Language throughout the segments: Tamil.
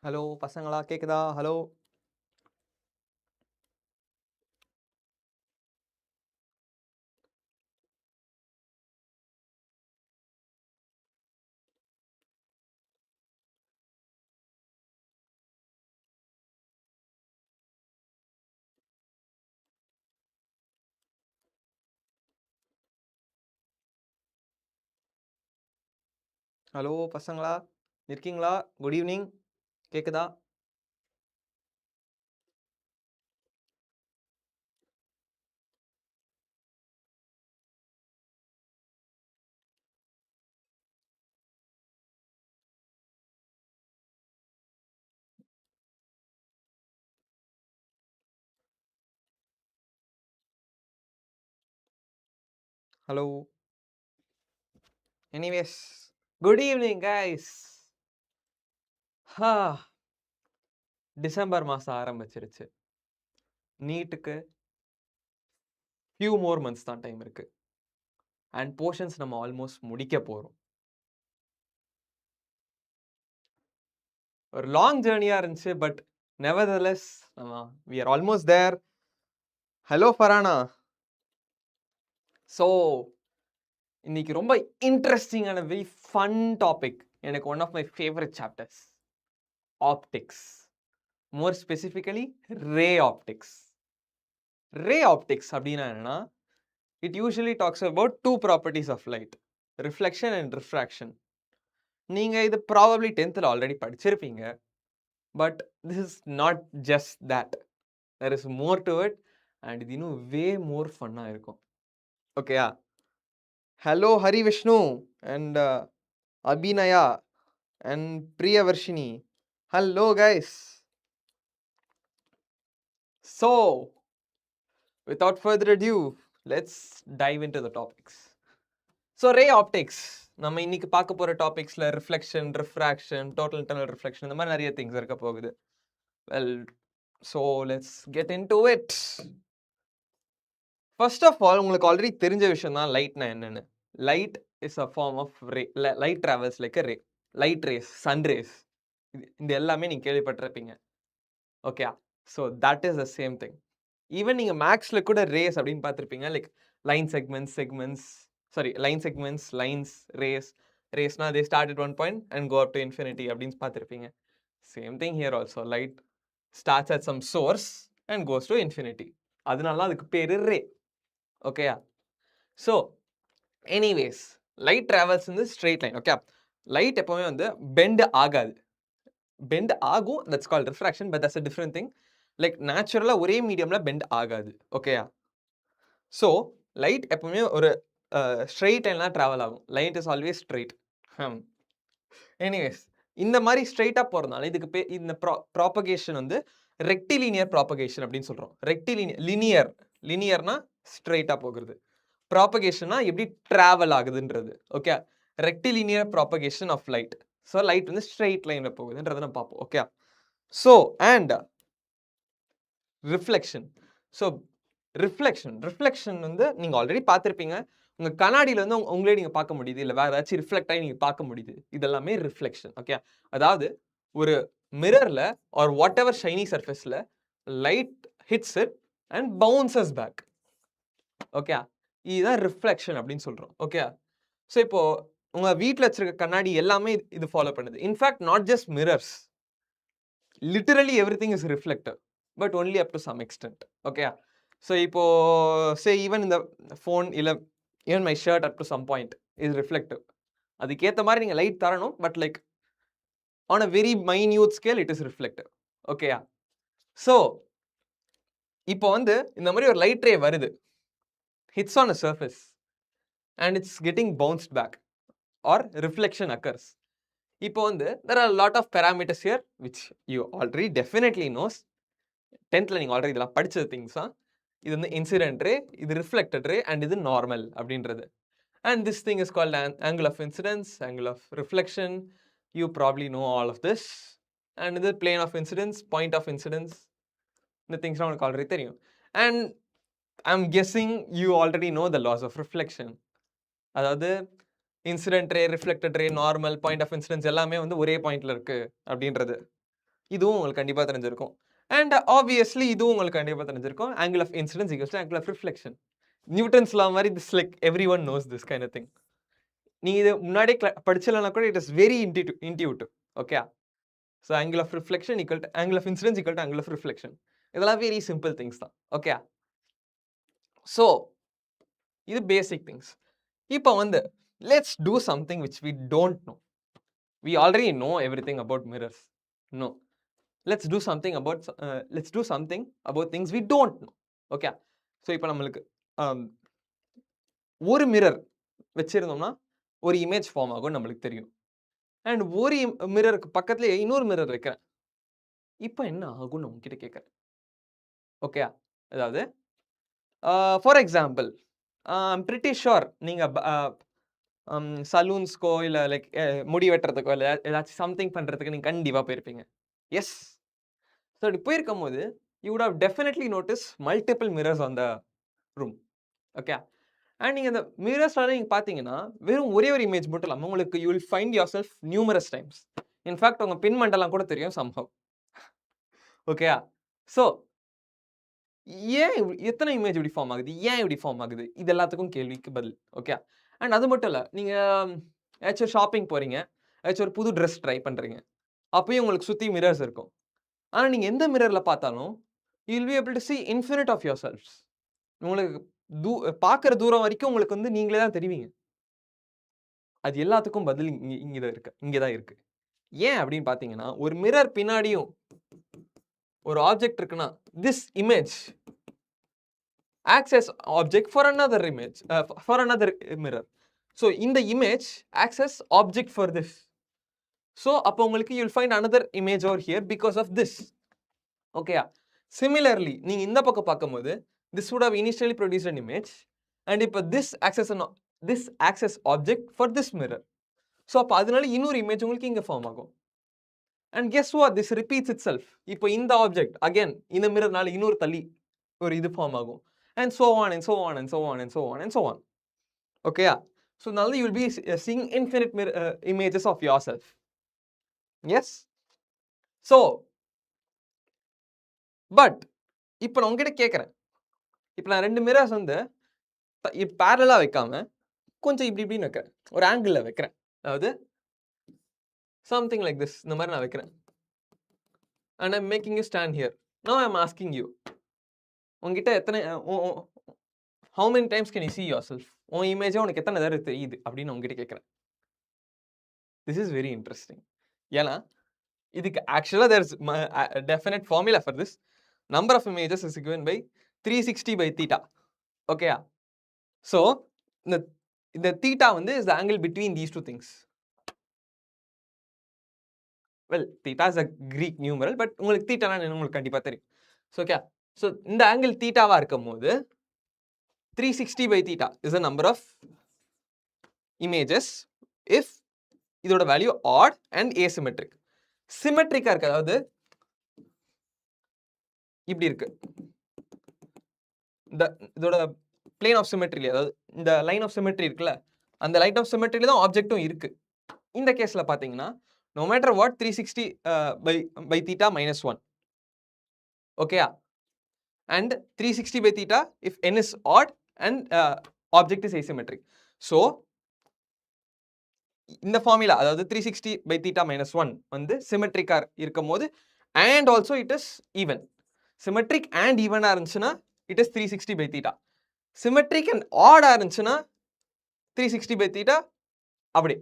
ஹலோ பசங்களா, கேக்குதா? ஹலோ. ஹலோ பசங்களா, இருக்கீங்களா? Good evening. கேக்குதா? Hello. Anyways, good evening guys. December மாசம் ஆரம்பிச்சிருச்சு. நீட்டுக்கு ஃபியூ மோர் மந்த்ஸ் தான் டைம் இருக்கு. அண்ட் போர்ஷன்ஸ் நம்ம ஆல்மோஸ்ட் முடிக்க போறோம். ஒரு லாங் ஜேர்னியா இருந்துச்சு, but nevertheless we are almost there. Hello Farhana. So இன்னைக்கு ரொம்ப இன்ட்ரெஸ்டிங்கான வெரி ஃபன் டாபிக். எனக்கு one of my favourite chapters, optics. More specifically ray optics. Ray optics அப்படின்னா என்னன்னா, it usually talks about two properties of light, reflection and refraction. நீங்கள் இது ப்ராபப்ளி 10th ஆல்ரெடி படிச்சிருப்பீங்க. But this is not just that, there is more to it. And இது இன்னும் வே மோர் ஃபன்னாக இருக்கும். ஓகேயா? Hello Hari Vishnu and Abhinaya and Priyavarshini. Hello guys. So without further ado, let's dive into the topics. So ray optics, நம்ம இன்னைக்கு பார்க்க போற டாபிக்ஸ்ல reflection, refraction, total internal reflection, இந்த மாதிரி நிறைய திங்ஸ் இருக்க போகுது. Well, so let's get into it. First of all, உங்களுக்கு ஆல்ரெடி தெரிஞ்ச விஷயம் தான் லைட்னா என்னன்னு. Light is a form of ray. Light travels like a ray. Light rays, sun rays, இந்த எல்லாமே நீங்க கேள்விப்பட்டிருப்பீங்க. Okay, so that is the same thing. Even நீங்கள் மேக்ஸில் கூட ரேஸ் அப்படின்னு பார்த்துருப்பீங்க. லைக் லைன் செக்மெண்ட்ஸ், லைன்ஸ், ரேஸ்னா they start at one point and go up to infinity அப்படின்னு பார்த்துருப்பீங்க. Same thing here also. Light starts at some source and goes to infinity. அதனால அதுக்கு பேர் ரே. ஓகேயா? ஸோ எனிவேஸ், லைட் ட்ராவல்ஸ் வந்து ஸ்ட்ரெயிட் லைன். ஓகே, லைட் எப்பவுமே வந்து பெண்ட் ஆகாது. பெண்ட் ஆகும், that's called refraction, but that's a different thing. Like நேச்சுரலாக ஒரே மீடியமில் பெண்ட் ஆகாது. ஓகேயா? ஸோ லைட் எப்பவுமே ஒரு ஸ்ட்ரெயிட் லைன்லாம் ட்ராவல் ஆகும். Light is always straight. Anyways, இந்த மாதிரி ஸ்ட்ரெயிட்டாக போகிறதுனால இதுக்கு இந்த ப்ராபகேஷன் வந்து ரெக்டிலீனியர் ப்ராபகேஷன் அப்படின்னு சொல்கிறோம். லினியர்னா ஸ்ட்ரெயிட்டாக போகிறது. ப்ராபகேஷன்னா எப்படி ட்ராவல் ஆகுதுன்றது. Okay, rectilinear propagation of light. So light வந்து ஸ்ட்ரெயிட் லைனில் போகுதுன்றதை நம்ம பார்ப்போம். Okay, so and reflection. So reflection வந்து நீங்கள் ஆல்ரெடி பார்த்துருப்பீங்க. உங்கள் கண்ணாடியில் வந்து உங்களே நீங்கள் பார்க்க முடியுது, இல்லை வேறு ஏதாச்சும் ரிஃப்ளெக்ட் ஆகி நீங்கள் பார்க்க முடியுது. இதெல்லாமே ரிஃப்ளெக்ஷன். ஓகே, அதாவது ஒரு மிரரில் ஆர் வாட் எவர் ஷைனி சர்ஃபேஸில் light hits it and bounces back. Okay, இதுதான் ரிஃப்ளெக்ஷன் அப்படின்னு சொல்கிறோம். ஓகே, ஸோ இப்போ உங்கள் வீட்டில் வச்சிருக்க கண்ணாடி எல்லாமே இது ஃபாலோ பண்ணுது. In fact not just mirrors, literally everything is reflective, but only up to some extent. Okay, so இப்போ சே ஈவன் இந்த ஃபோன் இல்லை even my shirt up to some point is reflective. அதுக்கேற்ற மாதிரி நீங்கள் லைட் தரணும், but like on a very minute scale it is reflective. ஓகேயா? ஸோ இப்போ வந்து இந்த மாதிரி ஒரு லைட் ரே வருது, hits on a surface and it's getting bounced back or reflection occurs. இப்போ வந்து there are a lot of parameters here which you already definitely knows. 10th நீங்கள் ஆல்ரெடி இதெல்லாம் படிச்ச திங்ஸ் தான். இது வந்து இன்சிடென்ட் ரே, இது ரிஃப்ளெக்டட் ரே, அண்ட் இது நார்மல் அப்படின்றது. And this thing is called angle of incidence, angle of reflection. You probably know all of this. And இது plane of incidence, point of incidence, இந்த திங்ஸ்லாம் உங்களுக்கு ஆல்ரெடி தெரியும். And I'm guessing you already know the laws of reflection. அதாவது incident ray, reflected ray, normal, point of incidence எல்லாமே வந்து ஒரே பாயிண்ட்ல இருக்கு அப்படின்றது. இதுவும் உங்களுக்கு கண்டிப்பா தெரிஞ்சிருக்கும். அண்ட் ஆப்வியஸ்லி இதுவும் உங்களுக்கு கண்டிப்பா தெரிஞ்சிருக்கும். Angle of incidence equals to angle of reflection. Newton's law மாதிரி this like everyone knows this kind of thing. நீ இது முன்னாடியே படிச்சலனா கூட it is very intuitive. Okay. So angle of reflection equal to angle of incidence equal to angle of reflection. இதெல்லாம் வெரி சிம்பிள் திங்ஸ் தான். ஓகே. ஸோ இது பேசிக் திங்ஸ். இப்போ வந்து let's do something which we don't know. We already know everything about mirrors. No. Let's do something about things we don't know. Okay. So இப்போ நம்மளுக்கு ஒரு மிரர் வச்சிருந்தோம்னா ஒரு இமேஜ் ஃபார்ம் ஆகும் நம்மளுக்கு தெரியும். அண்ட் ஒரு மிரருக்கு பக்கத்துலயே இன்னொரு மிரர் வைக்கிறேன். இப்போ என்ன ஆகும்னு உங்ககிட்ட கேட்கறேன். ஓகே. அதாவது ஃபார் எக்ஸாம்பிள் பிரிட்டி ஷோர் நீங்க சலூன்ஸ்க்கோ இல்லை லைக் முடி வெட்டுறதுக்கோ இல்லை ஏதாச்சும் சம்திங் பண்ணுறதுக்கு நீங்கள் கண்டிப்பாக போயிருப்பீங்க. எஸ். ஸோ அப்படி போயிருக்கும் போது you would have definitely notice multiple mirrors on the room. Okay. And நீங்கள் அந்த மிரர்ஸ்லாம் நீங்கள் பார்த்தீங்கன்னா வெறும் ஒரே ஒரு இமேஜ் மட்டும் இல்லாமல் உங்களுக்கு you will find your self numerous times. In fact உங்கள் பின் மண்டலாம் கூட தெரியும் சம்ஹவ். ஓகே. ஸோ ஏன் எத்தனை இமேஜ் இப்படி ஃபார்ம் ஆகுது, ஏன் இப்படி ஃபார்ம் ஆகுது, இது எல்லாத்துக்கும் கேள்விக்கு பதில். ஓகே. அண்ட் அது மட்டும் இல்லை, நீங்கள் ஏதாச்சும் ஷாப்பிங் போகிறீங்க, ஏதாச்சும் ஒரு புது ட்ரெஸ் ட்ரை பண்ணுறீங்க, அப்பயும் உங்களுக்கு சுற்றி மிரர்ஸ் இருக்கும். ஆனால் நீங்கள் எந்த மிரரில் பார்த்தாலும் you will be able to see infinite of your selfs. உங்களுக்கு பார்க்குற தூரம் வரைக்கும் உங்களுக்கு வந்து நீங்களே தான் தெரிவிங்க. அது எல்லாத்துக்கும் பதில் இங்கே தான் இருக்கு. ஏன் அப்படின்னு பார்த்தீங்கன்னா, ஒரு மிரர் பின்னாடியும் ஒரு ஆப்ஜெக்ட் இருக்குன்னா this image acts as object for another image, for another mirror. So in the image acts as object for this. So அப்போ உங்களுக்கு you will find another image over here because of this. Okay. Similarly நீங்க இந்த பக்கம் பார்க்கும்போது this would have initially produced an image and இப்போ this acts as object for this mirror. So அப்போ அதனால இன்னொரு இமேஜ் உங்களுக்கு இங்க ஃபார்ம் ஆகும். And guess what? This repeats itself. இப்போ இந்த ஆப்ஜெக்ட் again இந்த மிரர்னால இன்னொரு தள்ளி ஒரு இது ஃபார்ம் ஆகும். And so on and so on and so on and so on and so on. Okay. So now you will be seeing infinite images of yourself. Yes. So but இப்போ நான் உங்ககிட்ட கேட்குறேன், இப்போ நான் ரெண்டு மிரர்ஸ் வந்து பேரலாக வைக்காம கொஞ்சம் இப்படி இப்படின்னு வைக்கிறேன், ஒரு ஆங்கிளில் வைக்கிறேன். அதாவது something like this இந்த மாதிரி நான் வைக்கிறேன். And I'm making you stand here. Now I'm asking you, உங்ககிட்ட எத்தனை how many times can you see yourself? உன் இமேஜே உனக்கு எத்தனை தடவை தெரியுது அப்படின்னு உங்ககிட்ட கேட்குறேன். This is very interesting. ஏன்னா இதுக்கு ஆக்சுவலாக there is a definite formula for this. Number of images is given by 360 by theta. Okay. So இந்த theta வந்து is the angle between these two things. Well, theta is a Greek numeral, but உங்களுக்கு theta னா உங்களுக்கு கண்டிப்பாக தெரியும். So okay. So இந்த angle theta-வா இருக்கும்போது 360 by theta is the number of images if இதோட வேல்யூ odd and asymmetric. சிமெட்ரிக்கா இருக்கு, அதாவது இப்படி இருக்கு, இதோட plane of symmetry, அதாவது இந்த line of symmetry இருக்குல்ல, அந்த line of symmetry தான் ஆப்ஜெக்ட்டும் இருக்கு. இந்த கேஸ்ல பாத்தீங்கன்னா no matter what 360 by theta minus 1. Okay. And 360 by theta if n is odd and object is asymmetric. So இந்த ஃபார்முலா, அதாவது 360 by theta minus 1 வந்து சிமெட்ரிக்கா இருக்கும்போது and also it is even. Symmetric and even இருந்துச்சுன்னா it is 360 by theta. Symmetric and odd இருந்துச்சுன்னா 360 by theta அப்படி.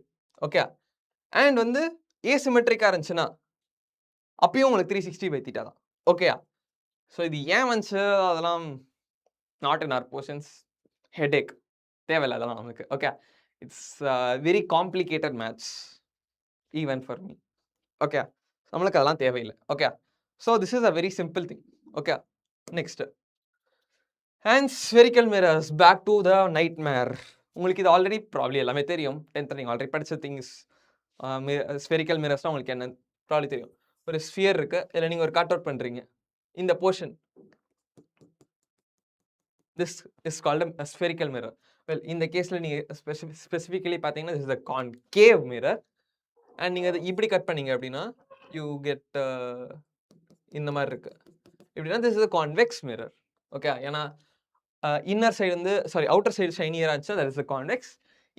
ஓகே. and வந்து asymmetric இருந்துச்சுன்னா அப்பயும் உங்களுக்கு 360 by theta தான். ஓகே. ஸோ இது ஏன் வந்துச்சு அதெல்லாம் not in our portions, headache தேவையில்லை அதெல்லாம் நமக்கு. Okay. It's very complicated maths even for me. Okay. நம்மளுக்கு அதெல்லாம் தேவையில்லை. Okay. So this is a very simple thing. Okay. Next and spherical mirrors, back to the nightmare. உங்களுக்கு இது ஆல்ரெடி ப்ராப்ளி எல்லாமே தெரியும், 10th நீங்கள் ஆல்ரெடி படித்த திங்ஸ். ஸ்பெரிக்கல் மிரர்ஸ்னால் உங்களுக்கு என்ன ப்ராப்ளி தெரியும். ஒரு ஸ்பியர் இருக்குது, இல்லை நீங்கள் ஒரு கட் அவுட் பண்ணுறீங்க, இந்த portion this is called a spherical mirror. Well, இந்த கேஸ்ல நீங்க ஸ்பெசிஃபிக்கலி பாத்தீங்கன்னா this is a concave mirror and நீங்க அதை இப்படி கட் பண்ணீங்க அப்படின்னா யூ கெட் இந்த மாதிரி இருக்கு. எப்படின்னா this is a convex mirror. Okay, ஏன்னா இன்னர் சைடு வந்து அவுட்டர் சைடு ஷைனியராக இருந்துச்சு, that is convex.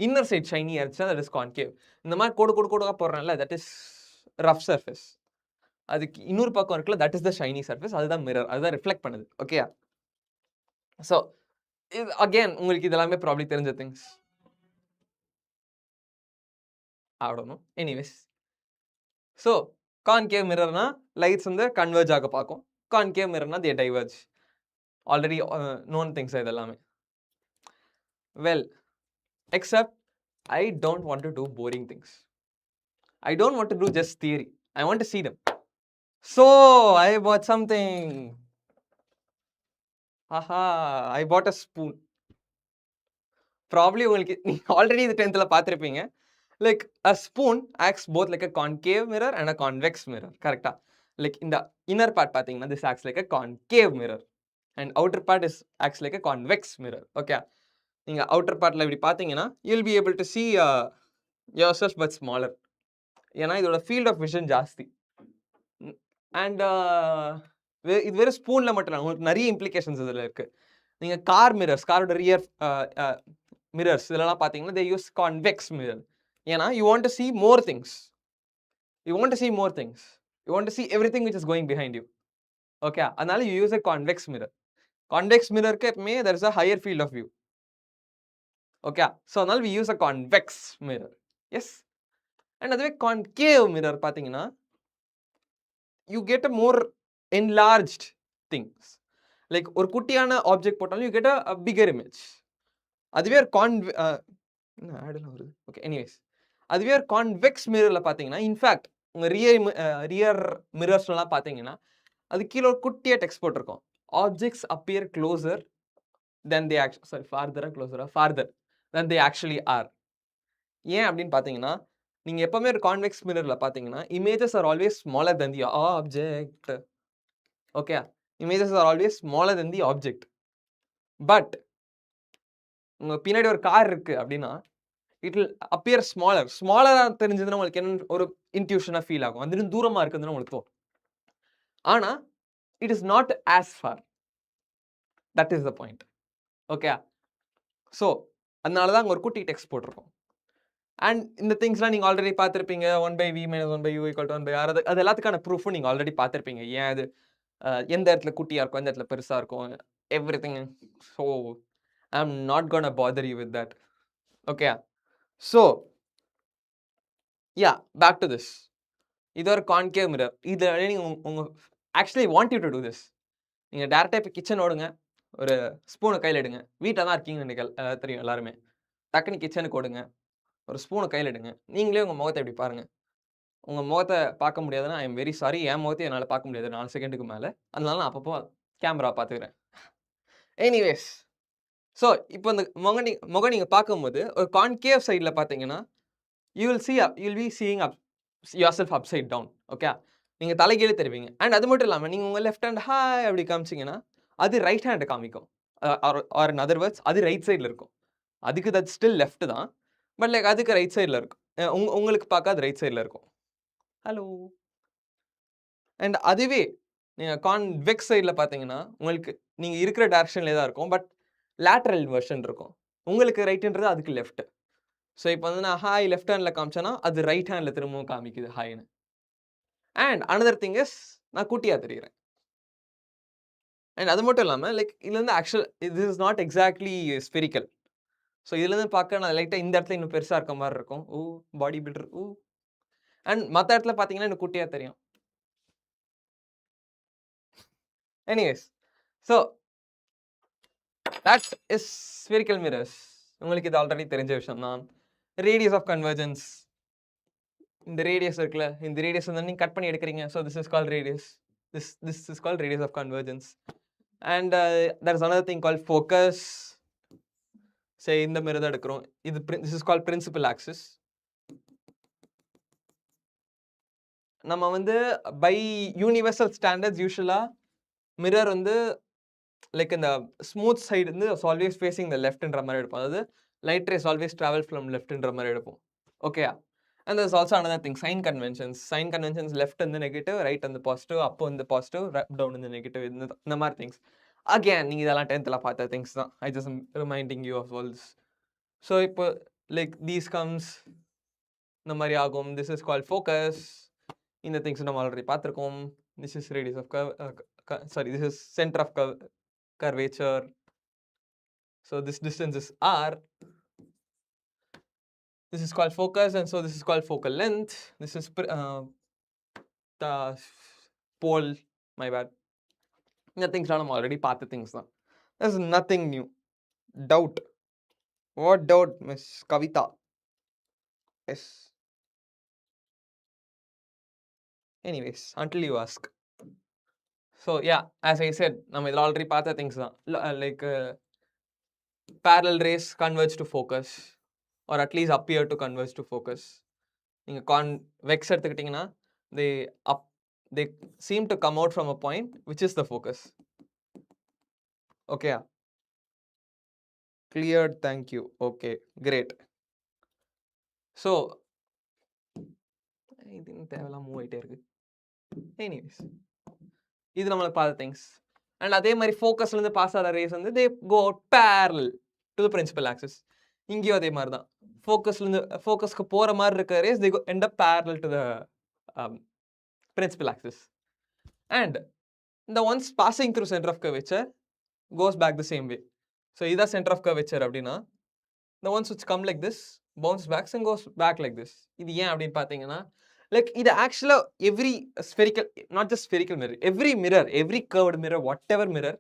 Inner side ஷைனியாக இருந்துச்சு, தட் இஸ் கான்கேவ். இந்த மாதிரி கோடுக்காக போடுறேன்ல, தட் இஸ் ரஃப் சர்ஃபேஸ். அதுக்கு இன்னொரு பக்கம் இருக்குல்ல, that is the shiny surface. அதுதான் மிரர், அதுதான் ரிஃப்ளெக்ட் பண்ணுது. ஓகே, ஸோ இது அகேன் உங்களுக்கு இதெல்லாமே ப்ராப்ளி தெரிஞ்ச திங்ஸ். ஆடணும். எனிவேஸ், ஸோ கான்கேவ் மிரர்னா லைட்ஸ் வந்து கன்வெர்ஜ் ஆக பார்க்கும். கான்கேவ் மிரர்னா தே டைவர்ஜ். ஆல்ரெடி நோன் திங்ஸ் இதெல்லாமே. Well, except I don't want to do boring things. I don't want to do just theory. I want to see them. So I bought something. Haha, I bought a spoon. Probably உங்களுக்கு already the 10th பார்த்திருப்பீங்க. Like a spoon acts both like a concave mirror and a convex mirror. கரெக்டா? Like in the inner part பார்த்தீங்கன்னா this acts like a concave mirror and outer part acts like a convex mirror. Okay, நீங்க outer partல இப்படி பார்த்தீங்கன்னா you'll be able to see yourself but smaller. ஏன்னா இதோட ஃபீல்ட் ஆஃப் விஷன் ஜாஸ்தி. அண்ட் இது வெறும் ஸ்பூனில் மட்டும் இல்லை, உங்களுக்கு நிறைய இம்ப்ளிகேஷன்ஸ் இதில் இருக்குது. நீங்கள் கார் மிரர்ஸ், காரோட ரியர் மிரர்ஸ் இதெல்லாம் பார்த்தீங்கன்னா தே யூஸ் கான்வெக்ஸ் மிரர். ஏன்னா you want to see more things. You want to see more things. You want to see everything which is going behind you. Okay, அதனால you use a convex mirror. Convex மிரருக்கு எப்பவுமே there is a higher field of view. Okay, so அதனால we use a convex mirror. Yes. And அதுவே கான்கேவ் மிரர் பார்த்தீங்கன்னா you get a more enlarged things. Like ஒரு குட்டியான ஆப்ஜெக்ட் போட்டாலும் you get a bigger image. அதுவே ஒரு ஆடெல்லாம் வருது. ஓகே, எனிவேஸ், அதுவே ஒரு கான்வெக்ஸ் மிரரில் பார்த்தீங்கன்னா இன்ஃபேக்ட் உங்கள் ரியர் மிரர்ஸ்லாம் பார்த்தீங்கன்னா அது கீழே ஒரு குட்டியாக டெக்ஸ்ட் போட்டிருக்கோம். Objects appear closer than they farther than they actually are. ஏன் அப்படின்னு பார்த்தீங்கன்னா நீங்க எப்பவுமே ஒரு கான்வெக்ஸ் மிரர்ல பாத்தீங்கன்னா images are always smaller than the object. Okay, images are always smaller than the object. But உங்க பின்னாடி ஒரு கார் இருக்கு அப்படின்னா இட் வில் அப்பியர் ஸ்மாலரா தெரிஞ்சதுன்னா உங்களுக்கு என்ன ஒரு இன்ட்யூஷனா ஃபீல் ஆகும், அது தூரமா இருக்குதுன்னு உங்களுக்கு தோணும். ஆனா it is not as for. That is the point. Okay, so அதனாலதான் அங்க ஒரு குட்டி டெக்ஸ்ட் போட்டிருக்கோம். அண்ட் இந்த திங்ஸ்லாம் நீங்கள் ஆல்ரெடி பார்த்துருப்பீங்க. 1/v - 1/u = 1/r. அது எல்லாத்துக்கான ப்ரூஃபும் நீங்கள் ஆல்ரெடி பார்த்துருப்பீங்க. ஏன் அது எந்த இடத்துல குட்டியாக இருக்கும், எந்த இடத்துல பெருசாக இருக்கும், everything. So I am not gonna bother you with that. Okay, so yeah, back to this. இது ஒரு கான்கேவ் மிரர். இதில் நீங்கள் உங்கள் actually want you to do this. நீங்கள் டேரெக்டாக இப்போ கிச்சன் ஓடுங்க, ஒரு ஸ்பூனை கையில் எடுங்க. வீட்டில் தான் இருக்கீங்கன்னு நினைக்க தெரியும் எல்லாருமே. டக்குன்னு கிச்சனுக்கு ஓடுங்க, ஒரு ஸ்பூனை கையில் எடுங்க. நீங்களே உங்கள் முகத்தை எப்படி பாருங்கள். உங்கள் முகத்தை பார்க்க முடியாதுன்னா ஐ எம் வெரி சாரி. என் முகத்தை என்னால் பார்க்க முடியாது 4 செகண்டுக்கு மேலே. அதனால நான் அப்பப்போ கேமரா பார்த்துக்கிறேன். எனிவேஸ், ஸோ இப்போ இந்த முகம் நீங்கள் பார்க்கும்போது ஒரு கான்கேவ் சைடில் பார்த்தீங்கன்னா you will be seeing yourself upside down. Okay, நீங்கள் தலைகீழே தெரிவிங்க. அண்ட் அது மட்டும் இல்லாமல் நீங்கள் உங்கள் லெஃப்ட் ஹேண்ட் ஹாய் அப்படி காமிச்சிங்கன்னா அது ரைட் ஹேண்டை காமிக்கும். ஆர் இன் அதர் வேர்ட்ஸ் அது ரைட் சைடில் இருக்கும். அதுக்கு தட் ஸ்டில் லெஃப்ட் தான், பட் லைக் அதுக்கு ரைட் சைடில் இருக்கும். உங்களுக்கு பார்க்க அது ரைட் சைடில் இருக்கும். ஹலோ. அண்ட் அதுவே நீங்கள் கான்வெக்ஸ் சைடில் பார்த்தீங்கன்னா உங்களுக்கு நீங்கள் இருக்கிற டேரக்ஷன்லேயே தான் இருக்கும், பட் லேட்ரல் வெர்ஷன் இருக்கும். உங்களுக்கு ரைட்டுன்றது அதுக்கு லெஃப்ட். ஸோ இப்போ வந்து நான் ஹாய் லெஃப்ட் ஹேண்டில் காமிச்சேன்னா அது ரைட் ஹேண்டில் திரும்பவும் காமிக்குது ஹாய்னு. அண்ட் அனதர் திங் இஸ் நான் குட்டியாக தெரிகிறேன். அண்ட் அது மட்டும் இல்லாமல் லைக் இதுலேருந்து actual this is not exactly spherical. So இதுலேருந்து பார்க்க நான் லைட்டாக இந்த இடத்துல இன்னும் பெருசாக இருக்க மாதிரி இருக்கும். ஓ பாடி பில்டர் ஓ. அண்ட் மற்ற இடத்துல பார்த்தீங்கன்னா எனக்கு குட்டியாக தெரியும். Anyways, so that is spherical mirrors. உங்களுக்கு இது ஆல்ரெடி தெரிஞ்ச விஷயம் தான். ரேடியஸ் ஆஃப் கன்வர்ஜென்ஸ், இந்த ரேடியஸ் இருக்குல்ல, இந்த ரேடியஸ் வந்து நீங்கள் கட் பண்ணி எடுக்கிறீங்க. So this is called radius. This is called radius of convergence. And there is another thing called focus. சரி, இந்த மாதிரி தான் எடுக்கிறோம். இது this is called principal axis. நம்ம வந்து பை யூனிவர்சல் ஸ்டாண்டர்ட்ஸ் யூஸ்வலாக மிரர் வந்து லைக் இந்த ஸ்மூத் சைடு வந்து ஆல்வேஸ் ஃபேஸிங் த லெஃப்ட்ன்ற மாதிரி எடுப்போம். அதாவது light rays always travel from லெஃப்ட்ன்ற மாதிரி எடுப்போம். Okay, And there's also another thing, sign conventions. Sign conventions, left in the negative, right in the positive, up in the positive, down in the negative, இந்த மாதிரி things. Again, நீங்க இதெல்லாம் 10th பார்த்த things தான். I just am reminding you of all this. So இப்போ like these comes இந்த மாதிரி ஆகும். This is called focus. இந்த things நம்ம already பார்த்திருக்கோம். This is radius of this is center of curvature. So this distance is r. This is called focus, and so this is called focal length. This is the pole. My bad. The things I'm already part of things. There's nothing new. Doubt. What doubt, Miss Kavita? Yes. Anyways, until you ask. So yeah, as I said, I'm already part of things. Like parallel rays converge to focus, or at least appear to converge to focus. நீங்க convex எடுத்துக்கிட்டீங்கன்னா they seem to come out from a point which is the focus. Okay, cleared, thank you. Okay, great. So இது தேவலாம் மூவ் ஆயிட்டே இருக்கு. Anyways, இது நம்மளுக்கு பார்த்த things. And அதே மாதிரி ஃபோக்கஸ்ல இருந்து பாஸ் ஆகிற ரேஸ் வந்து they go out parallel to the principal axis. இங்கேயும் அதே மாதிரி தான். ஃபோக்கஸ்க்கு போற மாதிரி இருக்க race they end up parallel to the principal axis. And the ones passing through center of curvature goes back the same way. So either center of curvature அப்படின்னா the ones which come like this bounce back and goes back like this. இது ஏன் அப்படின்னு பார்த்தீங்கன்னா like இது ஆக்சுவலா every spherical, not just spherical mirror, every curved mirror, whatever mirror,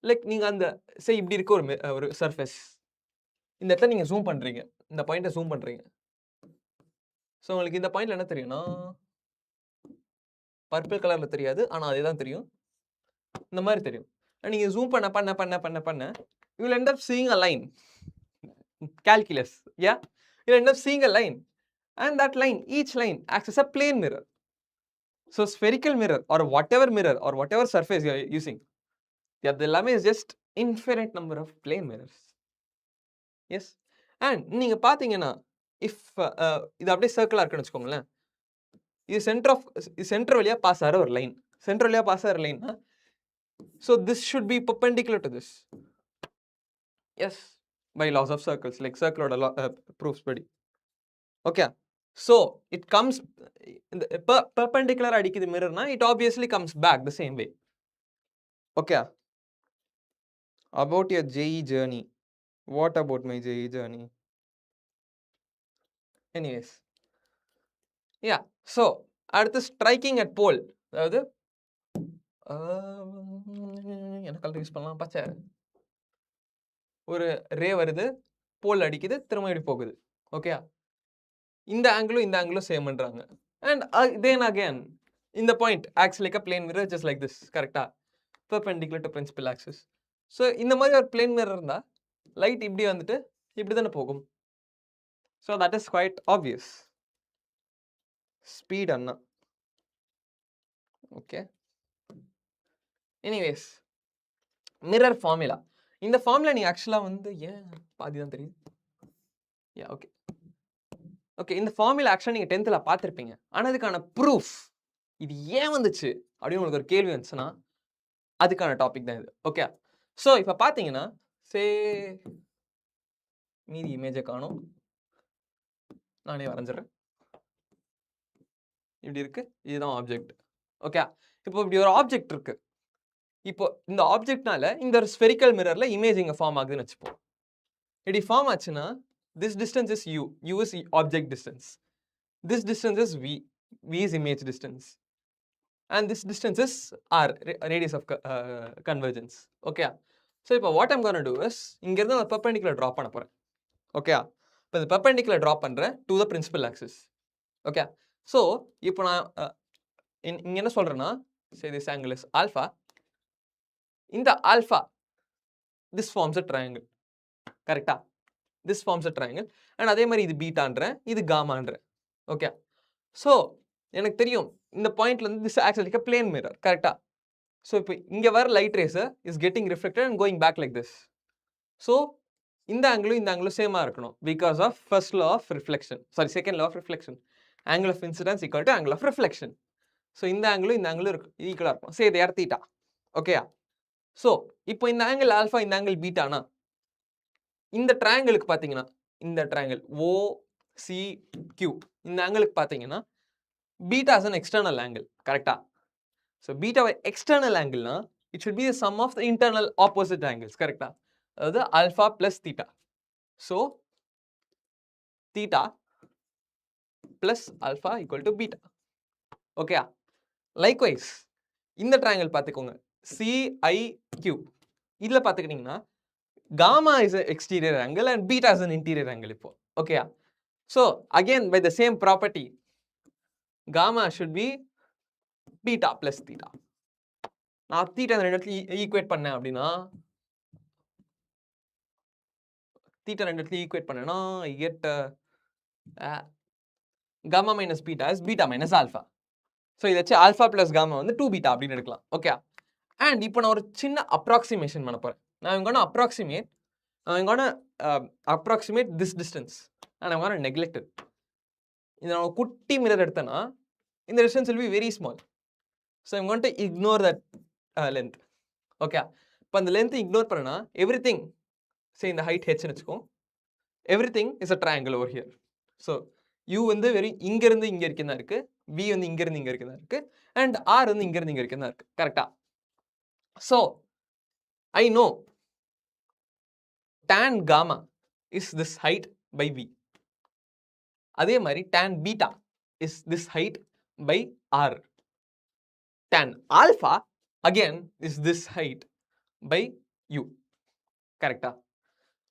like நீங்க அந்த இப்படி இருக்க ஒரு சர்ஃபேஸ், இந்த இடத்துல நீங்க ஜூம் பண்றீங்க, இந்த பாயிண்ட்டை ஜூம் பண்றீங்க. ஸோ உங்களுக்கு இந்த பாயிண்ட்ல என்ன தெரியும்னா பர்பிள் கலர்ல தெரியாது, ஆனா அதே தான் தெரியும், இந்த மாதிரி தெரியும். நீங்க ஜூம் பண்ண you will end up seeing a line. Calculus, yeah, you will end up seeing a line, and that line, each line acts as a plane mirror. So spherical mirror or whatever surface you are using, the எல்லாமே is just infinite number of plane mirrors. Yes, and நீங்க பாத்தீங்கன்னா if இது அப்படியே சர்க்கிளா இருக்குன்னு வச்சுக்கோங்களேன், இது சென்டர் வழியா பாஸ் ஆகிற ஒரு line, so this should be perpendicular to this. Yes, by laws of circles, like circular proofs padi. Okay, so it comes perpendicular adikidhu mirror na, it obviously comes back the same way. Okay, about your JEE journey, what about my JEE journey? Anyways, yeah, so அடுத்து striking at pole, அதாவது என்ன கலர் யூஸ் பண்ணலாம், பச்சை. ஒரு ரே வருது, போல் அடிக்குது, திரும்ப இப்படி போகுது. ஓகே, இந்த ஆங்கிளும் சேம் பண்றாங்க. and then again இந்த point acts like a plane mirror just like this, கரெக்டா, perpendicular to principal axis. so இந்த மாதிரி ஒரு plane mirror இருந்தா லைட் இப்படி வந்துட்டு இப்படி தானே போகும். so that is quite obvious. speed Anna. Okay, anyways, mirror formula. இந்த ஃபார்முலா நீ ஆக்சுவலா வந்து ஏன் பாதி தான் தெரியும். ஓகே, இந்த ஃபார்முலா ஆக்சுவலா நீங்க 10th பார்த்திருப்பீங்க. ஆனா அதுக்கான ப்ரூஃப் இது ஏன் வந்துச்சு அப்படின்னு உங்களுக்கு ஒரு கேள்வி வந்துச்சுன்னா அதுக்கான டாபிக் தான் இது. ஓகே, ஸோ இப்போ பார்த்தீங்கன்னா மீதி இமேஜை காணும், நானே வரைஞ்சிடறேன். இப்படி இருக்கு, இதுதான் ஆப்ஜெக்ட். ஓகே, இப்போ இப்படி ஒரு ஆப்ஜெக்ட் இருக்கு. இப்போ இந்த ஆப்ஜெக்ட்னால இந்த ஒரு ஸ்பெரிக்கல் மிரர்ல இமேஜ் இங்க ஃபார்ம் ஆகுதுன்னு வச்சுப்போம். இப்படி ஃபார்ம் ஆச்சுன்னா this distance is u is object distance, this distance is v is image distance, and this distance is r, radius of convergence. Okay, so இப்போ what I'm going to do is இங்க இருந்து நான் perpendicular draw பண்ண போறேன். ஓகே, இப்போ இந்த perpendicular draw பண்றேன் to the principal axis. Okay, so இப்போ நான் இங்க என்ன சொல்றேன்னா, say this angle is alpha. இந்த alpha, this forms a triangle, கரெக்டா, this forms a triangle, and அதே மாதிரி இது பீட்டான்றேன், இது காமான்றேன். ஓகே, ஸோ எனக்கு தெரியும் இந்த பாயிண்ட்ல இருந்து this acts like a plane mirror, கரெக்டா. ஸோ இப்போ இங்க வர light rays is getting reflected and going back like this. So இந்த ஆங்கிளும் சேமா இருக்கணும் because of first law of reflection, sorry second law of reflection. Angle of incidence equal to angle of reflection. So இந்த ஆங்கிளும் ஈக்குவலாக இருக்கும். Say they are theta. ஓகேயா? ஸோ இப்போ இந்த ஆங்கிள் ஆல்ஃபா, இந்த ஆங்கிள் பீட்டானா, இந்த ட்ரையாங்கிளுக்கு பார்த்தீங்கன்னா, இந்த ட்ரையாங்கிள் OCQ, இந்த ஆங்கிளுக்கு பார்த்தீங்கன்னா beta is an external angle. கரெக்டா? ஸோ பீட்டா எக்ஸ்டர்னல் ஆங்கிள்னா it should be the sum of the internal opposite angles. கரெக்டா? அதாவது alpha plus theta. So theta plus alpha equal to beta. ஓகேயா? லைக்வைஸ் இந்த ட்ரையாங்கிள் பார்த்துக்கோங்க, CIQ. இதில் பார்த்துக்கிட்டிங்கன்னா gamma is an exterior angle and beta is an interior angle இப்போ. ஓகேயா? So again by the same property, gamma should be beta plus theta. நான் தீட்டா இந்த ரெண்டு இடத்துல ஈக்குவேட் பண்ணேன் அப்படின்னா, I get gamma minus beta is beta minus alpha. So இதை வச்சு ஆல்ஃபா பிளஸ் காமா வந்து 2 பீட்டா அப்படின்னு எடுக்கலாம். ஓகே. அண்ட் இப்போ நான் ஒரு சின்ன அப்ராக்சிமேஷன் பண்ண போகிறேன். I'm going to approximate this distance and I'm going to neglect it. இந்த நான் குட்டி மிரர் எடுத்தேன்னா இந்த distance will be very small. So I'm going to ignore that length. Okay. இப்போ அந்த லென்த் இக்னோர் பண்ணனா everything, say இந்த height h னு வச்சுக்கோ, everything is a triangle over here. So u வந்து வெறும் இங்க இருந்து இங்க வரைக்கும் தான் இருக்கு, v வந்து இங்க இருந்து இங்க வரைக்கும் தான் இருக்கு, and r வந்து இங்க இருந்து இங்க வரைக்கும் தான் இருக்கு. கரெக்ட்டா? So I know tan gamma is this height by v. அதே மாதிரி tan beta is this height by r. Tan alpha again is this height by u. Correcta?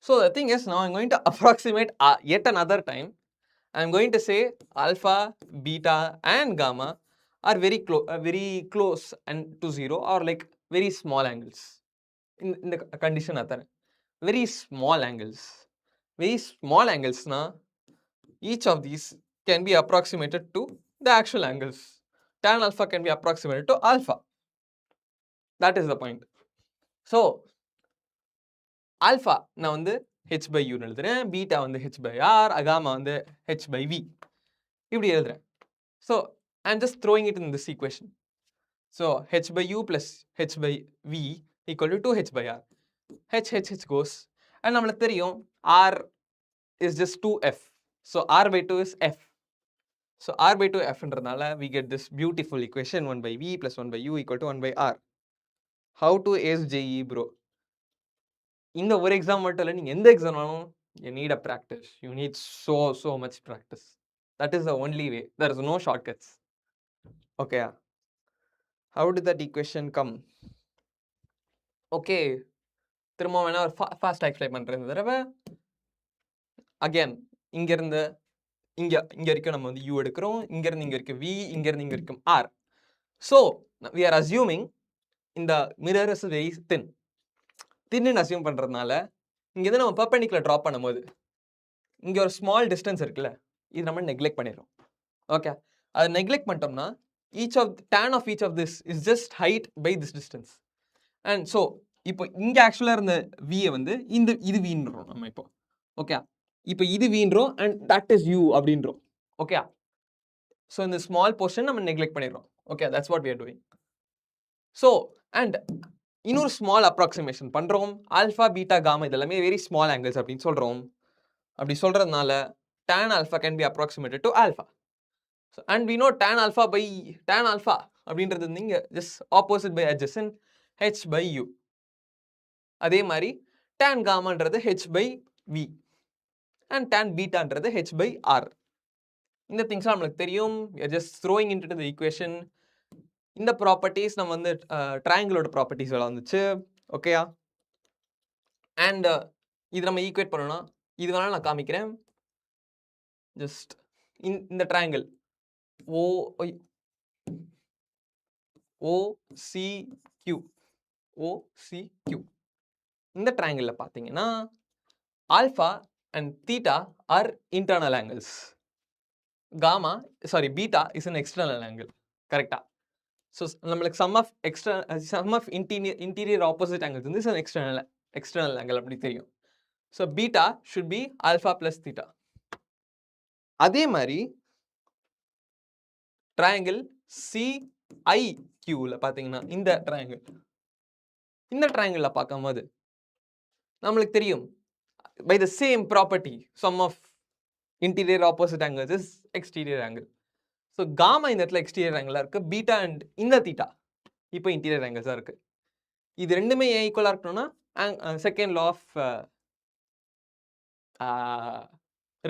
So the thing is, now I'm going to approximate yet another time. I'm going to say alpha, beta and gamma are very close and to zero, or like very small angles. In the condition athana, very small angles. Very small angles na, each of these can be approximated to the actual angles. Tan alpha can be approximated to alpha. That is the point. So alpha na வந்து h by u எழுதுறேன், beta வந்து h by r, gamma வந்து h by v இப்படி எழுதுறேன். So I'm just throwing it in this equation. So h by u plus h by v equal to 2h by r. H goes, and நம்மளுக்கு தெரியும் r is just 2f. So r by 2 is f. So r by 2 f ன்றதுனால we get this beautiful equation 1 by v plus 1 by u equal to 1 by r. How to ace JEE bro? இந்த ஒரு எக்ஸாம் மட்டும் இல்லை, நீங்கள் எந்த எக்ஸாம் வேணும், you need a practice. You need so much practice. That is the only way. There is no shortcuts. Okay. How did that equation come? Okay. திரும்ப வேணா ஒரு ஃபாஸ்ட் எக்ஸ்பிளைன் பண்ணுறேன் இந்த தடவை. அகேன் இங்கேருந்து இங்கே வரைக்கும் நம்ம வந்து u எடுக்கிறோம், இங்கேருந்து இங்கே வரைக்கும் v, இங்கேருந்து இங்கே வரைக்கும் r. So we are assuming இந்த mirror is very thin. தின்னு அசியூம் பண்ணுறதுனால இங்கேருந்து நம்ம பெர்பெண்டிகுலர் ட்ராப் பண்ணும்போது இங்கே ஒரு ஸ்மால் டிஸ்டன்ஸ் இருக்குல்ல, இது நம்ம நெக்லெக்ட் பண்ணிடுறோம். ஓகே. அது நெக்லெக்ட் பண்ணிட்டோம்னா tan of each of this is just height by this distance. And so இப்போ இங்கே ஆக்சுவலாக இருந்த வியை வந்து இது வீன்றோம் நம்ம இப்போ. ஓகே. இப்போ இது வீன்றோம் அண்ட் தட் இஸ் யூ அப்படின்றோம். ஓகே. ஸோ இந்த ஸ்மால் போர்ஷன் நம்ம நெக்லெக்ட் பண்ணிடுறோம். Okay, that's what we are doing. So and இன்னொரு ஸ்மால் அப்ராக்சிமேஷன் பண்ணுறோம். ஆல்ஃபா, பீட்டா, காமா இதெல்லாமே வெரி ஸ்மால் ஆங்கிள்ஸ் அப்படின்னு சொல்கிறோம். அப்படி சொல்கிறதுனால tan alpha can be approximated to alpha. So, and we know tan alpha அப்படின்றது இங்கே just opposite by adjacent h by u. அதே மாதிரி tan gammaன்றது h by v and tan betaன்றது h by r. இந்த திங்ஸ்லாம் நம்மளுக்கு தெரியும். we are just throwing into the equation. இந்த ப்ராப்பர்ட்டிஸ் நம்ம வந்து ட்ரையாங்கிளோட ப்ராப்பர்ட்டிஸ் எல்லாம் வந்துச்சு. ஓகேயா? அண்ட் இது நம்ம ஈக்குவேட் பண்ணோம்னா இது வேணாலும் நான் காமிக்கிறேன். ஜஸ்ட் இந்த ட்ரையாங்கிள் OCQ இந்த ட்ரையாங்கிளில் பார்த்தீங்கன்னா alpha and theta are internal angles. Beta is an external angle. கரெக்டா? ஸோ நம்மளுக்கு sum of interior opposite angles வந்து எக்ஸ்டர்னல் ஆங்கிள் அப்படி தெரியும். So beta should be alpha plus theta. அதே மாதிரி ட்ரையாங்கிள் CIQல பார்த்தீங்கன்னா இந்த ட்ரையாங்கிளில் பார்க்கும்போது நம்மளுக்கு தெரியும் by the same property sum of interior opposite angles is exterior angle. So gamma இந்த இடத்துல எக்ஸ்டீரியர் ஆங்கிளாக இருக்குது, பீட்டா அண்ட் இந்த தீட்டா இப்போ இன்டீரியர் ஆங்கிள்ஸாக இருக்குது. இது ரெண்டுமே ஏன் ஈக்குவலாக இருக்கணும்னா second law of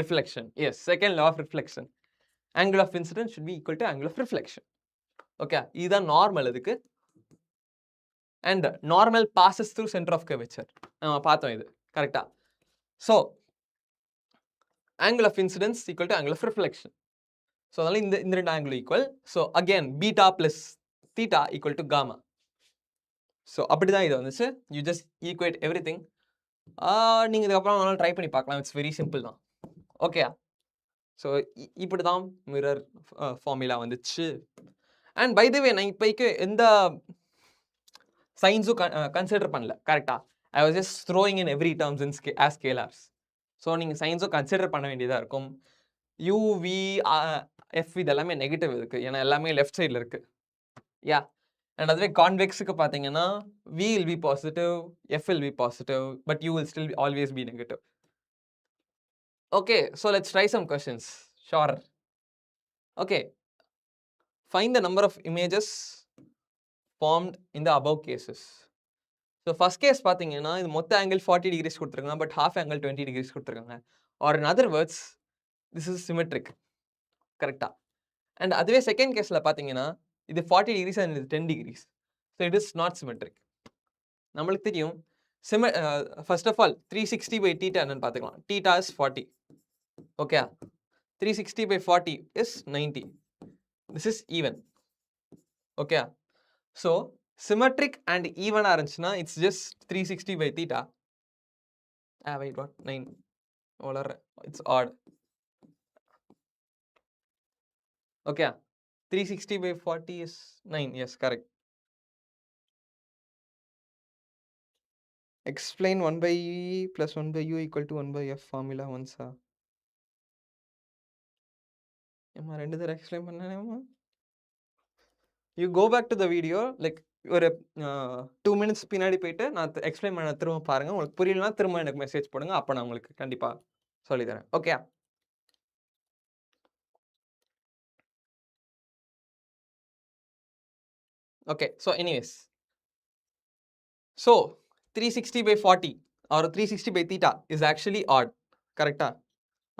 reflection. Yes, second law of reflection. Angle of incidence should be equal to angle of reflection. Okay, இதுதான் நார்மல். இதுக்கு and normal passes through centre of curvature நம்ம பார்த்தோம், இது கரெக்டா. So angle of incidence equal to angle of reflection. So அதனால இந்த ரெண்டு angle equal. So again beta plus theta equal to gamma. So அப்படிதான் இது வந்துச்சு. You just equate everything. நீங்க இதுக்கப்புறம் வேணாலும் ட்ரை பண்ணி பார்க்கலாம். இட்ஸ் வெரி சிம்பிள் தான். ஓகே, ஸோ இப்படி தான் மிரர் ஃபார்முலா வந்துச்சு. அண்ட் பை த வே நான் இப்போக்கு எந்த சயின்ஸும் கன்சிடர் பண்ணல, கரெக்டா. I was just throwing in every terms in as scalars. So நீங்கள் சயின்ஸும் கன்சிடர் பண்ண வேண்டியதாக இருக்கும். யூவி எஃப் இதெல்லாமே நெகட்டிவ் இருக்குது, ஏன்னா எல்லாமே லெஃப்ட் சைடில் இருக்குது. யா, அண்ட் அதுவே கான்வெக்ஸுக்கு பார்த்தீங்கன்னா v will be positive, f will be positive, but u will still always be negative. Okay, so let's try some questions. Sure. Okay, find the number of images formed in the above cases. So first case பார்த்தீங்கன்னா இது மொத்த ஆங்கிள் 40 டிகிரிஸ் கொடுத்துருக்காங்க, பட் ஹாஃப் ஆங்கிள் 20 டிகிரிஸ் கொடுத்துருக்காங்க. Or in other words this is symmetric, கரெக்டா. அண்ட் அதுவே செகண்ட் கேஸில் பார்த்தீங்கன்னா இது 40 டிகிரிஸ் அண்ட் இது 10 degrees. So it is not symmetric. நம்மளுக்கு தெரியும் first of all 360 by theta என்னன்னு பார்த்துக்கலாம். Theta is 40. Okay, 360 by 40 is 90. This is even. Okay, so symmetric and even இருந்துச்சுன்னா it's just 360 by theta. Wait, what? 9. It's odd. Okay, 360 by 40 is 9. Yes, correct. Explain 1 by E plus 1 by U equal to 1 by F formula once. ஏம்மா ரெண்டு தடவை எக்ஸ்பிளைன் பண்ணேம்மா. You go back to the video, like ஒரு 2 minutes பின்னாடி போயிட்டு நான் எக்ஸ்பிளைன் பண்ண திரும்ப பாருங்க. உங்களுக்கு புரியலனா திரும்ப எனக்கு மெசேஜ் போடுங்க, அப்போ நான் உங்களுக்கு கண்டிப்பா சொல்லித்தரேன். Okay, okay. So anyways, so 360 by 40 or 360 by theta is actually odd, கரெக்டா.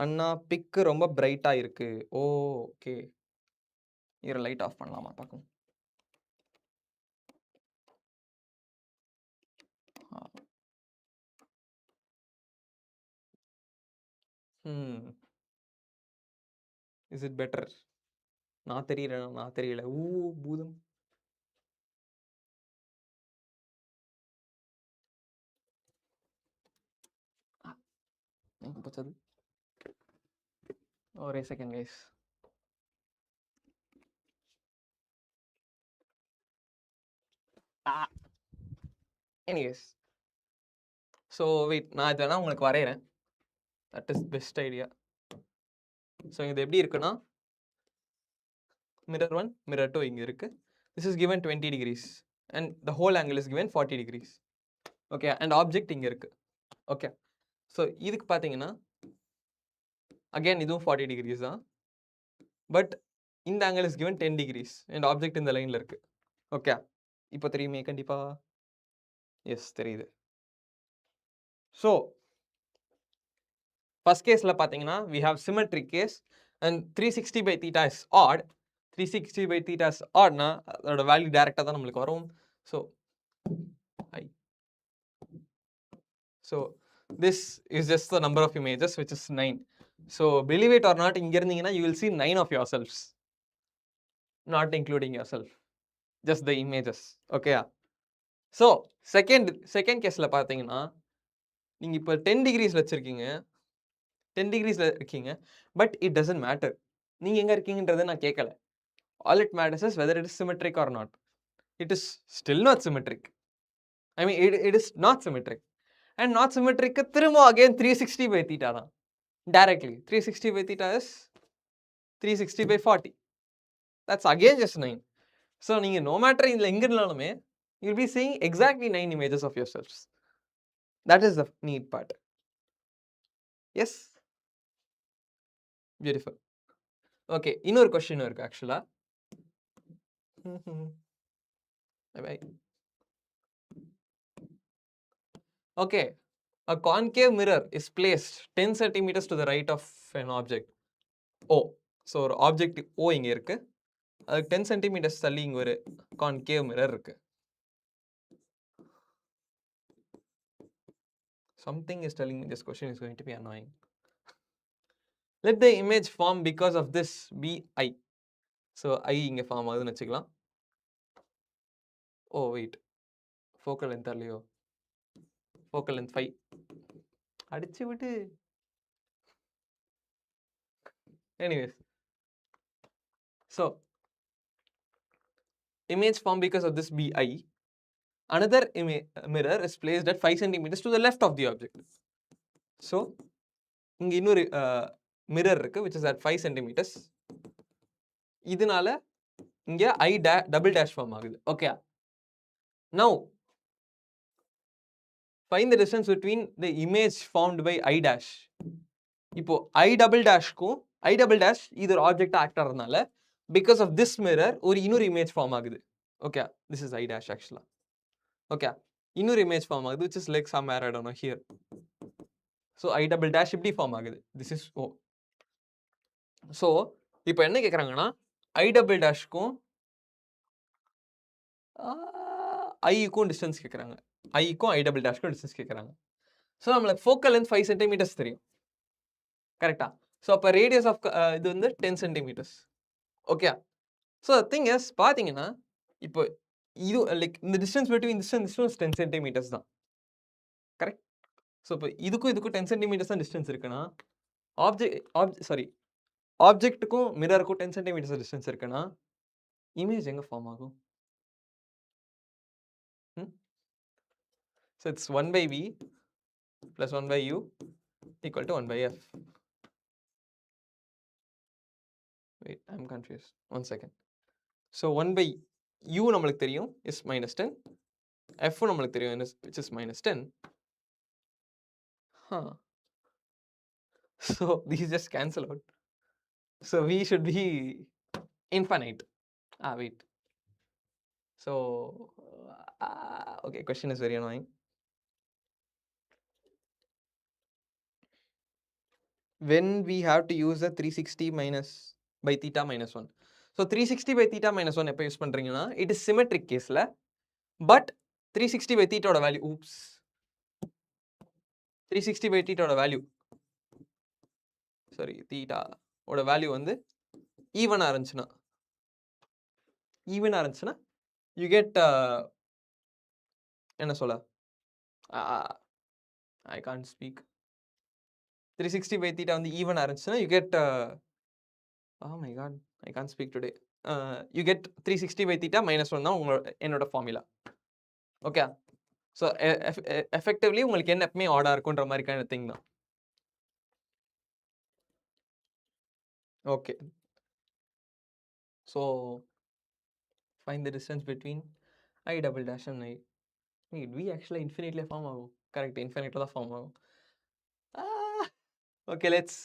அண்ணா பிக்கு ரொம்ப பிரைட்டா இருக்கு. ஓகே, இரு லைட் ஆஃப் பண்ணலாமா பார்க்கும். Is it better? நான் தெரியல. பூதம். போச்சது. ஒரே second guys. Anyways, so wait, நான் இது வேணா உங்களுக்கு வரைகிறேன். That is best idea. ஸோ இது எப்படி இருக்குன்னா mirror 1 mirror 2 இங்கே இருக்கு. This is given 20 degrees and the whole angle is given 40 degrees. Okay, and object இங்கே இருக்கு. ஓகே, ஸோ இதுக்கு பார்த்தீங்கன்னா அகேன் இதுவும் 40 degrees தான், பட் இந்த angle is given 10 degrees and object இந்த லைனில் இருக்கு. ஓகே, இப்போ தெரியுமே கண்டிப்பா. எஸ், தெரியுது. ஸோ ஃபர்ஸ்ட் கேஸில் பார்த்தீங்கன்னா we have symmetric case and 360 by theta is odd. 360 by theta is oddனா அதோட வேல்யூ டைரக்டாக தான் நம்மளுக்கு வரும். So this is just the number of images, which is 9. So believe it or not, இங்க இருந்தீங்கன்னா you will see 9 of yourselves, not including yourself, just the images. Okay, so second caseல பார்த்தீங்கன்னா நீங்க இப்போ 10 degreesல வச்சிருக்கீங்க, 10 degreesல இருக்கீங்க, but it doesn't matter நீங்க எங்க இருக்கீங்கன்றதை நான் கேட்கல. All it matters is whether it is symmetric or not. It is still not symmetric. I mean, it is not symmetric. and not symmetric திரும்ப again 360 by theta தான் directly. 360 by theta is 360 by 40. That's again just 9. So நீங்க no matter இதுல எங்க இருந்தாலுமே you'll be seeing exactly 9 images of yourselves. That is the neat part. Yes, beautiful. Okay, இன்னொரு question இருக்கு actually. Bye. Okay, a concave mirror is placed 10 centimeters to the right of an object O. So ஒரு object O இங்க இருக்கு, அதுக்கு 10 centimeters தள்ளி இங்க ஒரு concave mirror இருக்கு. Something is telling me this question is going to be annoying. Let the image form because of this be I. So I இங்க ஃபார்ம் ஆகுதுன்னு வச்சுக்கலாம். Oh wait, focal length இல்லையோ, focal length 5 அடிச்சு விட்டு. Anyways, so image form because of this BI. Another mirror is placed at 5 centimeters to the left of the object. So இங்க இன்னொரு mirror இருக்கு which is at 5 centimeters. இதனால இங்க I double dash form ஆகுது. Okay, now find the distance between the image formed by I dash. இப்போ I double dash க்கும் I double dash இது ஒரு ஆப்ஜெக்ட் ஆக்ட் ஆகிறதுனால because of this mirror ஒரு இன்னொரு image form ஆகுது. Okay, this is I dash actually. Okay, இன்னொரு image form ஆகுது which is like somewhere I don't know here. So I double dash இப்படி form ஆகுது. This is O. So இப்போ என்ன கேக்குறாங்கன்னா I double dash க்கும் I க்கும் distance கேக்குறாங்க. I க்கும் I double dash க்கும் distance கேக்குறாங்க. So நம்மளுக்கு focal length 5 centimeters தெரியும், கரெக்டா? So அப்ப radius of இது வந்து 10 centimeters. Okay, so the thing is பாத்தீங்கன்னா இப்போ இது like இந்த distance between this and this is 10 centimeters தான், correct? So இப்போ இதுக்கும் 10 centimeters தான் distance இருக்குன்னா ஆப்ஜெக்ட்டுக்கும் மிரருக்கும் 10 centimeters distance இருக்குன்னா இமேஜ் எங்க ஃபார்ம் ஆகும்? So it's 1 by V plus 1 by U equal to 1 by F. Wait, I'm confused. One second. So 1 by U நம்மளுக்கு தெரியும் is minus 10. F நம்மளுக்கு தெரியும் which is minus 10. Huh. So these just cancel out. So V should be infinite. Wait. So okay, question is very annoying. When we have to use the 360 minus by theta minus 1. So 360 by theta minus 1 எப்போ யூஸ் பண்றீங்கன்னா it is symmetric caseல, but 360 by theta ஓட value, oops, 360 by theta ஓட value, sorry, theta ஓட value வந்து ஈவனா இருந்துச்சுன்னா you get என்ன சொல்ல, I can't speak. 360 by theta வந்து ஈவனா இருந்துச்சுன்னா you get oh my god, I can't speak today. You get 360 by theta minus 1 தான் உங்களோட என்னோட ஃபார்முலா. ஓகே, ஸோ எஃபெக்டிவ்லி உங்களுக்கு என்ன எப்பவுமே ஆர்டா இருக்குன்ற மாதிரி kind of thing தான். Okay, so find the distance between I double dash and I. V actually infinitely form ஆகும், கரெக்ட், இன்ஃபினிட்ல தான் ஃபார்ம் ஆகும். Okay, let's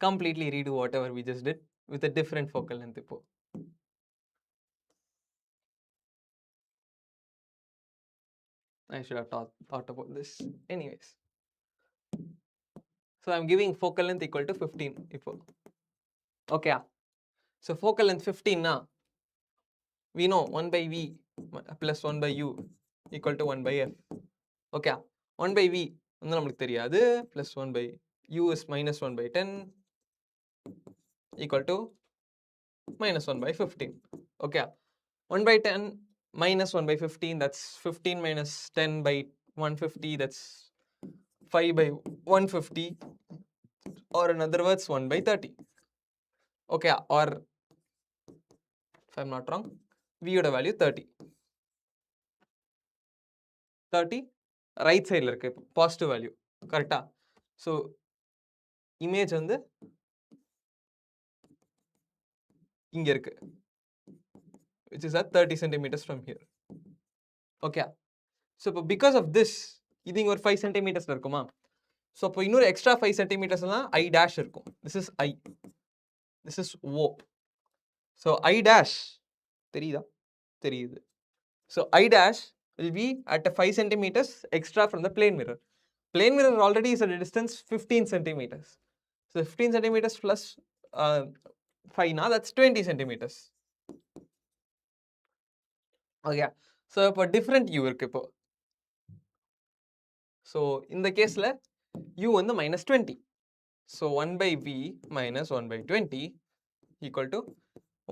completely redo whatever we just did with a different focal length இப்போ. I should have thought about this. Anyways, so I'm giving focal length equal to 15 இப்போ. Okay, so focal length 15 na, we know 1 by V plus 1 by U equal to 1 by F. Okay, 1 by V வந்து நமக்கு தெரியாது, plus 1 by U is minus 1 by 10 equal to minus 1 by 15. Okay, 1 by 10 minus 1 by 15, that's 15 minus 10 by 150, that's 5 by 150, or in other words 1 by 30. Okay, or if I'm not wrong, V ஓட value 30. ரைட் சைடில் இருக்கு பாசிட்டிவ் வேல்யூ கரெக்டா. ஸோ இமேஜ் வந்து இங்க இருக்கு, which is at 30 centimeters from here. Okay. So இப்போ பிகாஸ் ஆஃப் திஸ் இது இங்கே ஒரு 5 சென்டிமீட்டர்ஸில் இருக்குமா. ஸோ அப்போ இன்னொரு எக்ஸ்ட்ரா 5 சென்டிமீட்டர்ஸ்லாம் ஐ டேஷ் இருக்கும். This is I, this is O. So I dash தெரியுதா? தெரியுது. ஸோ I dash will be at a 5 centimeters extra from the plane mirror. Plane mirror already is at a distance 15 centimeters. So 15 centimeters plus 5 now, that's 20 centimeters. Okay. So இப்போ different u இருக்கு இப்போ. So இந்த கேஸ்ல u வந்து -20. So 1 by v minus 1 by 20 equal to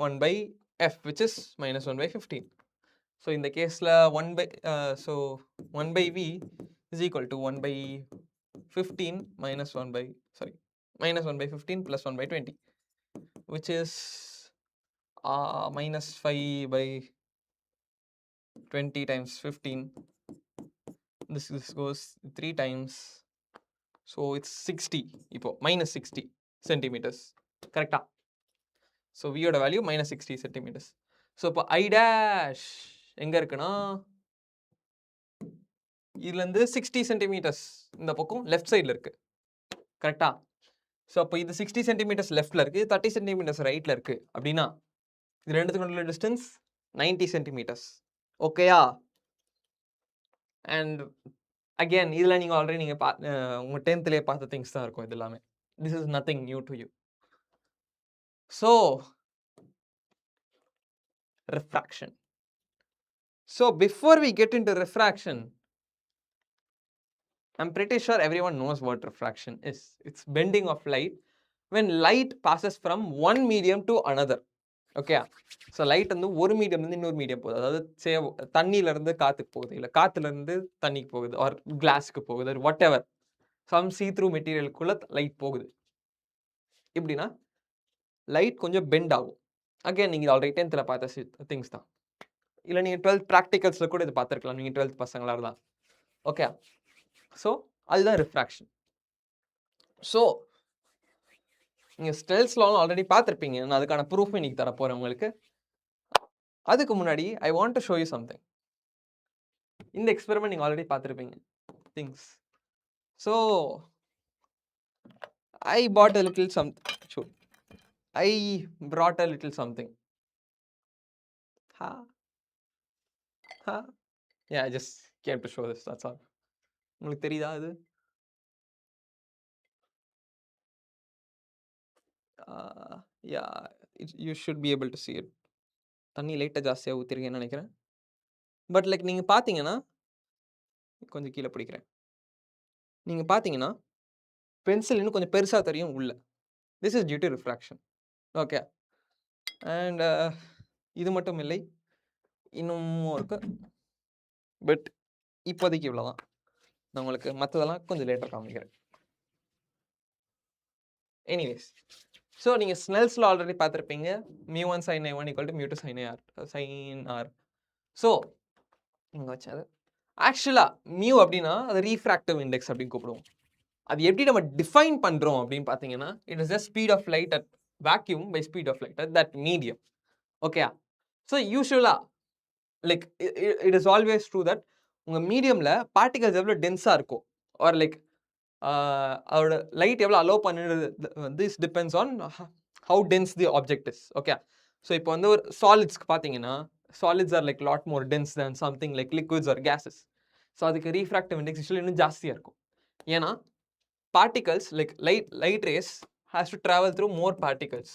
1 by f, which is -1 by 15. So in the case 1 by so 1 by v is equal to 1 by 15 minus 1 by minus 1 by 15 plus 1 by 20, which is minus 5 by 20 times 15. This goes 3 times, so it's 60. இப்போ minus 60 centimeters கரெக்டா. ஸோ வியோட வேல்யூ -60 centimeters. ஸோ இப்போ ஐ டேஷ் எங்க இருக்குன்னா இதுலேருந்து 60 சென்டிமீட்டர்ஸ் இந்த பக்கம் லெஃப்ட் சைடில் இருக்கு கரெக்டா. ஸோ அப்போ இது 60 சென்டிமீட்டர்ஸ் லெஃப்டில் இருக்கு, 30 சென்டிமீட்டர்ஸ் ரைட்டில் இருக்கு அப்படின்னா இது ரெண்டுத்துக்கு உள்ள டிஸ்டன்ஸ் 90 சென்டிமீட்டர்ஸ். ஓகேயா. அண்ட் அகேன் இதில் நீங்கள் ஆல்ரெடி நீங்கள் உங்கள் 10th பார்த்த திங்ஸ் தான் இருக்கும் இது எல்லாமே. This is nothing new to you. So refraction. So before we get into refraction, I'm pretty sure everyone knows what refraction is. It's bending of light when light passes from one medium to another. Okay. So light வந்து ஒரு மீடியம் இருந்து இன்னொரு மீடியம் போகுது. அதாவது தண்ணியில இருந்து காத்துக்கு போகுது, இல்லை காத்துல இருந்து தண்ணிக்கு போகுது, ஆர் கிளாஸ்க்கு போகுது, whatever some see through மெட்டீரியலுக்குள்ள லைட் போகுது. எப்படின்னா லைட் கொஞ்சம் பெண்ட் ஆகும். அகேன் நீங்கள் ஆல்ரெடி 10th பார்த்த திங்ஸ் தான், இல்லை நீங்கள் 12th ப்ராக்டிகல்ஸில் கூட இது பார்த்துருக்கலாம் நீங்கள் 12th பசங்களாக இருந்தால். ஓகே. ஸோ அதுதான் ரிஃப்ராக்ஷன். ஸோ நீங்கள் ஸ்னெல்ஸ் லா ஆல்ரெடி பார்த்துருப்பீங்க, நான் அதுக்கான ப்ரூஃப் இன்னைக்கு தர போகிறேன் உங்களுக்கு. அதுக்கு முன்னாடி I want to show you something. இந்த எக்ஸ்பெரிமெண்ட் நீங்கள் ஆல்ரெடி பார்த்துருப்பீங்க things. So I put a little something, I brought a little something. Yeah, I just came to show this, that's all. உங்களுக்கு தெரியுதா அது? Yeah, you should be able to see it. தண்ணி லைட்டாக ஜாஸ்தியாக ஊற்றிருக்கேன்னு நினைக்கிறேன். பட் லைக் நீங்கள் பார்த்தீங்கன்னா கொஞ்சம் கீழே பிடிக்கிறேன். நீங்கள் பார்த்தீங்கன்னா பென்சில் இன்னும் கொஞ்சம் பெருசாக தெரியும் உள்ள. This is due to refraction. Okay. And இது மட்டும் இல்லை, இன்னமும் இருக்கு. பட் இப்போதைக்கு இவ்வளோதான். நான் உங்களுக்கு மற்றதெல்லாம் கொஞ்சம் லேட்டாக காமிக்கிறேன். எனிவேஸ், ஸோ நீங்கள் ஸ்னெல்ஸ் லா ஆல்ரெடி பார்த்துருப்பீங்க. μ1 sin a1 = μ2 sin r. So இங்கே வச்சது ஆக்சுவலாக மியூ அப்படின்னா அது ரீஃப்ராக்டிவ் இண்டெக்ஸ் அப்படின்னு கூப்பிடுவோம். அது எப்படி நம்ம டிஃபைன் பண்ணுறோம் அப்படின்னு பார்த்தீங்கன்னா, it is the speed of light at vacuum by speed of light at that medium. Okay. So யூஸ்வலாக like it is always true that உங்கள் மீடியமில் பார்ட்டிகல்ஸ் எவ்வளோ டென்ஸாக இருக்கும், ஆர் லைக் அதோட லைட் எவ்வளோ அலோவ் பண்ணுறது, this depends on how dense the object is. Okay. So இப்போ வந்து ஒரு சாலிட்ஸ்க்கு பார்த்தீங்கன்னா, solids are like lot more dense than something like liquids or gases. So அதுக்கு ரீஃப்ராக்டிவ் இண்டெக்ஸ் யூஸ்வலி இன்னும் ஜாஸ்தியாக இருக்கும். ஏன்னா particles like light rays has to travel through more particles.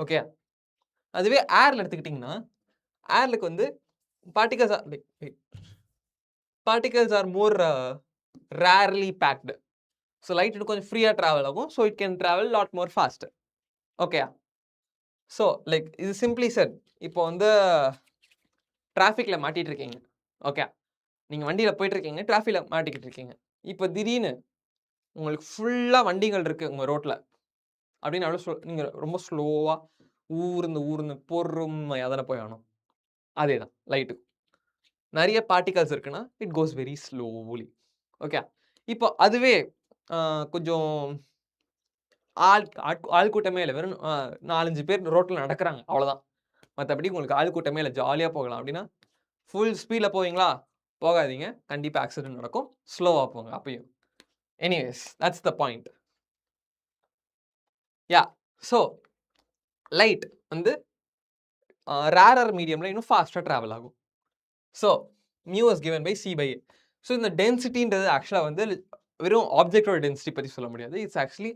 Okay. அதுவே ஏர்ல எடுத்துக்கிட்டிங்கன்னா, ஏர்லுக்கு வந்து particles are like particles are more rarely packed. So light இன்னும் கொஞ்சம் ஃப்ரீயா travel ஆகும், so it can travel lot more faster. Okay. So like இது simply said, இப்போ வந்து டிராஃபிக்ல மாட்டிட்டு இருக்கீங்க. ஓகே. நீங்க வண்டியில போயிட்டு இருக்கீங்க, டிராஃபிக்ல மாட்டிக்கிட்டு இருக்கீங்க. இப்போ திடீர்னு உங்களுக்கு ஃபுல்லாக வண்டிகள் இருக்குது உங்கள் ரோட்டில் அப்படின்னு அவ்வளோ நீங்கள் ரொம்ப ஸ்லோவாக ஊர்ந்து பொறுமையாக தானே போய் ஆகணும். அதே தான் லைட்டு. நிறைய பார்ட்டிகல்ஸ் இருக்குன்னா it goes very slowly. Okay, இப்போ அதுவே கொஞ்சம் ஆள் கூட்டமே இல்லை, வெறும் 4-5 பேர் ரோட்டில் நடக்கிறாங்க, அவ்வளோதான். மற்றபடி உங்களுக்கு ஆள் கூட்டமே இல்லை, ஜாலியாக போகலாம் அப்படின்னா ஃபுல் ஸ்பீடில் போவீங்களா? போகாதீங்க, கண்டிப்பாக ஆக்சிடென்ட் நடக்கும். ஸ்லோவாக போங்க அப்பயும். Anyways, that's the point. Yeah, so light வந்து ரேரர் மீடியமில் இன்னும் ஃபாஸ்ட்டாக ட்ராவல் ஆகும். So mu is given by c by a. So இந்த டென்சிட்டின்றது ஆக்சுவலாக வந்து வெறும் ஆப்ஜெக்டோட டென்சிட்டி பற்றி சொல்ல முடியாது. It's actually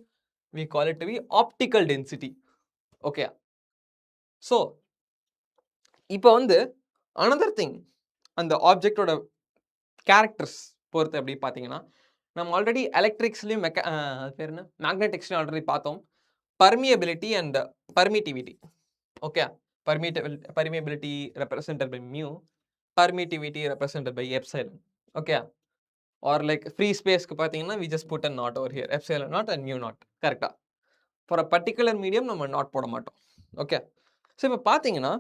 we call it to be optical density. Okay, so இப்போ வந்து another thing, அந்த ஆப்ஜெக்டோட கேரக்டர்ஸ் பொறுத்து எப்படி பார்த்தீங்கன்னா, நம்ம ஆல்ரெடி எலக்ட்ரிக்ஸ்லையும் பேர் என்ன மேக்னெட்டிக்ஸ்லையும் ஆல்ரெடி பார்த்தோம், permeability and permittivity. Okay, permeability represented by mu, permittivity represented by epsilon. Okay, or like free space க்கு பார்த்தீங்கன்னா we just put a naught over here, epsilon naught and mu naught. கரெக்டா? For a particular medium நம்ம naught போட மாட்டோம். ஓகே, ஸோ இப்போ பார்த்தீங்கன்னா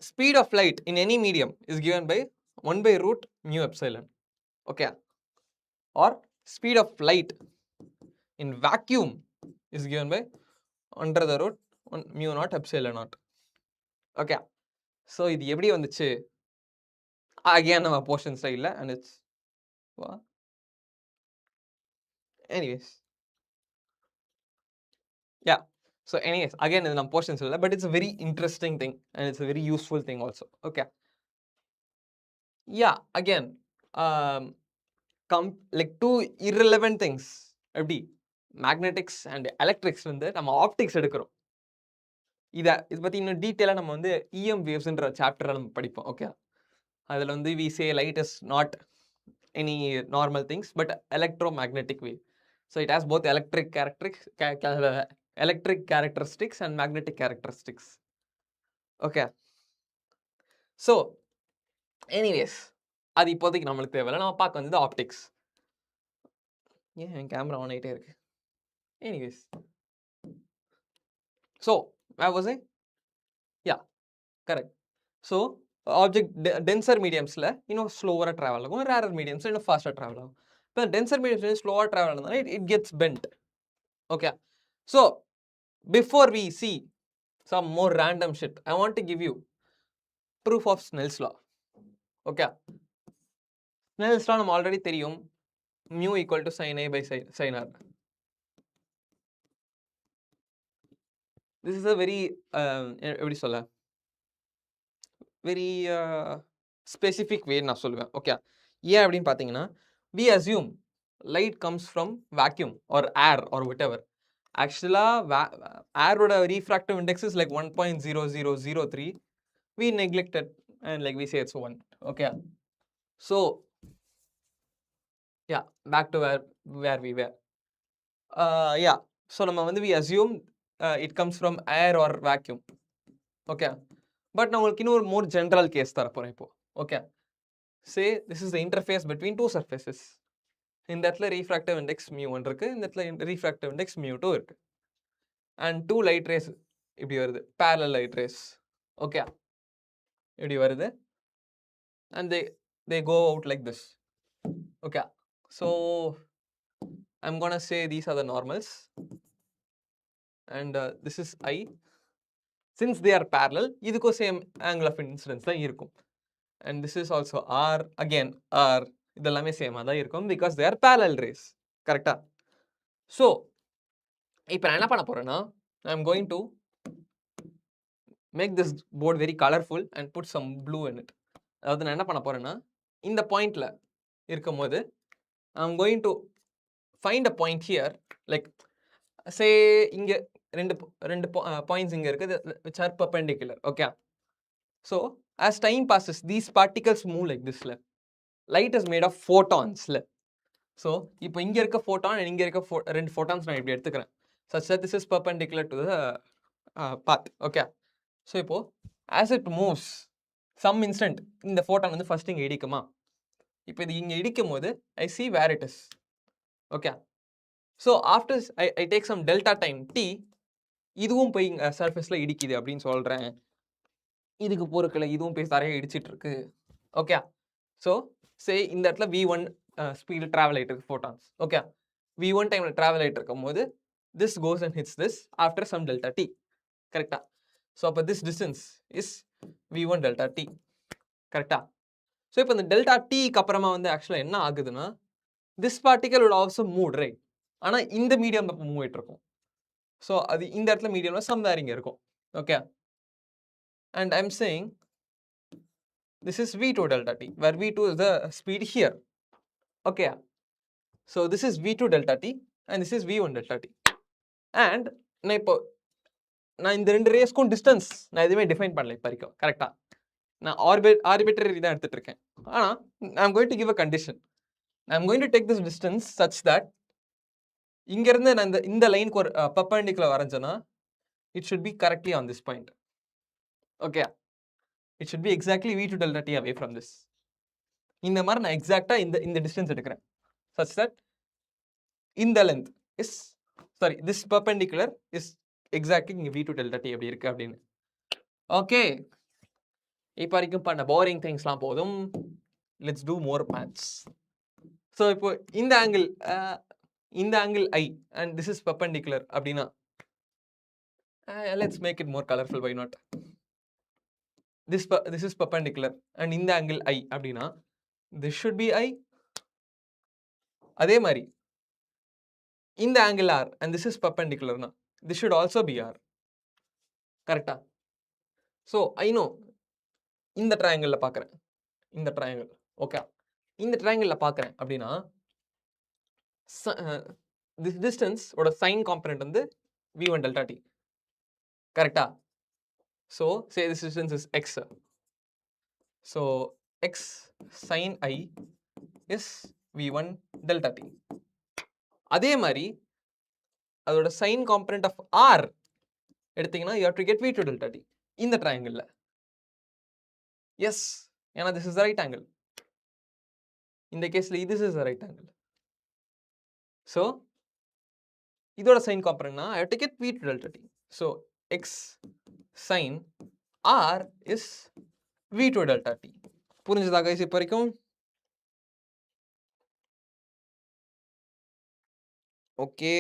speed of light in any medium is given by 1/root mu epsilon. Okay, or speed of light in vacuum is given by under the root mu naught epsilon naught. Okay, so இது எப்படி வந்துச்சு? Again நம்ம portion style and it's anyways, yeah, so anyways again இது நம்ம portion style, but it's a very interesting thing and it's a very useful thing also. Okay, yeah, again like two irrelevant things. எப்படி மேக்னெட்டிக்ஸ் அண்ட் எலக்ட்ரிக்ஸ் வந்து நம்ம ஆப்டிக்ஸ் எடுக்கிறோம். இதை பற்றி இன்னும் டீட்டெயிலாக நம்ம வந்து EM waves-ன்ற சாப்டரில் நம்ம படிப்போம். ஓகே, அதில் வந்து we say light is not any normal things but electromagnetic wave. So it has both electric characteristics and magnetic characteristics. Okay, so anyways அது இப்போதைக்கு நம்மளுக்கு தேவையில்லை, நம்ம பார்க்க வந்தது ஆப்டிக்ஸ். ஏன் என் கேமரா ஆன் ஆகிட்டே இருக்கு? Anyways, so where was I? Yeah, correct. So object denser mediumsல இன்னும் slower travel ஆகும், rarer mediumsல இன்னும் faster travel ஆகும். இப்போ denser mediumsல slower travel ஆனதுனால it gets bent. Okay, so before we see some more random shit, I want to give you proof of Snell's law. Okay, Snell's law நம்ம ஆல்ரெடி தெரியும், mu equal to sin A by sin R. This is a very எப்படி சொல்ல, வெரி ஸ்பெசிஃபிக் வே நான் சொல்லுவேன். ஓகே, ஏன் அப்படின்னு பார்த்தீங்கன்னா we assume light comes from vacuum or air or whatever. ஆக்சுவலாக ஏரோட refractive index is like 1.0003. we neglect it and like we say it's 1. Okay, so yeah, back to where we were. Yeah, so நம்ம வந்து we assume it comes from air or vacuum. Okay, but நான் உங்களுக்கு இன்னும் ஒரு more general case தர போகிறேன் இப்போ. Okay, say this is the interface between two surfaces. இந்த இடத்துல refractive index mu1 இருக்கு, இந்த இடத்துல refractive index mu2 இருக்கு, and two light rays இப்படி வருது, parallel light rays. Okay, இப்படி வருது and they go out like this. Okay, so I'm gonna say these are the normals and this is I. Since they are parallel, இதுக்கும் same angle of incidence தான் இருக்கும், and this is also R, again R, இதெல்லாமே சேமாக தான் இருக்கும் because they are parallel rays. கரெக்டா? ஸோ இப்போ நான் என்ன பண்ண போறேன்னா, I'm going to make this board very colorful and put some blue in it. அதாவது நான் என்ன பண்ண போறேன்னா, இந்த பாயிண்ட்ல இருக்கும் போது I'm going to find a point here, like say இங்க ரெண்டு points இங்க இருக்குது which are perpendicular. Okay, so as time passes these particles move like this. Light is made of photons. So இப்போ இங்க இருக்க photon and இங்க இருக்க ரெண்டு photons நான் இப்படி எடுத்துக்கிறேன் such that this is perpendicular to the path. Okay, so இப்போ as it moves some instant இந்த photon வந்து first இங்க இடிக்குமா, இப்போ இது இங்க இடிக்கும் போது I see where it is. Okay, so after I take some delta time t, இதுவும் போய் சர்ஃபேஸ்ல இடிக்குது அப்படின்னு சொல்றேன், இதுக்கு பொறுக்கல, இதுவும் போய் தரையை இடிச்சிட்டு இருக்கு, ஓகே. ஸோ சே இந்த இடத்துல v1 ஸ்பீடில் ட்ராவல் ஆகிட்டு இருக்கு photons. ஓகே. v1 டைமில் ட்ராவல் ஆகிட்டு இருக்கும் போது this goes and hits this after some delta t. கரெக்டா? ஸோ அப்போ this distance is v1 delta t. கரெக்டா? ஸோ இப்போ இந்த டெல்டா டீக்கு அப்புறமா வந்து ஆக்சுவலாக என்ன ஆகுதுன்னா this particle will also move, right? ஆனால் இந்த மீடியம் அப்போ மூவ் ஆகிட்டு இருக்கும். ஸோ அது இந்த இடத்துல மீடியமில் somewhere இங்கே இருக்கும். Okay. And I'm saying this is v2 delta t, where v2 is the speed here. Okay. So this is v2 delta t and this is v1 delta t. And நான் இந்த ரெண்டு ரேஸ்க்கும் டிஸ்டன்ஸ் நான் எதுவுமே டிஃபைன் பண்ணல இப்போ வரைக்கும். கரெக்டாக? நான் ஆர்பிட்ரரி தான் எடுத்துகிட்டு இருக்கேன். ஆனால் I am going to give a condition. I am going to take this distance such that இங்கேருந்து நான் இந்த லைனுக்கு ஒரு பர்பெண்டிகுலர் வரைஞ்சேன்னா it should be correctly on this point. Okay. It should be exactly v2 delta t away from this. இந்த மாதிரி நான் எக்ஸாக்டாக இந்த டிஸ்டன்ஸ் எடுக்கிறேன் such that இந்த length is sorry this perpendicular is exactly இங்கே v2 delta t எப்படி இருக்கு அப்படின்னு. ஓகே. இப்போ வரைக்கும் பண்ண போரிங் திங்ஸ்லாம் போதும். Let's do more maths. So இப்போ இந்த angle I and this is perpendicular அப்படின்னா let's make it more colourful. Why not? this is perpendicular and இந்த angle I அப்படின்னா this should be I. அதே மாதிரி இந்த angle R and this is perpendicular na this should also be R. கரெக்டா? so I know இந்த triangle பார்க்குறேன், இந்த triangle. ஓகே. இந்த triangle பார்க்குறேன் அப்படின்னா this distance ஓட sin component வந்து v1 delta t. கரெக்டா? So say this distance is x. So x sin I is v1 delta t. அதே மாதிரி அதோட sin component of r எடுத்தீங்கன்னா you have to get v2 delta t இந்த triangle. Yes, ஏன்னா this is the right angle. இந்த கேஸ்ல this is the right angle. So இதோட sin component I have to get v2 delta t. So x sin r is v2 delta t. புரிஞ்சுதா guys இப்போ வரைக்கும்? ஓகே.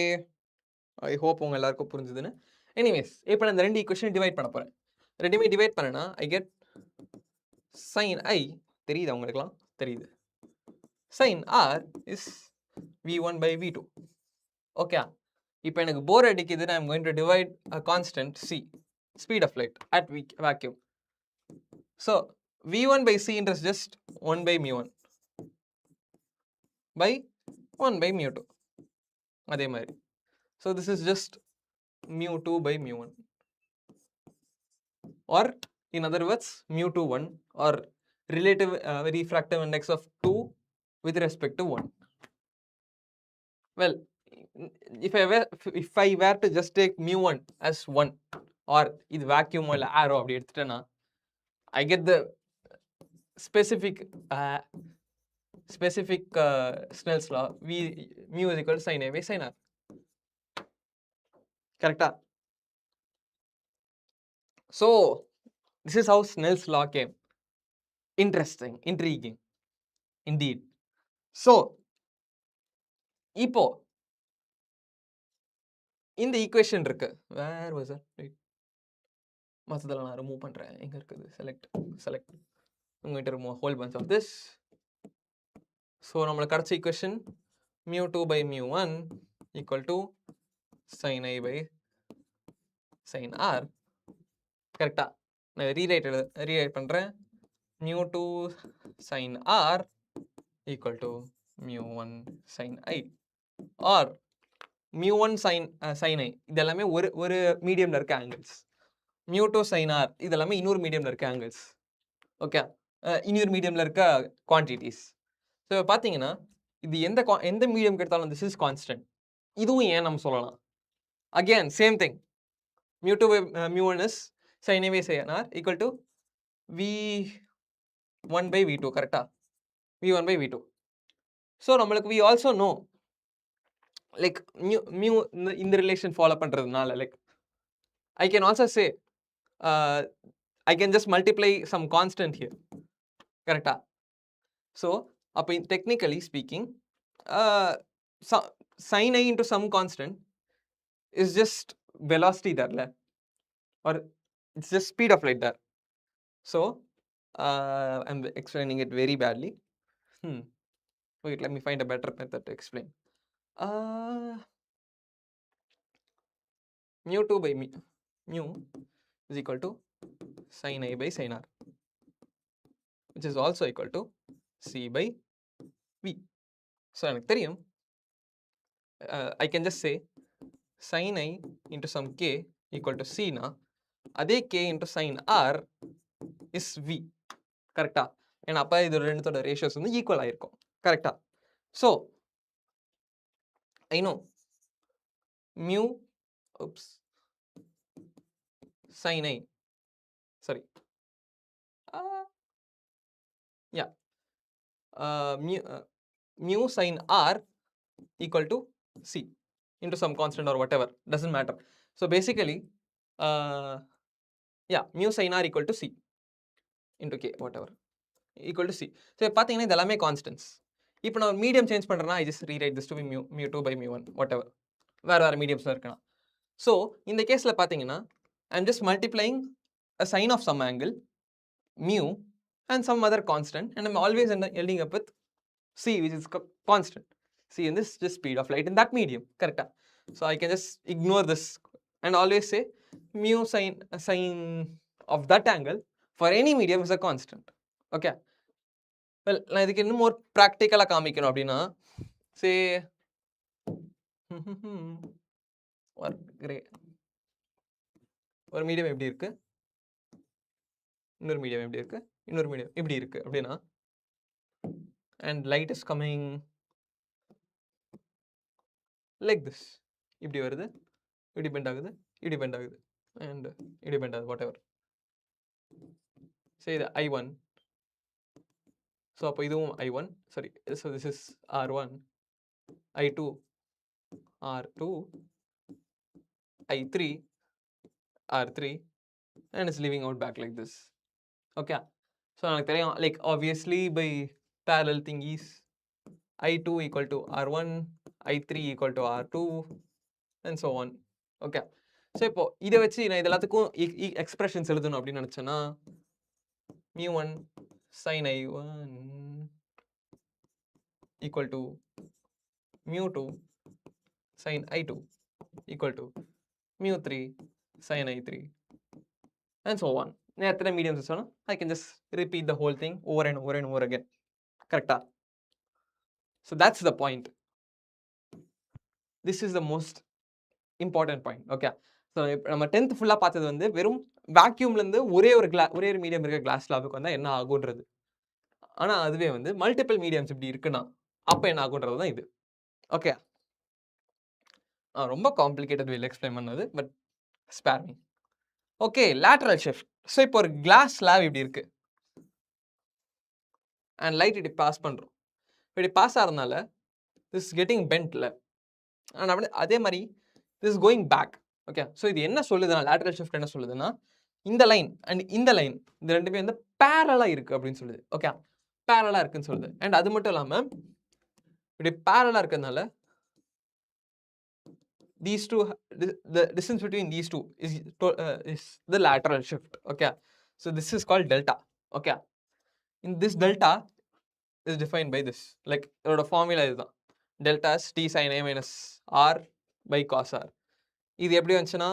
ஐ ஹோப் உங்க எல்லாருக்கும் புரிஞ்சுதுன்னு. எனிவேஸ் இப்போ நான் இந்த ரெண்டு ஈக்குவேஷன் டிவைட் பண்ண போறேன். ரெண்டுமே டிவைட் பண்ணனா ஐ கெட் sin I, தெரியுதா உங்களுக்குலாம்? தெரியுது. sin r is v1 by v2. ஓகே. இப்போ எனக்கு போர் அடிக்குதுன்னு I am going to divide a constant c, speed of light at vacuum. So v1 by c is just 1 by mu1 by 1 by mu2. அதே மாதிரி so this is just mu2 by mu1, or in other words mu2 1, or relative refractive index of 2 with respect to 1. Well, if I were to just take mu1 as 1, or இது vacuum or arrow அப்படி எடுத்துட்டேன்னா I get the specific Snell's law. Mu is equal to sin A by sin R. கரெக்டா? So this is how Snell's law came. Interesting, intriguing indeed. So இப்போ இந்த ஈக்குவேஷன் இருக்கு. Where was it? மற்றதெல்லாம் நான் ரிமூவ் பண்ணுறேன். எங்கே இருக்குது? Select I'm going to remove a whole bunch of this. ஸோ நம்மளுக்கு கிடச்ச equation mu2 by mu1 equal to sin I by sin R. கரெக்டா? நான் ரீரைட் பண்ணுறேன். mu2 sin R equal to mu1 sin I, or mu1 sin I இதெல்லாமே ஒரு மீடியமில் இருக்க ஆங்கிள்ஸ். mu2 sin R இதெல்லாமே இன்னொரு மீடியமில் இருக்க ஆங்கிள்ஸ். ஓகே. இன்னொரு மீடியமில் இருக்க குவான்டிட்டிஸ். ஸோ பார்த்தீங்கன்னா இது எந்த மீடியம் எடுத்தாலும் திஸ் இஸ் கான்ஸ்டன்ட். இதுவும் ஏன் நம்ம சொல்லலாம். Again same thing, mu2 by mu1 is sin A by sin R equal to v1 by v2. கரெக்டா? v1 by v2. ஸோ நம்மளுக்கு we also know like mu இந்த ரிலேஷன் ஃபாலோ பண்ணுறதுனால like I can also say I can just multiply some constant here. கரெக்டா? ஸோ அப்போ technically speaking sin I into some constant is just velocity there, or it's just speed of light there. So I'm explaining it very badly. Wait, let me find a better method to explain. Mu 2 by mu is equal to sin I by sin R, which is also equal to C by V. So எனக்கு தெரியும், I can just say sin I into some k equal to C na அதே k into sin R is V. கரெக்டா? ஏன்னா அப்போ இது ரெண்டுத்தோட ரேஷியோஸ் வந்து ஈக்குவல் ஆயிருக்கும். கரெக்டா? So I know mu sin I, sorry, yeah, mu sin R equal to C into some constant or whatever, doesn't matter. So basically, yeah, mu sin R equal to C into K, whatever, equal to C. So பார்த்தீங்கன்னா இது எல்லாமே கான்ஸ்டன்ட்ஸ். இப்போ நான் மீடியம் சேஞ்ச் பண்ணுறேன்னா I just rewrite this to be mu 2 by mu 1, whatever. வேறு மீடியம்ஸில் இருக்கலாம். ஸோ இந்த கேஸில் பார்த்தீங்கன்னா I'm just multiplying a sine of some angle, mu, and some other constant, and I'm always ending up with C, which is constant. C, and this is just speed of light in that medium. Correct? So I can just ignore this and always say mu sine of that angle for any medium is a constant. Okay? Well, நான் இதுக்கு இன்னும் more practical-ஆ காமிக்கணும் அப்படின்னா, say ஒரு மீடியம் எப்படி இருக்கு, இன்னொரு மீடியம் எப்படி இருக்கு, இன்னொரு மீடியம் இப்படி இருக்கு அப்படின்னா, and light is coming like this, இப்படி வருது, இப்படி bend ஆகுது, இப்படி bend ஆகுது, and இப்படி bend ஆகுது, whatever. Say the I1. So அப்போ இதுவும் I1, sorry, so this is R1, I2, R2, I3, R3, and it's leaving out back like this. Okay? So எனக்கு தெரியும், like obviously by parallel thingies, I2 equal to R1, I3 equal to R2, and so on. Okay? So இப்போ இதை வச்சு நான் இது எல்லாத்துக்கும் எக்ஸ்பிரஷன்ஸ் எழுதணும் அப்படின்னு நினச்சேன்னா, mu1 sin I1 equal to mu2 sin I2 equal to mu3 sin I3, and so on. நான் எத்தனை மீடியம்ஸ் சொன்னா I can just repeat the whole thing over and over and over again. கரெக்டா? So that's the point. This is the most important point. Okay? So இப்போ நம்ம 10th ஃபுல்லாக பார்த்தது வந்து வெறும் வேக்யூம்லேருந்து ஒரே ஒரு மீடியம் இருக்க கிளாஸ் ஸ்லாபுக்கு வந்தால் என்ன ஆகுன்றது. ஆனால் அதுவே வந்து மல்டிபிள் மீடியம்ஸ் இப்படி இருக்குன்னா அப்போ என்ன ஆகுன்றது தான் இது. ஓகே, ரொம்ப காம்ப்ளிகேட்டட் வேல எக்ஸ்பிளைன் பண்ணது, but spare me. Okay, lateral shift. So இப்போ ஒரு கிளாஸ் ஸ்லாப் இப்படி இருக்கு அண்ட் லைட் இப்படி பாஸ் பண்ணுறோம். இப்படி பாஸ் ஆகிறதுனால திஸ் கெட்டிங் பென்ட்ல அண்ட் அப்படி அதே மாதிரி this going back. Okay, so இது என்ன சொல்லுதுன்னா, லேட்டரல் ஷிஃப்ட் என்ன சொல்லுதுன்னா, இந்த லைன் அண்ட் இந்த லைன் இந்த ரெண்டுமே வந்து பேரலாக இருக்குது அப்படின்னு சொல்லுது. ஓகே, பேரலாக இருக்குன்னு சொல்லுது. அண்ட் அது மட்டும் இல்லாமல் இப்படி பேரலாக இருக்கிறதுனால these two, the distance between these two is the lateral shift. Okay, so this is called delta. Okay, in this delta is defined by this, like the formula is delta is t sin A minus R by cos R. இது எப்படி வந்துச்சுன்னா,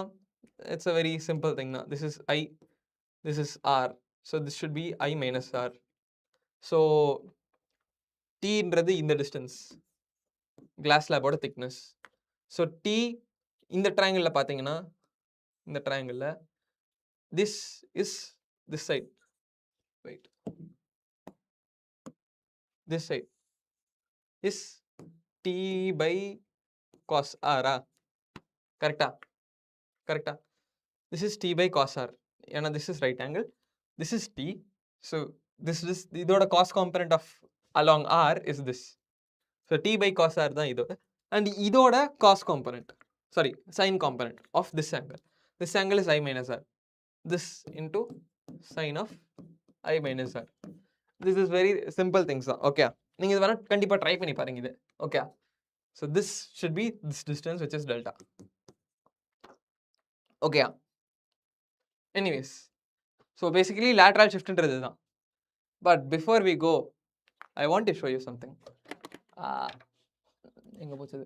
it's a very simple thing. Now this is I, this is R, so this should be I minus R. So t ன்றது இந்த distance, glass slab ஓட thickness. So t இந்த triangle பார்த்தீங்கன்னா, இந்த triangle this is this side, wait, this side is t by cos R. கரெக்டா? கரெக்டா? This is t by cos R. ஏன்னா this is right angle, this is t, so this is இதோட cos component of along R is this. So t by cos R தான் இதோட, and இதோட cos component, sorry, sin component of this angle. This angle is I minus R. This into sin of I minus R. this is very simple things தான். ஓகே, நீங்க இது வேணா கண்டிப்பா ட்ரை பண்ணி பாருங்க இது. Okay, so this should be this distance which is delta. Okay, anyways, so basically lateral shiftன்றது தான். But before we go, I want to show you something. எங்க போச்சது?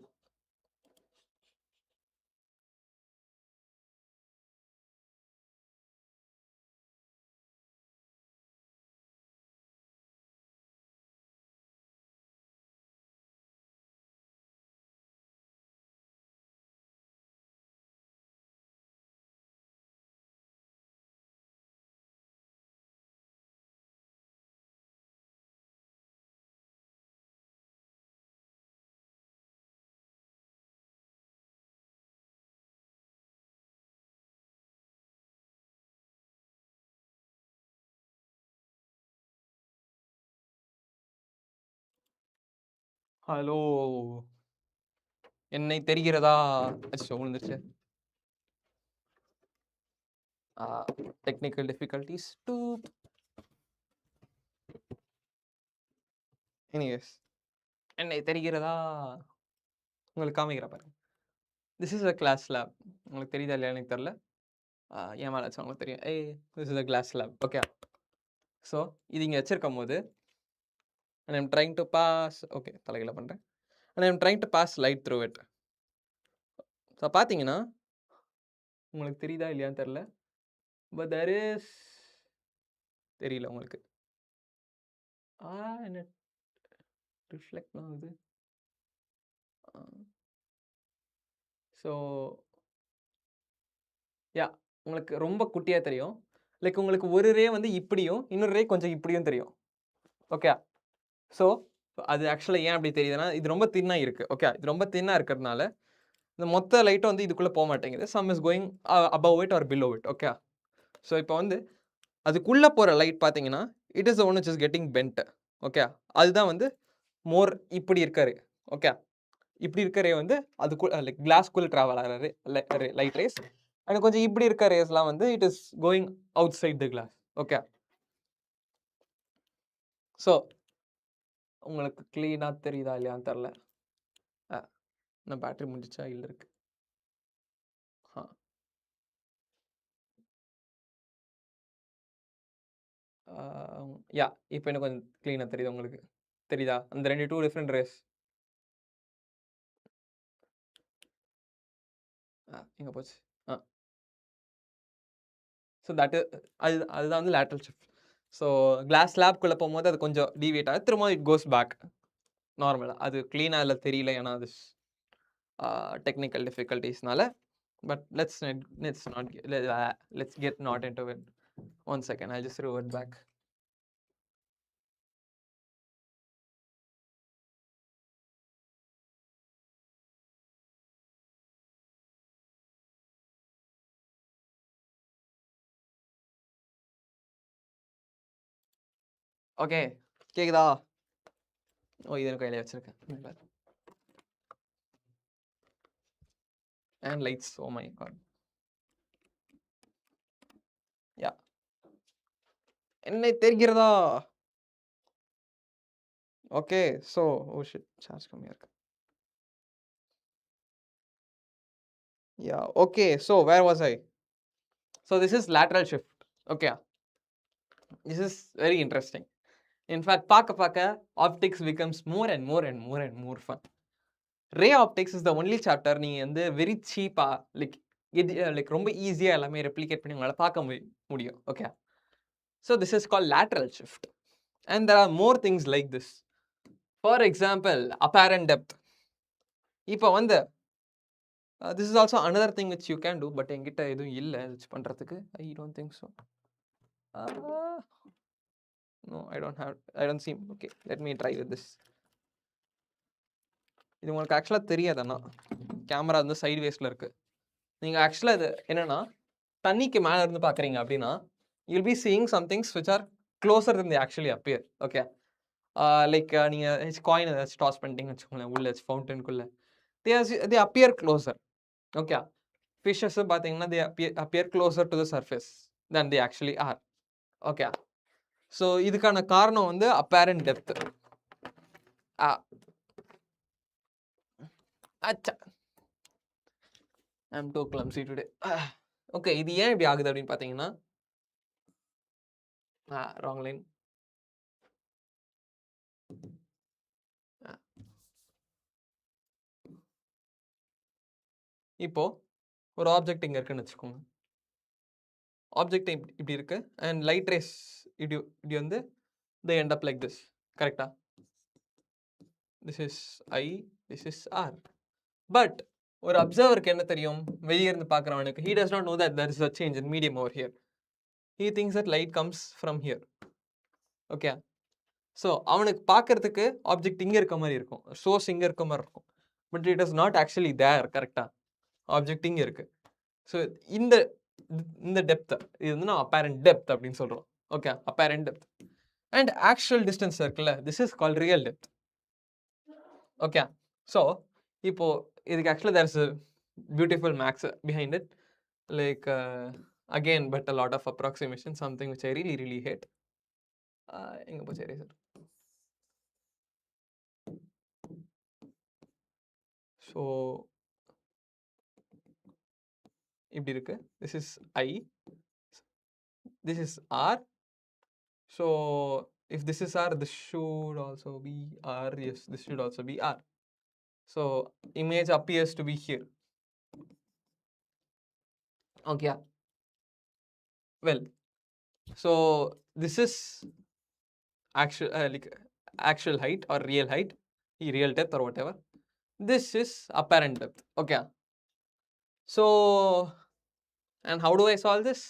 ஹலோ, என்னை தெரிகிறதா? அச்சோ, விழுந்துருச்சு. Technical difficulties too. Anyways, என்னை தெரிகிறதா? உங்களுக்கு காமிக்கிற பாருங்க. This is a class lab. உங்களுக்கு தெரியுதா இல்லையா எனக்கு தெரியல. ஏன் மேலே வச்சு உங்களுக்கு தெரியும். This is a glass lab. Okay, so இது இங்கே வச்சிருக்கும் போது and I'm trying to pass, okay, தலைகீழ பண்ணுறேன், and I'm trying to pass light through it. So பார்த்தீங்கன்னா உங்களுக்கு தெரியுதா இல்லையான்னு தெரில, but there is, தெரியல உங்களுக்கு. என்ன ரிஃப்ளெக்ட் ஆகுது. ஸோ யா, உங்களுக்கு ரொம்ப குட்டியாக தெரியும். லைக் உங்களுக்கு ஒரு ரே வந்து இப்படியும் இன்னொரு ரே கொஞ்சம் இப்படியும் தெரியும். ஓகே, ஸோ அது ஆக்சுவலாக ஏன் அப்படி தெரியுதுன்னா இது ரொம்ப தின்னாக இருக்குது. ஓகே, இது ரொம்ப தின்னாக இருக்கிறதுனால இந்த மொத்த லைட்டும் வந்து இதுக்குள்ளே போக மாட்டேங்குது. Some is going above it or below it. Okay, so இப்போ வந்து அதுக்குள்ளே போகிற லைட் பார்த்தீங்கன்னா it is one which is getting bent. Okay, அதுதான் வந்து மோர் இப்படி இருக்காரு. ஓகே, இப்படி இருக்க ரே வந்து அதுக்குள்ள லைக் கிளாஸ்குள்ளே ட்ராவல் ஆகிற லைட் ரேஸ், அண்ட் கொஞ்சம் இப்படி இருக்க ரேஸ்லாம் வந்து it is going outside the glass. Okay, so உங்களுக்கு க்ளீனாக தெரியுதா இல்லையான்னு தெரில. நான் பேட்டரி முடிச்சா இல்லை இருக்கு. யா, இப்போ எனக்கு கொஞ்சம் க்ளீனாக தெரியுது. உங்களுக்கு தெரியுதா அந்த டூ டிஃப்ரெண்ட் ரேஸ்? எங்கே போச்சு? ஸோ அதுதான் வந்து லேட்ரல் ஷிஃப்ட். ஸோ கிளாஸ் லேப்குள்ளே போகும்போது அது கொஞ்சம் டிவியேட் ஆகுது, திரும்ப இட் கோஸ் பேக் நார்மலாக. அது க்ளீனாக அதில் தெரியல, ஏன்னா அது டெக்னிக்கல் டிஃபிகல்ட்டிஸ்னால. But let's get not into it. 1 second, I'll just revert back. Okay, கேக்குதா? இது எனக்கு கையில வச்சிருக்கேன். And lights, oh my god. Yeah, என்னை தெரிகிறதா? Okay, so oh shit, charge கம்மியாக இருக்கு. Yeah, okay, so where was I? So this is lateral shift. Okay, this is very interesting. In fact, பார்க்க optics becomes more and more and more and more fun. Ray optics is the only chapter நீங்க வந்து very cheap-ஆ லைக் ரொம்ப ஈஸியாக எல்லாமே ரெப்ளிகேட் பண்ணி உங்களால் பார்க்க முடியும். Okay, so this is called lateral shift, and there are more things like this. For example, apparent depth. இப்போ வந்து this is also another thing which you can do, but என்கிட்ட எதுவும் இல்லை which பண்ணுறதுக்கு. I don't think so. No, I don't see. Okay, let me try with this. இது உங்களுக்கு ஆக்சுவலாக தெரியாதுண்ணா, கேமரா வந்து சைட் வேஸில் இருக்குது. நீங்கள் ஆக்சுவலாக இது என்னென்னா தண்ணிக்கு மேலே இருந்து பார்க்குறீங்க அப்படின்னா you'll be seeing some things which are closer than they actually appear. Okay, like நீங்கள் காயின் ஏதாச்சும் டாஸ் பண்ணிட்டீங்கன்னு வச்சுக்கோங்களேன் உள்ள ஃபவுண்டனுக்குள்ளே, they appear closer. Okay, fishes பார்த்தீங்கன்னா they appear closer to the surface than they actually are. Okay, so இதுக்கான காரணம் வந்து apparent depth. அச்சா, I'm too clumsy today. Okay, இது ஏன் இப்படி ஆகுது அப்படின்னு பார்த்தீங்கன்னா, wrong line. இப்போ ஒரு ஆப்ஜெக்ட் இங்க இருக்குன்னு வச்சுக்கோங்க. ஆப்ஜெக்ட் இப்படி இருக்கு அண்ட் லைட் ரேஸ் இப்படி இப்படி வந்து they end up like this. கரெக்டா? This is I, this is R. But ஒரு அப்சர்வருக்கு என்ன தெரியும்? வெளியே இருந்து பார்க்குறவனுக்கு he does not know that there is a change in medium over here. He thinks that light comes from here. Okay, so அவனுக்கு பார்க்கறதுக்கு ஆப்ஜெக்ட் இங்கே இருக்க மாதிரி இருக்கும், சோர்ஸ் இங்கே இருக்க மாதிரி இருக்கும். But it is not actually there. கரெக்டாக? ஆப்ஜெக்ட் இங்கே இருக்கு. ஸோ இந்த டெப்த் இது வந்து நான் அப்பேரண்ட் டெப்த் அப்படின்னு சொல்கிறோம். Okay, apparent depth and actual distance இருக்குல்ல, this is called real depth. Okay, so இப்போ இதுக்கு ஆக்சுவலாக there is a beautiful maths behind it, like again but a lot of approximation, something which I really hate. எங்க போச்சு eraser? ஸோ இப்படி இருக்கு, this is I, this is R. So if this is R, this should also be R. Yes, this should also be R. So image appears to be here. Okay, well, so this is actual height or real height, real depth or whatever. This is apparent depth. Okay, so and how do I solve this?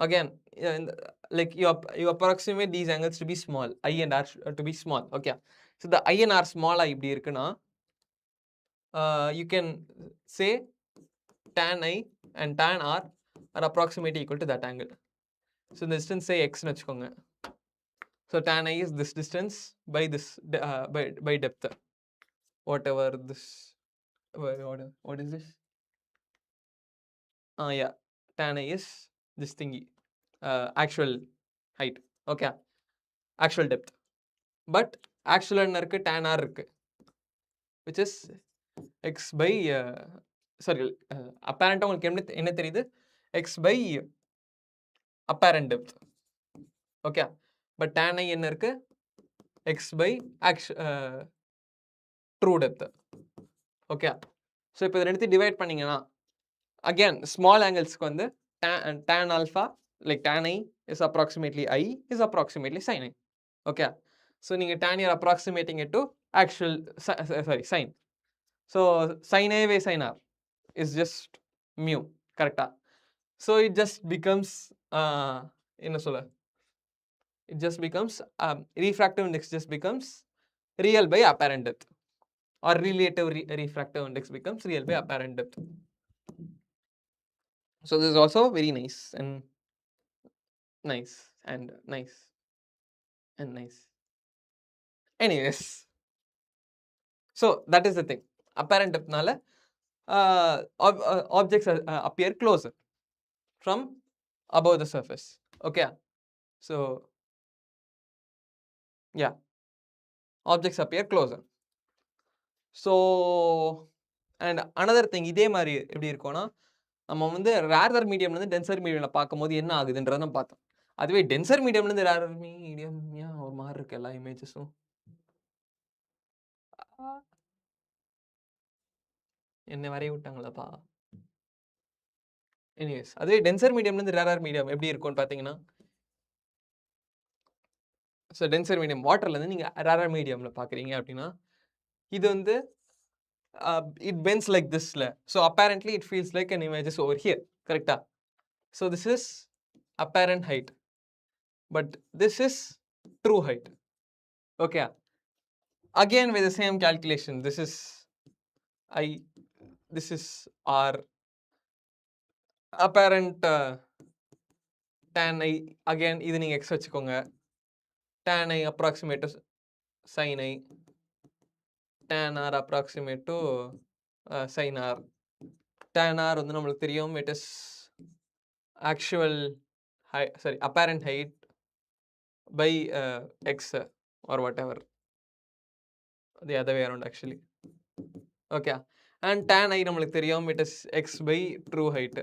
Again, like you approximate these angles to be small, I and R to be small. Okay, so the I and R small I இப்படி இருக்குன்னா, you can say tan I and tan R are approximately equal to that angle. So the distance say x னு வச்சுக்கோங்க. So tan I is this distance by this by depth, whatever this, what is this? Yeah, tan I is this thingy, actual height. Okay, actual depth. But actual என்ன இருக்கு, tan R இருக்கு, which is x by sorry, apparent உங்களுக்கு என்ன தெரியுது, x by apparent depth. Okay, but tan I என்ன இருக்கு, x by true depth. Okay, so இப்போ இதை எடுத்து டிவைட் பண்ணீங்கன்னா, again small anglesக்கு வந்து tan alpha, like tan I is approximately I is approximately sin I. Okay, so நீங்க tan you're approximating it to actual sin. So sin A by sin R is just mu. கரெக்டா? So it just becomes என்ன சொல்ல, it just becomes refractive index just becomes real by apparent depth, or relative refractive index becomes real by apparent depth. So this is also very nice and nice and nice and nice. Anyways, so that is the thing. Apparent depth nala objects appear closer from above the surface. Okay, so yeah, objects appear closer. So and another thing, இதே மாதிரி எப்படி இருக்கும்னா, நம்ம வந்து ரேரர் மீடியம்லேருந்து டென்சர் மீடியமில் பார்க்கும்போது என்ன ஆகுதுன்றதை நம்ம பார்த்தோம். அதுவே டென்சர் மீடியம்லேருந்து ரேரர் மீடியம் ஏன் ஒரு மாதிரி இருக்கு எல்லா இமேஜஸும், என்ன வரைய விட்டாங்களப்பா. எனிவேஸ், அதுவே டென்சர் மீடியம்லேருந்து ரேரர் மீடியம் எப்படி இருக்கும்னு பார்த்தீங்கன்னா, ஸோ டென்சர் மீடியம் வாட்டர்லேருந்து நீங்கள் ரேரர் மீடியமில் பார்க்குறீங்க அப்படின்னா, இது வந்து it bends like this. So apparently it feels like an image is over here. Correct? So this is apparent height, but this is true height. Okay, again with the same calculation, this is I, this is R. Apparent tan I, again இது நீங்க x வச்சுக்கோங்க, tan I approximate to sin I, tan R approximate to sin R. Tan R வந்து நம்மளுக்கு தெரியும், it is actual height, sorry, apparent height by x or whatever. The other way around actually. Okay. And tan I நம்மளுக்கு தெரியும், it is x by true height.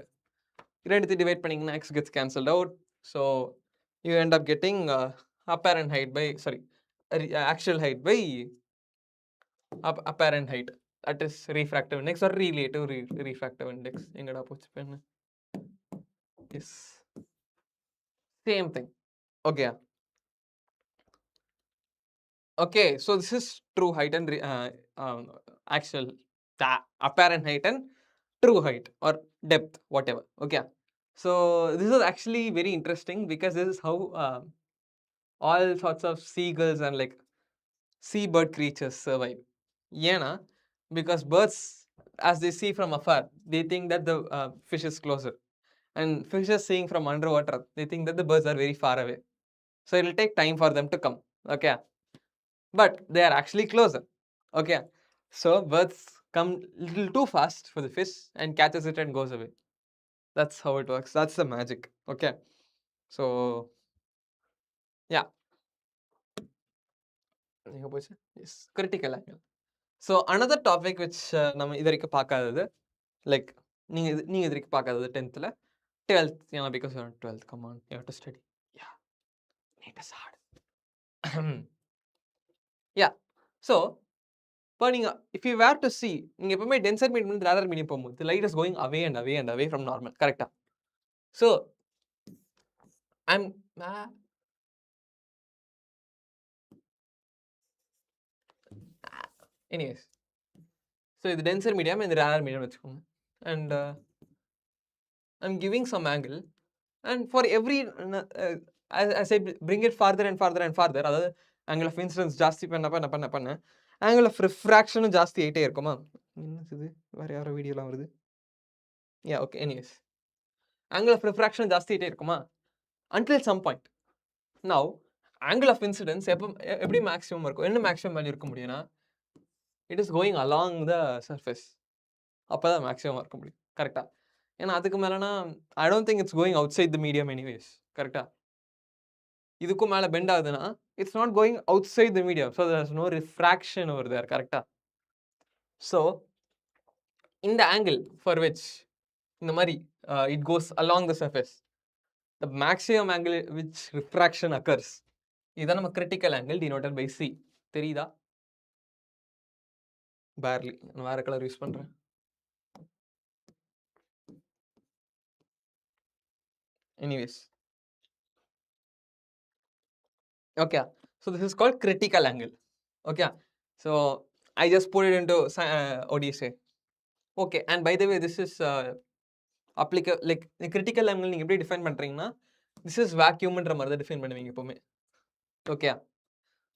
ரெண்டுத்தையும் divide பண்ணிங்கன்னா x gets cancelled out. So you end up getting apparent height by, sorry, actual height by apparent height. That is refractive index or relative refractive index. எங்கடா போச்சு பெண்ணு? Yes. Same thing. Okay. Okay, so this is true height and actual apparent height and true height or depth, whatever. Okay, so this is actually very interesting because this is how all sorts of seagulls and like seabird creatures survive. Yena, because birds, as they see from afar, they think that the fish is closer, and fishes seeing from underwater, they think that the birds are very far away. So it will take time for them to come. Okay, but they are actually closer. Okay, so birds come little too fast for the fish and catches it and goes away. That's how it works. That's the magic. Okay, so yeah, yes, critical angle. So another topic which நம்ம இது வரைக்கும் பார்க்காதது, like நீங்க இது வரைக்கும் பார்க்காதது 10th ல 12th, because you're on 12th, come on, you have to study. Yeah, it is hard. Yeah, so இப்போ நீங்க if you were to see, நீங்க எப்பவுமே denser medium இருந்து rarer medium போகும்போது the light is going away and away and away from normal, கரெக்டா? So I'm anyways, so இது denser medium and rarer medium வச்சுக்கோங்க, and I'm giving some angle, and for every as I bring it farther and farther and farther, அதாவது angle of incidence ஜாஸ்தி பண்ண angle of refraction ஜாஸ்தி ஆயிட்டே இருக்குமா? என்னது வேற யாரோ வீடியோலாம் வருது. Yeah, okay, anyways, angle of refraction ஜாஸ்தி ஆயிட்டே இருக்குமா until some point. Now angle of incidence எப்படி maximum இருக்கும்? என்ன maximum value இருக்க முடியும்னா, it is going along the surface. அப்பதான் maximum இருக்க முடியும், கரெக்டா? ஏன்னா அதுக்கு மேலனா I don't think it's going outside the medium anyways, கரெக்டா? இதுக்கும் மேல பெண்ட் ஆகுதுன்னா it's not going outside the medium, so there's no refraction over there, கரெக்டா? So in the angle for which இந்த மாதிரி it goes along the surface, the maximum angle which refraction occurs, இதான் நம்ம critical angle denoted by C. தெரியுதா? barely, நான் வேற கலர் யூஸ் பண்றேன். Anyways, okay, so this is called critical angle. Okay, so I just put it into what do you say? Okay, and by the way, this is applicable, like critical angle நீங்க எப்படி டிஃபைன் பண்றீங்கன்னா, this is vacuumன்ற மாதிரி தான் டிஃபைன் பண்ணுவீங்க எப்பவுமே. Okay,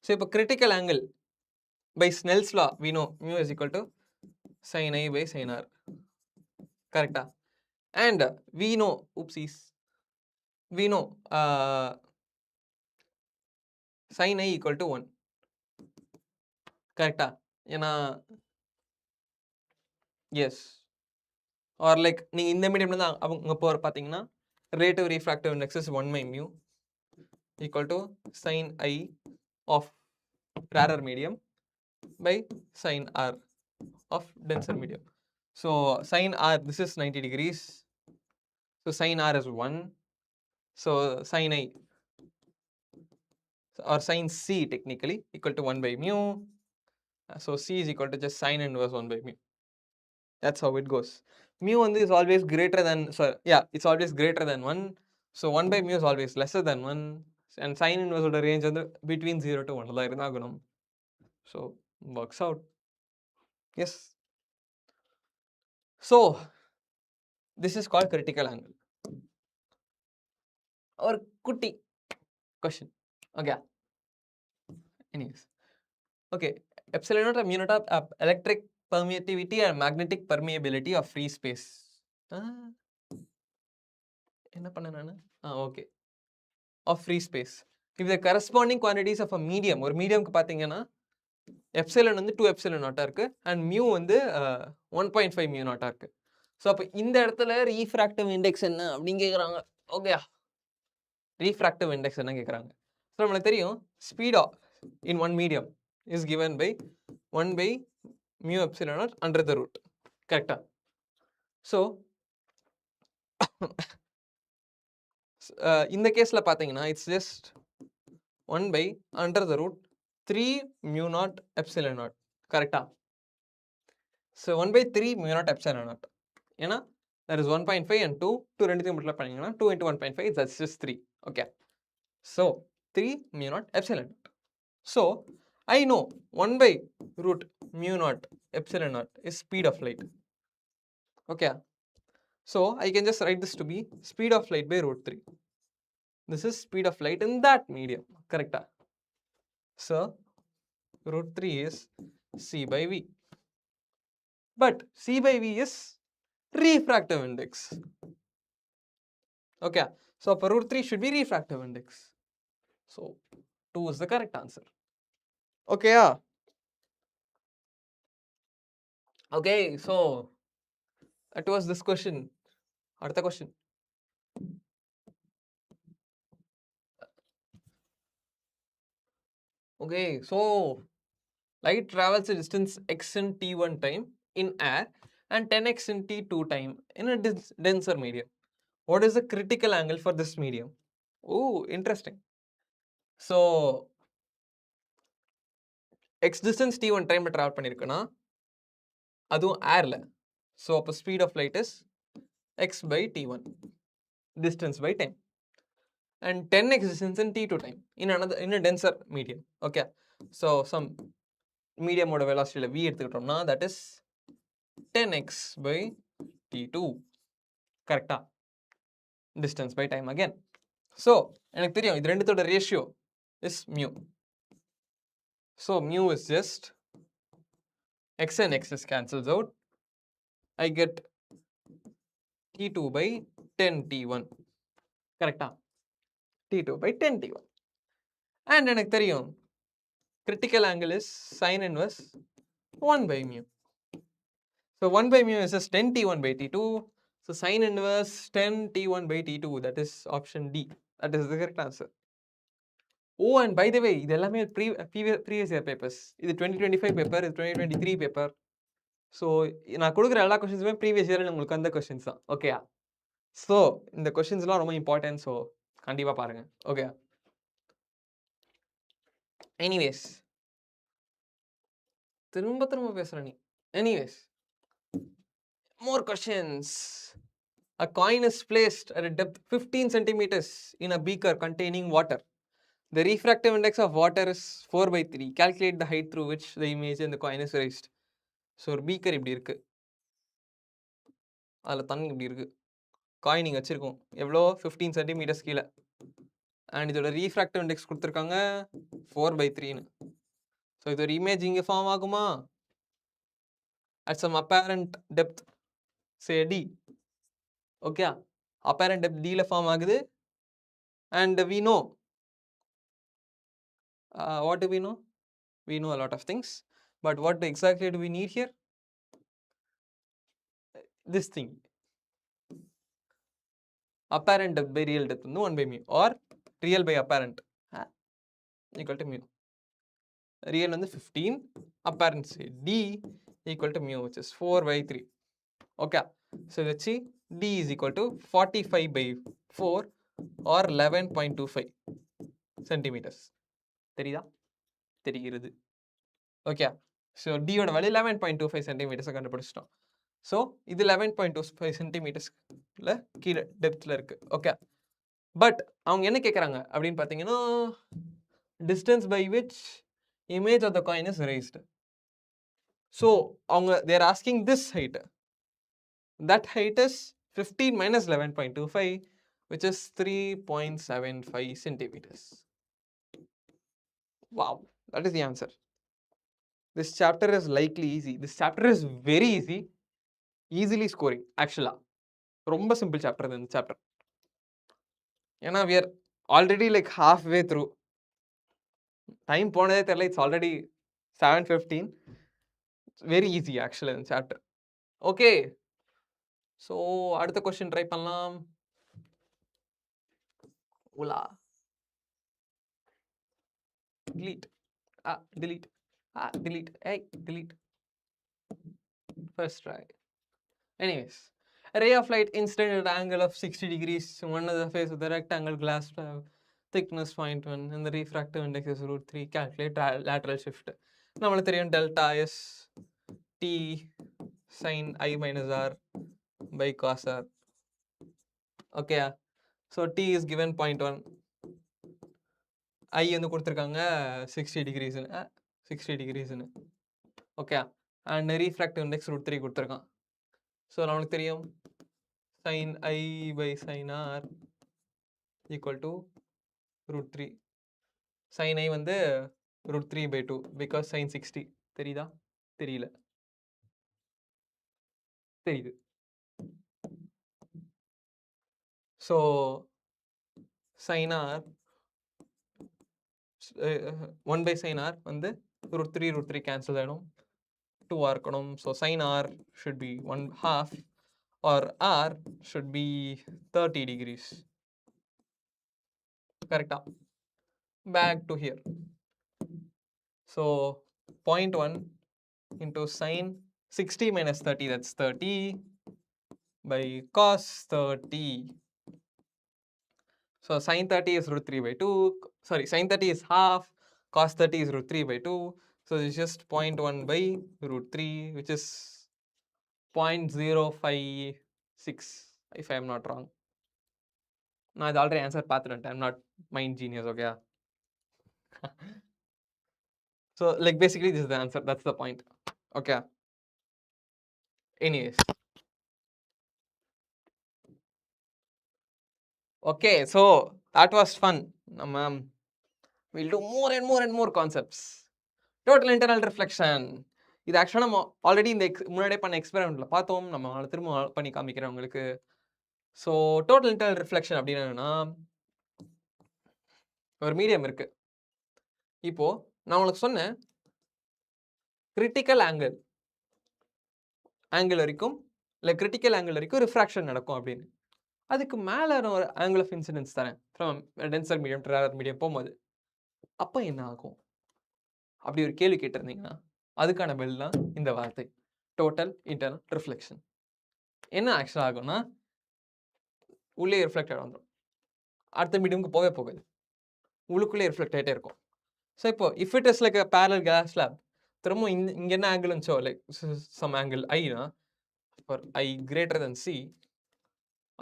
so இப்போ critical angle by Snell's law we know mu is equal to sin I by sin R, correct? And we know, oopsies, we know sin I equal to 1, correct? ஏன்னா yes, or like நீங்க இந்த மீடியம்ல தான் அவங்க போற பாத்தீங்கன்னா relative refractive index is 1 by mu equal to sin I of rarer medium by sin R of denser medium. So sin R, this is 90 degrees, so sin R is 1, so sin I or sin C technically equal to 1 by mu, so C is equal to just sin inverse 1 by mu. That's how it goes. Mu is always greater than, so yeah, it's always greater than 1, so 1 by mu is always lesser than 1, and sin inverse oda range between 0 to 1 la irundhagunum, so works out. Yes, so this is called critical angle. Or kutti question. Okay, anyways, okay, epsilon naught mu naught of electric permittivity and magnetic permeability of free space. என்ன பண்ண நானு? Okay, of free space if the corresponding quantities of a medium, ஒரு மீடியம்க்கு பாத்தீங்கன்னா எப்சிலன் வந்து 2 எப்சிலன் நாட்டா இருக்கு and mu வந்து 1.5 mu நாட்டா இருக்கு. ஸோ அப்போ இந்த இடத்துல ரீஃப்ராக்டிவ் இண்டெக்ஸ் என்ன அப்படின்னு கேட்குறாங்க. ஓகே, ரீஃப்ராக்டிவ் இண்டெக்ஸ் என்ன கேட்குறாங்க. ஸோ நம்மளுக்கு தெரியும் speed in one medium is given by 1 by mu epsilon naught under the root. கரெக்டா? ஸோ இந்த கேஸில் பார்த்தீங்கன்னா it's just 1 by under the root 3 mu naught epsilon naught. கரெக்டா? So 1 by 3 mu naught epsilon naught. ஏன்னா that is 1.5 and 2 ரெண்டுத்தையும் மல்டிப்ளை பண்ணிங்கன்னா 2 into 1.5 that's just 3. Okay. So 3 mu naught epsilon naught. So I know 1 by root mu naught epsilon naught is speed of light. Okay. So I can just write this to be speed of light by root 3. This is speed of light in that medium. Correct? So root 3 is c by v. But c by v is refractive index. Okay. So for root 3 should be refractive index. So 2 is the correct answer. Okay. Okay. So that was this question. Another question. Okay, so light travels a distance x in t1 time in air and 10x in t2 time in a denser medium. What is the critical angle for this medium? Oh, interesting. So x distance t1 time travel பண்ணிருக்குனா அதுவும் airல. So அப்ப speed of light is x by t1 distance by time and 10x distance in t2 time in a denser medium. Okay, so some medium ஓட velocity v எடுத்துக்கிட்டோம்னா that is 10x by t2. கரெக்டா? Distance by time again. So எனக்கு தெரியும் இது ரெண்டுத்தோட ratio is mu. So mu is just x and x cancels out. I get t2 by 10 t1. கரெக்டா? t2 by 10 t1. And எனக்கு தெரியும் critical angle is sin inverse 1 by mu. So 1 by mu is just 10 t1 by t2. So sin inverse 10 t1 by t2, that is option D. That is the correct answer. Oh, and by the way, இது எல்லாமே previous year papers. இது 2025 paper, இது 2023 paper. So நான் கொடுக்குற எல்லா கொஸ்டின்ஸுமே ப்ரீவியஸ் இயரில் உங்களுக்கு வந்த கொஸ்டின்ஸ் தான். ஓகேயா? ஸோ இந்த கொஸ்டின்ஸ்லாம் ரொம்ப இம்பார்ட்டன்ட். ஸோ கண்டிப்பாக பாருங்க. ஓகே, எனிவேஸ் திரும்ப பேசுகிற நீ. Anyways, more questions. A coin is placed at a depth 15 centimeters in a beaker containing water. The refractive index of water is 4 by 3. Calculate the height through which the image in the coin is raised. So ஒரு பீக்கர் இப்படி இருக்கு, அதில் தண்ணி இப்படி இருக்கு, காயின் நீங்கள் வச்சுருக்கோம் எவ்வளோ 15 சென்டிமீட்டர்ஸ் கீழே. அண்ட் இதோட ரீஃப்ராக்டிவ் இண்டெக்ஸ் கொடுத்துருக்காங்க 4 by 3ன்னு. ஸோ இது ஒரு இமேஜ் இங்கே ஃபார்ம் ஆகுமா? At some apparent depth say D. Okay, apparent depth டியில் ஃபார்ம் ஆகுது. And we know what do we know? We know a lot of things, but what exactly do we need here? This thing, apparent depth by real depth வந்து 1 by mu or real by apparent equal to mu. Real வந்து 15, apparent say d equal to mu, which is 4 by 3. Okay, so let's see, d is equal to 45 by 4 or 11.25 centimeters. தெரியுதா? தெரிகிறது. ஓகே, ஸோ டியோட வேல்யூ 11.25 சென்டிமீட்டர்ஸை கண்டுபிடிச்சிட்டோம். ஸோ இது 11.25 சென்டிமீட்டர்ஸ்ல கீழே டெப்த்தில் இருக்கு. ஓகே, பட் அவங்க என்ன கேட்குறாங்க அப்படின்னு பார்த்தீங்கன்னா, distance by which image of the coin is raised. So அவங்க they're asking this height. That height is 15 minus 11.25, which is 3.75 centimeters. Wow, that is the answer. This chapter is likely easy. This chapter is very easy, easily scoring. Actually, ரொம்ப simple chapter இந்த chapter. ஏன்னா we are already like halfway through. Time போனதே தெரியல. It's already 7:15. It's very easy actually இந்த chapter. Okay. So அடுத்த question try பண்ணலாம். உலா delete, delete, delete, hey, delete. First try. Anyways, a ray of light incident at an angle of 60 degrees. One of the face of the rectangle glass thickness 0.1 and the refractive index is √3. Calculate lateral shift. நம்மளுக்கு தெரியும் delta is t sin I minus r by cos r. Okay, so t is given 0.1. I வந்து கொடுத்திருக்காங்க 60 degrees 60 degrees. Okay, and refractive index √3 கொடுத்திருக்கான். So நம்மளுக்கு தெரியும் sin I by sin r equal to √3. sin I வந்து √3 by 2 because sin 60. தெரியுதா? தெரியல. தெரியுது. So sin r 1 by sin r வந்து √3 cancel ஆயிடும். 2r இருக்கணும். So sin r should be 1/2 or r should be 30 degrees. Correct? Back to here. So 0.1 into sin 60 minus 30, that's 30 by cos 30. So sin 30 is √3 by 2. Sorry, sin 30 is half. Cos 30 is √3 by 2. So it's just 0.1 by √3, which is 0.056, if I am not wrong. நான் இது ஆல்ரெடி ஆன்சர் பார்த்துட்டேன். I'm not mind genius, okay? So like basically this is the answer. That's the point. Okay. Anyways. Okay, so that was fun. We'll do more and more and more concepts. Total internal reflection. இது ஆக்சுவலாக நம்ம ஆல்ரெடி இந்த முன்னாடியே பண்ண எக்ஸ்பெரிமெண்ட்ல பார்த்தோம். நம்ம திரும்ப பண்ணி காமிக்கிறேன் உங்களுக்கு. ஸோ டோட்டல் இன்டர்னல் ரிஃப்ளெக்ஷன் அப்படின்னு என்னன்னா, ஒரு மீடியம் இருக்கு. இப்போ நான் உங்களுக்கு சொன்னேன் கிரிட்டிக்கல் ஆங்கிள் வரைக்கும் இல்லை கிரிட்டிக்கல் ஆங்கிள் வரைக்கும் ரிஃப்ராக்ஷன் நடக்கும் அப்படின்னு. அதுக்கு மேலே நான் ஒரு ஆங்கிள் ஆஃப் இன்சிடென்ஸ் தரேன் from tensor medium to rare medium போகும்போது அப்போ என்ன ஆகும் அப்படி ஒரு கேள்வி கேட்டிருந்தீங்கன்னா அதுக்கான பதில் தான் இந்த வார்த்தை டோட்டல் இன்டர்னல் ரிஃப்ளெக்ஷன். என்ன ஆக்சுவல் ஆகும்னா உள்ளே ரிஃப்ளெக்ட் ஆகிட்டு வந்துடும், அடுத்த மீடியமுக்கு போகவே போகாது, உள்ளுக்குள்ளே ரிஃப்ளெக்ட் ஆகிட்டே இருக்கும். ஸோ இப்போ if it is like a parallel glass slab, திரும்ப இங்கே என்ன ஆங்கிள் இருந்துச்சோ லைக் சம் ஆங்கிள் ஐனா for I greater than C,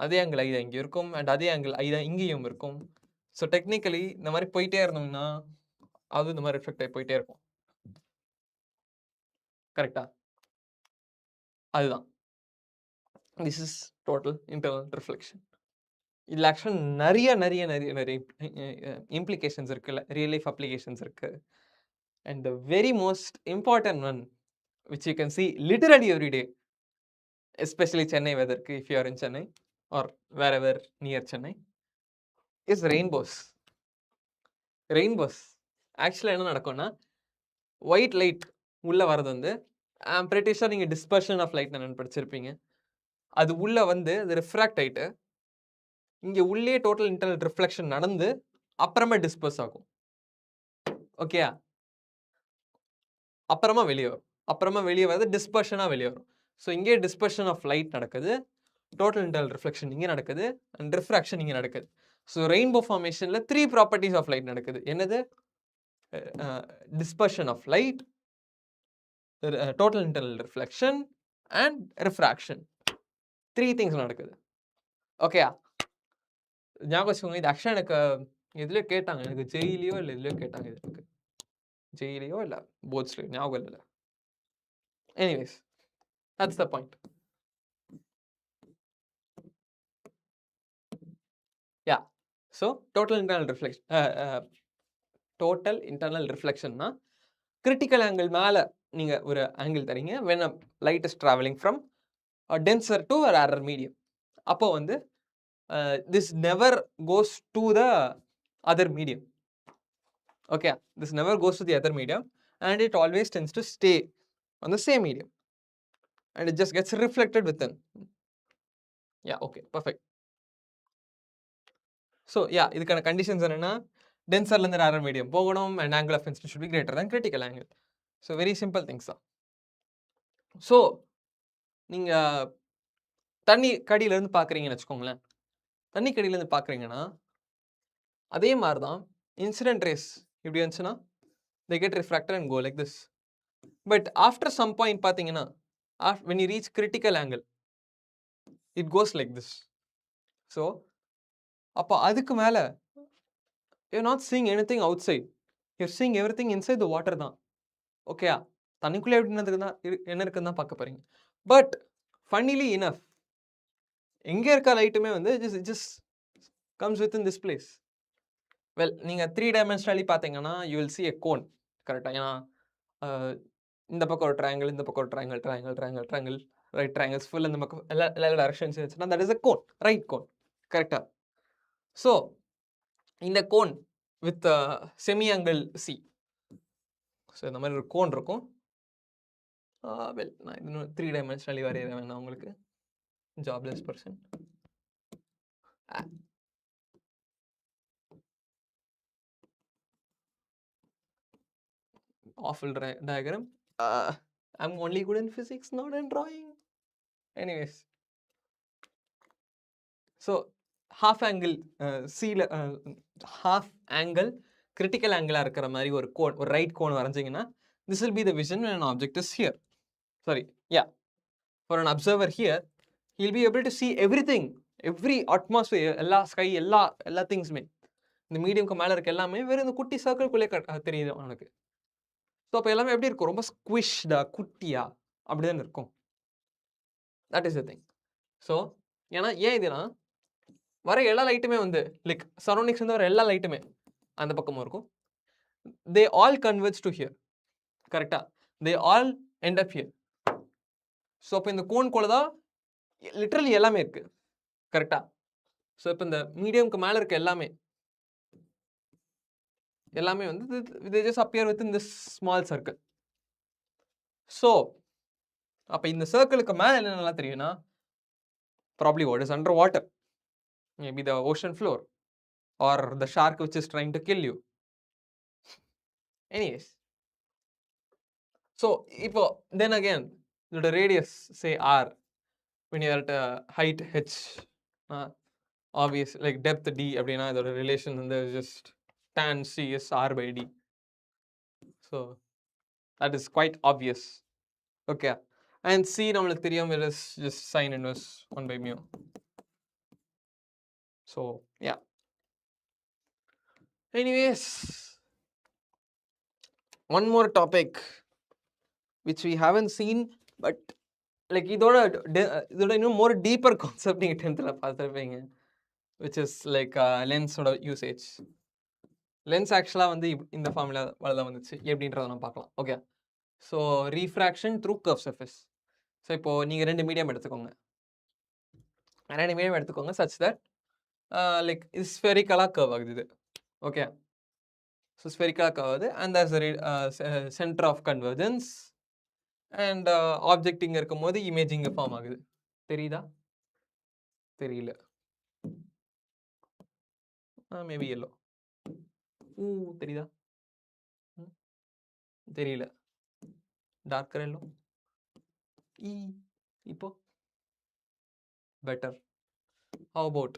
அதே ஆங்கிள் ஐ தான் இங்கே இருக்கும் அண்ட் அதே ஆங்கிள் ஐ தான் இங்கேயும் இருக்கும். ஸோ டெக்னிக்கலி இந்த மாதிரி போயிட்டே இருந்தோம்னா அது இந்த மாதிரி ரிஃப்ளெக்ட் ஆகி போயிட்டே இருக்கும். கரெக்டா? அதுதான் this is total internal reflection. இதில் ஆக்சுவலாக நிறைய இம்ப்ளிகேஷன்ஸ் இருக்குல்ல, ரியல் லைஃப் அப்ளிகேஷன்ஸ் இருக்கு. And the very most important one which you can see literally every day, especially Chennai வெதருக்கு, if you are in Chennai or wherever near Chennai, is rainbows. ஆக்சுவலாக என்ன நடக்கும்னா, ஒயிட் லைட் உள்ளே வரது வந்து பிரிட்டிஷாக நீங்கள் டிஸ்பர்ஷன் ஆஃப் லைட் என்னன்னு படிச்சிருப்பீங்க. அது உள்ளே வந்து அது ரிஃப்ராக்ட் ஆகிட்டு இங்கே உள்ளே டோட்டல் இன்டர்னல் ரிஃப்ளெக்ஷன் நடந்து அப்புறமா டிஸ்பர்ஸ் ஆகும். ஓகே, அப்புறமா வெளியே வருது, டிஸ்பர்ஷனாக வெளியே வரும். ஸோ இங்கே டிஸ்பர்ஷன் ஆஃப் லைட் நடக்குது, டோட்டல் இன்டர்னல் ரிஃப்ளெக்ஷன் இங்கே நடக்குது அண்ட் ரிஃப்ராக்ஷன் இங்கே நடக்குது. ஸோ ரெயின்போ ஃபார்மேஷனில் 3 ப்ராப்பர்ட்டிஸ் ஆஃப் லைட் நடக்குது. என்னது? Dispersion of light, total internal reflection and refraction. 3 things நடக்குது. ஓகே, ஞாபகம் வச்சுக்கோங்க. இது ஆக்சுவலாக எனக்கு எதுலையோ கேட்டாங்க, எனக்கு ஜெயிலையோ இல்லை இதுலையோ கேட்டாங்க, இது எனக்கு ஜெயிலையோ இல்லை போர்ட்ஸ்லையோ ஞாபகம் இல்லை. Anyways, that's the point. Yeah, so total internal ரிஃப்ளெக்ஷன்னா கிரிட்டிக்கல் ஆங்கிள் மேலே நீங்கள் ஒரு ஆங்கிள் தரீங்க when a light is traveling from a denser to a rarer medium. அப்போ வந்து this never goes to the other medium. Okay, this never goes to the other medium and it always tends to stay on the same medium and it just gets reflected within. Yeah, okay, perfect. So yeah, இதுக்கான கண்டிஷன்ஸ் என்னன்னா, டென்சர்லேருந்து ரேரர் மீடியம் போகணும் and angle of incidence should be greater than critical angle. So very simple things தான். ஸோ நீங்கள் தண்ணி கடியிலேருந்து பார்க்குறீங்கன்னு வச்சுக்கோங்களேன். தண்ணி கடியிலேருந்து பார்க்குறீங்கன்னா அதே மாதிரி தான் இன்சிடென்ட் ரேஸ் இப்படி வந்துச்சுன்னா they get refracted and go like this. But after some point பார்த்தீங்கன்னா when you reach critical angle it goes like this. So அப்போ அதுக்கு மேலே you're not seeing anything outside, you're seeing everything inside the water தான். ஓகே, தண்ணிக்குள்ளே எப்படின்னதுக்கு தான் என்ன இருக்குன்னு தான் பார்க்க போறீங்க. பட் ஃபன்னிலி இனஃப் எங்கே இருக்க லைட்டுமே வந்து just comes within this place. Well நீங்கள் 3 dimensionally பார்த்தீங்கன்னா you will see a cone. கரெக்டாக, ஏன்னா இந்த பக்கம் ஒரு ட்ரையாங்கிள், இந்த பக்கம் ஒரு triangle, triangle triangle triangle right triangles full இந்த பக்கம் எல்லா டைரக்ஷன்ஸ் இருந்துச்சுன்னா that is a cone, right cone. கரெக்டாக. ஸோ இந்த cone with semi angle c, so இந்த மாதிரி ஒரு கோன் இருக்கும். வெல் நான் இன்னும் 3 dimensionally வரையிற வேணாம் உங்களுக்கு, jobless person. Awful diagram. I'm only good in physics, not in drawing. Anyways, so half angle half angle critical angle இருக்கிற மாதிரி ஒரு கோன், ஒரு ரைட் கோன் வரைஞ்சிங்கன்னா this will be the vision when an object is here. Sorry, yeah, for an observer here he'll be able to see everything, every atmosphere, எல்லா ஸ்கை, எல்லா திங்ஸுமே, இந்த மீடியம்க்கு மேலே இருக்க எல்லாமே வெறும் இந்த குட்டி சர்க்கிள்குள்ளே தெரியுது அவனுக்கு. ஸோ அப்போ எல்லாமே எப்படி இருக்கும், ரொம்ப ஸ்குவிஷ்டா குட்டியா அப்படி தான் இருக்கும். That is the thing. So ஏன்னா ஏன் இதுனா வர எல்லா லைட்டுமே வந்து லைக் சரௌண்டிங்ஸ் வந்து வர எல்லா லைட்டுமே அந்த பக்கமும் இருக்கும். They all converge to here. கரெக்டா, they all end up here. So அப்போ இந்த கோன்குள்ள தான் லிட்ரலி எல்லாமே இருக்கு. கரெக்டா. ஸோ இப்போ இந்த மீடியம்க்கு மேலே இருக்க எல்லாமே வந்து they just appear within this small circle. So அப்போ இந்த சர்க்கிளுக்கு மேலே என்ன நல்லா தெரியும்னா probably what is underwater, maybe the ocean floor or the shark which is trying to kill you. Anyways, so இப்போ then again the radius say r when you are at a height h, obvious like depth d அப்படின்னா இதோட ரிலேஷன் வந்து just tan c is r by d. So that is quite obvious. Okay, and c நம்மளுக்கு தெரியும், it is just sin inverse 1 by mu. So yeah, anyways, one more topic which we haven't seen but like இதோட இன்னும் more deeper concept நீங்க 10th ல பார்த்திருப்பீங்க, which is like lens ஓட usage. லென்ஸ் ஆக்சுவலாக வந்து இந்த ஃபார்முலா தான் வந்துச்சு எப்படின்றத நம்ம பார்க்கலாம். Okay, so refraction through curve surface. So இப்போது நீங்கள் 2 மீடியம் எடுத்துக்கோங்க, சச் தட் லைக் இது ஸ்பெரிக்கலாக கர்வ் ஆகுது இது. ஓகே, ஸோ ஸ்பெரிக்கலாக கர்வ் ஆகுது and that's centre of convergence and object இங்கே இருக்கும் போது இமேஜ் இங்கே ஃபார்ம் ஆகுது. தெரியுதா? தெரியல, மேபி எல்லோ. தெரியுதா? தெரியல, டார்க்கர் எல்லோ. இப்போ better. How about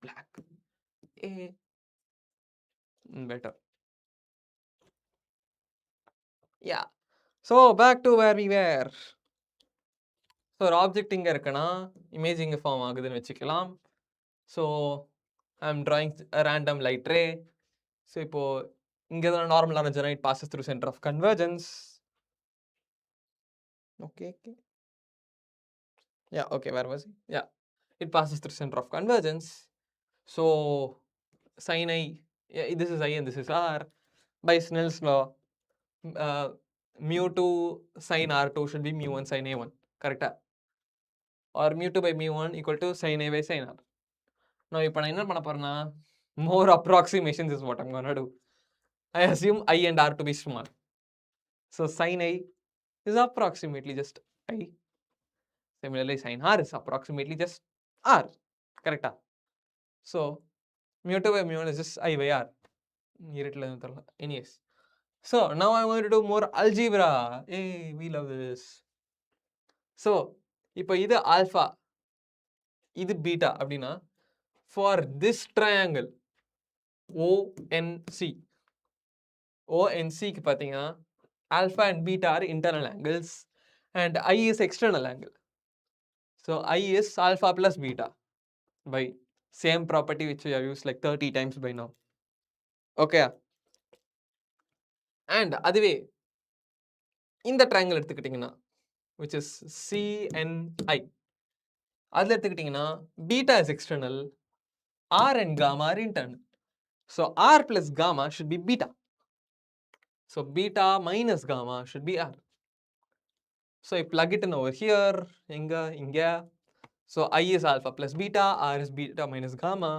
black? Better. Yeah, so back to where we were. So ஒரு ஆப்ஜெக்ட் இங்கே இருக்குன்னா இமேஜ் இங்கே ஃபார்ம் ஆகுதுன்னு வச்சுக்கலாம். So I'm drawing a random light ray. So இப்போது இங்கே தான் நார்மலான Jena it passes through center of convergence. Okay. Yeah, okay, where was it? Yeah, it passes through center of convergence. So sin I, yeah, this is I and this is R. By Snell's law, mu2 sin R2 should be mu1 sin A1. Correct? Or mu2 by mu1 equal to sin A by sin R. Now if I know more approximations is what I'm gonna do. I assume I and R to be small. So sin I is approximately just I. Similarly, sin R is approximately just R. Correct? So mu 2 by mu 1 is just I by r. Anyways, so now I'm going to do more algebra. Hey, we love this. So இப்போ இது alpha, இது beta அப்படின்னா for this triangle ONC, ONC க்கு பார்த்தீங்கன்னா alpha and beta are internal angles and I is external angle. So I is alpha plus beta by same property which we have used like 30 times by now. Okay. And அதுவே இந்த triangle எடுத்துக்கிட்டிங்கன்னா which is CNI, அதில் எடுத்துக்கிட்டிங்கன்னா beta is external, R and gamma are internal. So R plus gamma should be beta. So beta minus gamma should be R. So I plug it in over here, inga. So I is alpha plus beta, R is beta minus gamma.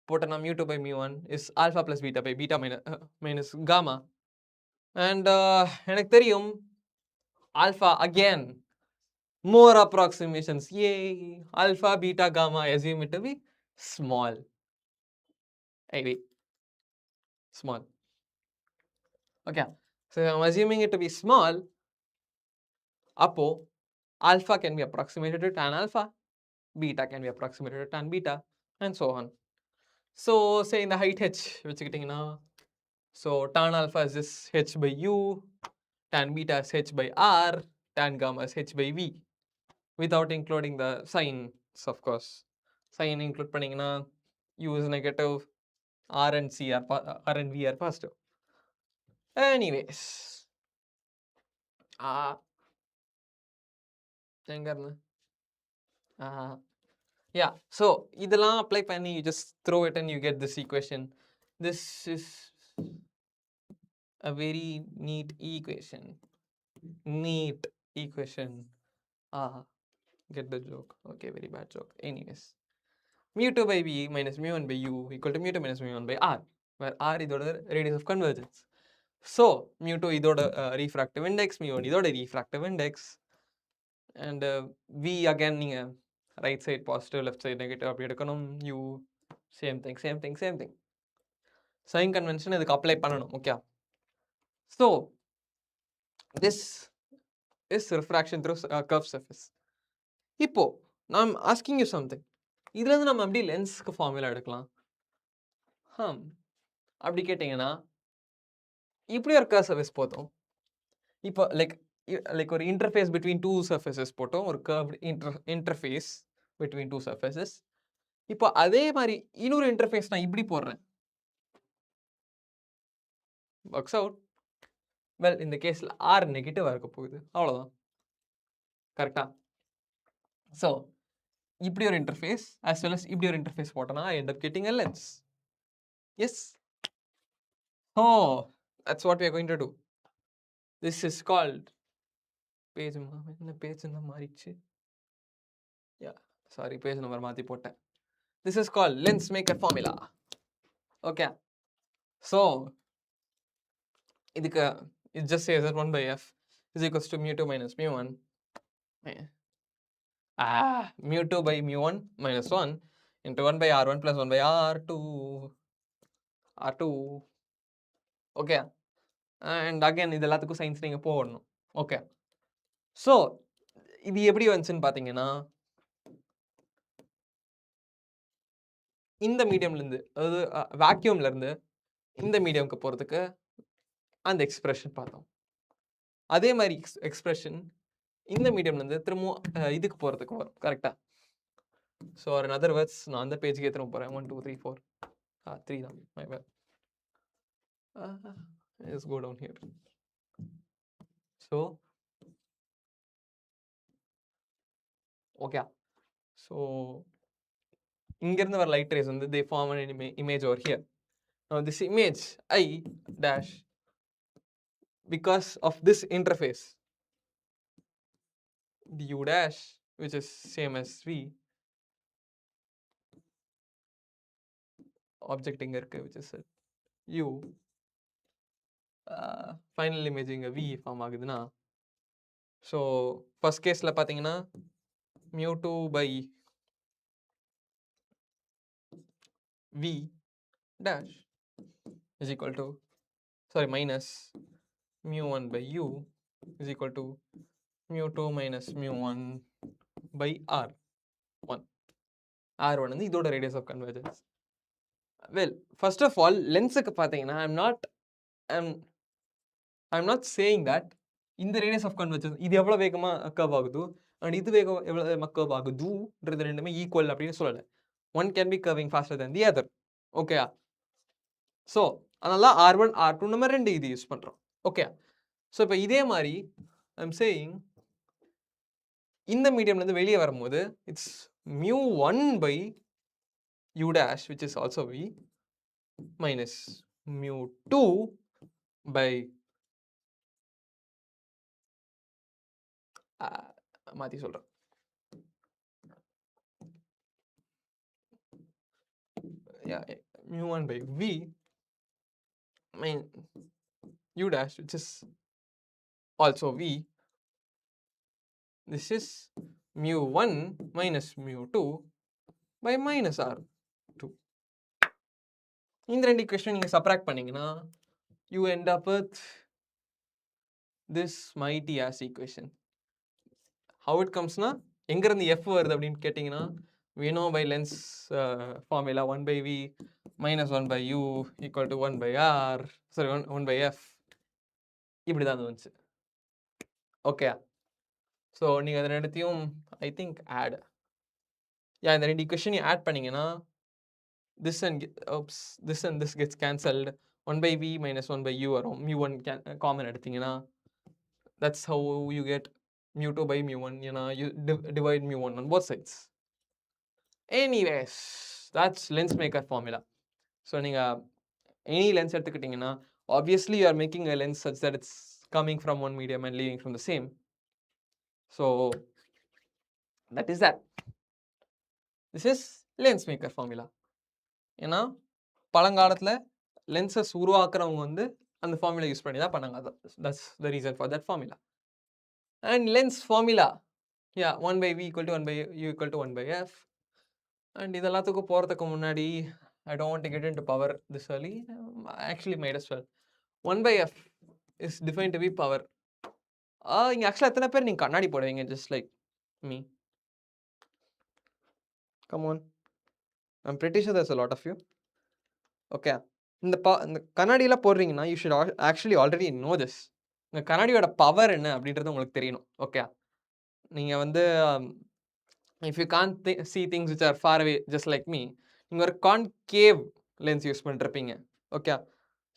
Potana mu 2 by mu 1 is alpha plus beta by beta minus gamma. And எனக்கு தெரியும் alpha again. More approximations. Yay! Alpha, beta, gamma, assume it to be small. Hey, wait. Small. Okay. So I'm assuming it to be small. Appo, alpha can be approximated to tan alpha, beta can be approximated to tan beta, and so on. So say in the height h, which is getting now. So tan alpha is this h by u, tan beta is h by r, tan gamma is h by v, without including the signs, of course. Sign include panningna u is negative, r and c are r and v are positive. Anyways, yeah, so இதெல்லாம் apply பண்ணி you just throw it and you get this equation. This is a very neat equation. Get the joke. Okay, very bad joke. Anyways, mu 2 by v minus mu 1 by u equal to mu 2 minus mu 1 by r, where r is the radius of convergence. So mu 2 is the refractive index, mu 1 is the refractive index, and v again right side positive, left side negative அப்படி எடுக்கணும். u same thing. Sign convention இதுக்கு apply பண்ணணும். Okay. So this is refraction through curved surface. இப்போ I'm asking you something. இதுல இருந்து நம்ம எப்படி லென்ஸ்க்கு ஃபார்முலா எடுக்கலாம்? அப்படி கேட்டிங்கன்னா இப்படி ஒரு curved surface போதும். இப்போ like ஒரு interface between two surfaces போட்டோம், ஒரு curved interface between two surfaces. இப்போ அதே மாதிரி இன்னொரு interface நான் இப்படி போடுறேன். Works out. Well, in the case r negative இருக்க போகுது, அவ்வளவுதான். கரெக்டா? So இப்படி ஒரு interface as well as இப்படி ஒரு interface போட்டனா I end up getting a lens. Yes. Oh, that's what we are going to do. This is called page number மாறிச்சு. Yeah, sorry, page number மாத்தி போட்டேன். This is called lens maker formula. Okay. So இதுக்கு it just says that 1 by f is equals to mu 2 minus mu 1. Mu 2 by mu 1 minus 1 into 1 by r1 plus 1 by r2. Okay. And again இது எல்லாத்துக்கும் சயின்ஸ் நீங்க போடணும். Okay. So இது எப்படி வந்துச்சுன்னு பாத்தீங்கன்னா இந்த மீடியம்ல இருந்து, அதாவது வாக்யூம்ல இருந்து இந்த மீடியம்க்கு போறதுக்கு அந்த எக்ஸ்பிரஷன் பார்த்தோம். அதே மாதிரி எக்ஸ்பிரஷன் இந்த மீடியம்ல இருந்து திரும்ப இதுக்கு போறதுக்கு வரும். கரெக்டா? So or in other words நான் அந்த பேஜுக்கே திரும்ப போறேன். 1 2 3 4 3 தான். My bad. Let's go down here. So okay. So இங்க இருந்து வர லைட் ரேஸ் வந்து they form an image over here. Now this image I dash, because of this interface the u dash, which is same as v, object இங்க இருக்கு, which is u, final image இங்க v ஃபார்ம் ஆகுதுன்னா, so first caseல பாத்தீங்கன்னா mu 2 by v dash is equal to, sorry, minus mu1 by u is equal to mu2 minus mu1 by r1. r1 வந்து இதோட radius of convergence. Well, first of all, லென்ஸுக்கு பார்த்தீங்கன்னா I'm not saying that இந்த radius of convergence இது எவ்வளவு வேகமா கர்வ் ஆகுது அண்ட் இது எவ்வளவு கர்வ் ஆகுதுன்றது ரெண்டுமே ஈக்குவல் அப்படின்னு சொல்லல. One can be curving faster than the other. Okay, so அதனால R1 R2 நம்ம ரெண்டு இது யூஸ் பண்றோம். ஓகே, ஸோ இப்போ இதே மாதிரி ஐம் சேயிங் இந்த மீடியம்ல இருந்து வெளியே வரும்போது it's mu1 by u dash which is also v minus mu2 by மாத்தி சொல்றேன், mu1 by v u dash which is also v. This is mu1 minus mu2 by minus r2. இந்த ரெண்டு ஈக்குவேஷன் நீங்க சப்ராக்ட் பண்ணீங்கன்னா you end up with this mighty ass equation. How it comes na எங்க இருந்து f வருது அப்படினு கேட்டிங்கனா we know by lens formula 1 by v minus 1 by u equal to 1 by r, sorry 1 by f, இப்படி தான் வந்துச்சு. ஓகே, ஸோ நீங்கள் அதை ரெண்டுத்தையும் ஐ திங்க் ஆட், இந்த ரெண்டு ஈக்குவேஷன் ஆட் பண்ணீங்கன்னா this and this gets cancelled, 1 by v minus 1 by u வரும், mu1 காமன் எடுத்தீங்கன்னா that's how you get mu2 by mu1, ஏன்னா you divide mu1 on both sides. Anyways, that's lens maker formula. So நீங்கள் any lens எடுத்துக்கிட்டிங்கன்னா obviously you are making a lens such that it's coming from one medium and leaving from the same. So that is that. This is lens maker formula. ஏன்னா பழங்காலத்தில் லென்சஸ் உருவாக்குறவங்க வந்து அந்த ஃபார்முலா யூஸ் பண்ணி தான் பண்ணாங்க. that's the reason for that formula. And lens formula, 1 by v equal to 1 by u equal to 1 by f. And இதெல்லாத்துக்கும் போகிறதுக்கு முன்னாடி I don't want to get into power this early. Actually might as well. 1 by f is defined to be power. இங்கே ஆக்சுவலாக எத்தனை பேர் நீங்கள் கண்ணாடி போடுவீங்க just like me? Come on. I'm pretty sure there's a lot of you. Okay, இந்த கண்ணாடியெல்லாம் போடுறீங்கன்னா you should actually already know this. இந்த கண்ணாடியோட பவர் என்ன அப்படின்றது உங்களுக்கு தெரியணும். ஓகே, நீங்கள் வந்து if you can see things which are far away just like me, நீங்கள் ஒரு கான்கேவ் லென்ஸ் யூஸ் பண்ணிருப்பீங்க. Okay,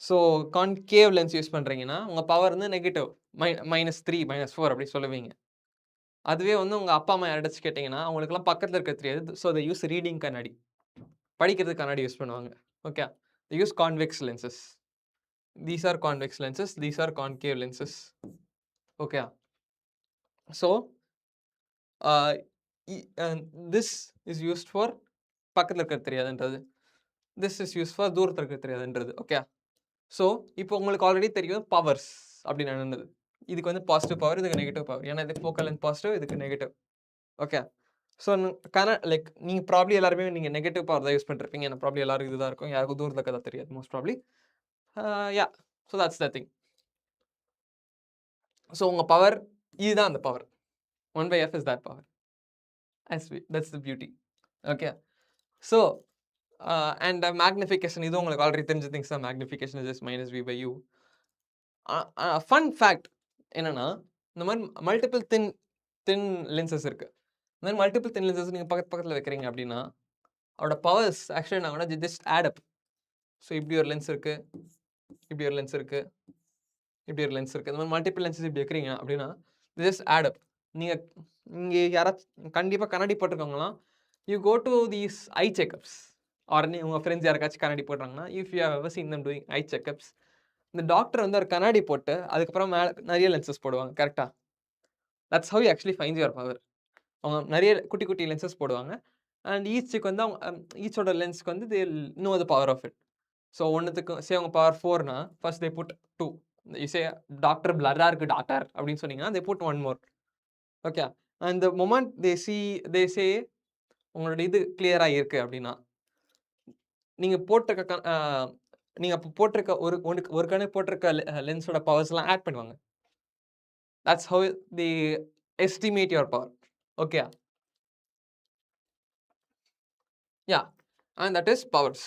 so concave lens use பண்ணுறீங்கன்னா உங்கள் பவர் வந்து நெகட்டிவ் -3 -4 அப்படி சொல்லுவீங்க. அதுவே வந்து உங்கள் அப்பா அம்மா யாராச்சும் கேட்டிங்கன்னா அவங்களுக்குலாம் பக்கத்தில் இருக்க தெரியாது. ஸோ they யூஸ் ரீடிங் கண்ணாடி, படிக்கிறதுக்கு கண்ணாடி யூஸ் பண்ணுவாங்க. Okay, they use convex lenses. These are convex lenses, these are concave lenses. Okay, so this is used for பக்கத்தில் இருக்க தெரியாதுன்றது, this is used for தூரத்தில் இருக்க தெரியாதுன்றது. ஓகே, ஸோ இப்போ உங்களுக்கு ஆல்ரெடி தெரியும் பவர்ஸ் அப்படின்னு என்னது. இதுக்கு வந்து பாசிட்டிவ் பவர், இதுக்கு நெகட்டிவ் பவர், ஏன்னா இதுக்கு ஃபோக்கல் லென்த் பாசிட்டிவ், இதுக்கு நெகட்டிவ். ஓகே, ஸோ லைக் நீங்கள் ப்ராப்ளி எல்லாருமே நீங்கள் நெகட்டிவ் பவர் தான் யூஸ் பண்ணிருப்பீங்க. ஏன்னா ப்ராப்ளி எல்லாருக்கும் இதுதான் இருக்கும், யாருக்கும் தூரத்தில் இருக்கதா தெரியாது most probably. So that's the thing. So உங்கள் பவர் இதுதான் அந்த power. 1 by f is that power. That's the beauty. Okay, so and magnification, இது உங்களுக்கு ஆல்ரெடி தெரிஞ்ச திங்ஸ் தான். magnification is just minus v by u. Fun fact என்னன்னா, இந்த மாதிரி மல்டிபிள் தின் லென்சஸ் இருக்கு. இந்த மாதிரி மல்டிபிள் தின் லென்சஸ் நீங்கள் பக்கத்தில் வைக்கிறீங்க அப்படின்னா அதோட பவர்ஸ் ஆக்சுவலி நான் ஜஸ்ட் ஆட் அப். ஸோ இப்படி ஒரு லென்ஸ் இருக்கு, இப்படி ஒரு லென்ஸ் இருக்கு, இப்படி ஒரு லென்ஸ் இருக்கு. இந்த மாதிரி மல்டிபிள் லென்சஸ் இப்படி வைக்கிறீங்க அப்படின்னா ஜஸ்ட் ஆட் அப். நீங்கள் இங்கே யாராச்சும் கண்டிப்பாக கண்ணாடி போட்டிருக்காங்களாம், you go to these eye checkups or உங்கள் ஃப்ரெண்ட்ஸ் யாருக்காச்சும் கண்ணாடி போடுறாங்கன்னா, if you have ever seen them doing eye checkups, இந்த டாக்டர் வந்து ஒரு கண்ணாடி போட்டு அதுக்கப்புறம் மேலே நிறைய லென்சஸ் போடுவாங்க. கரெக்டாக, that's how you actually find your power. அவங்க நிறைய குட்டி குட்டி லென்சஸ் போடுவாங்க. அண்ட் ஈச்சுக்கு வந்து அவங்க ஈச்சோட லென்ஸ்க்கு வந்து they know the power of it. So ஒன்றுத்துக்கு சே அவங்க பவர் 4னா first they put 2. Say doctor பிளராக இருக்குது டாக்டர் அப்படின்னு சொன்னீங்கன்னா தே புட் 1 more. Okay, and the moment they say உங்களோட இது கிளியராக இருக்குது அப்படின்னா நீங்க போட்டிருக்க நீங்க அப்ப போட்டிருக்க ஒரு கண்ணு போட்டிருக்க லென்ஸோட பவர்ஸ்லாம் ஆட் பண்ணுவாங்க. That's how they estimate your power. Okay. Yeah. And that is powers.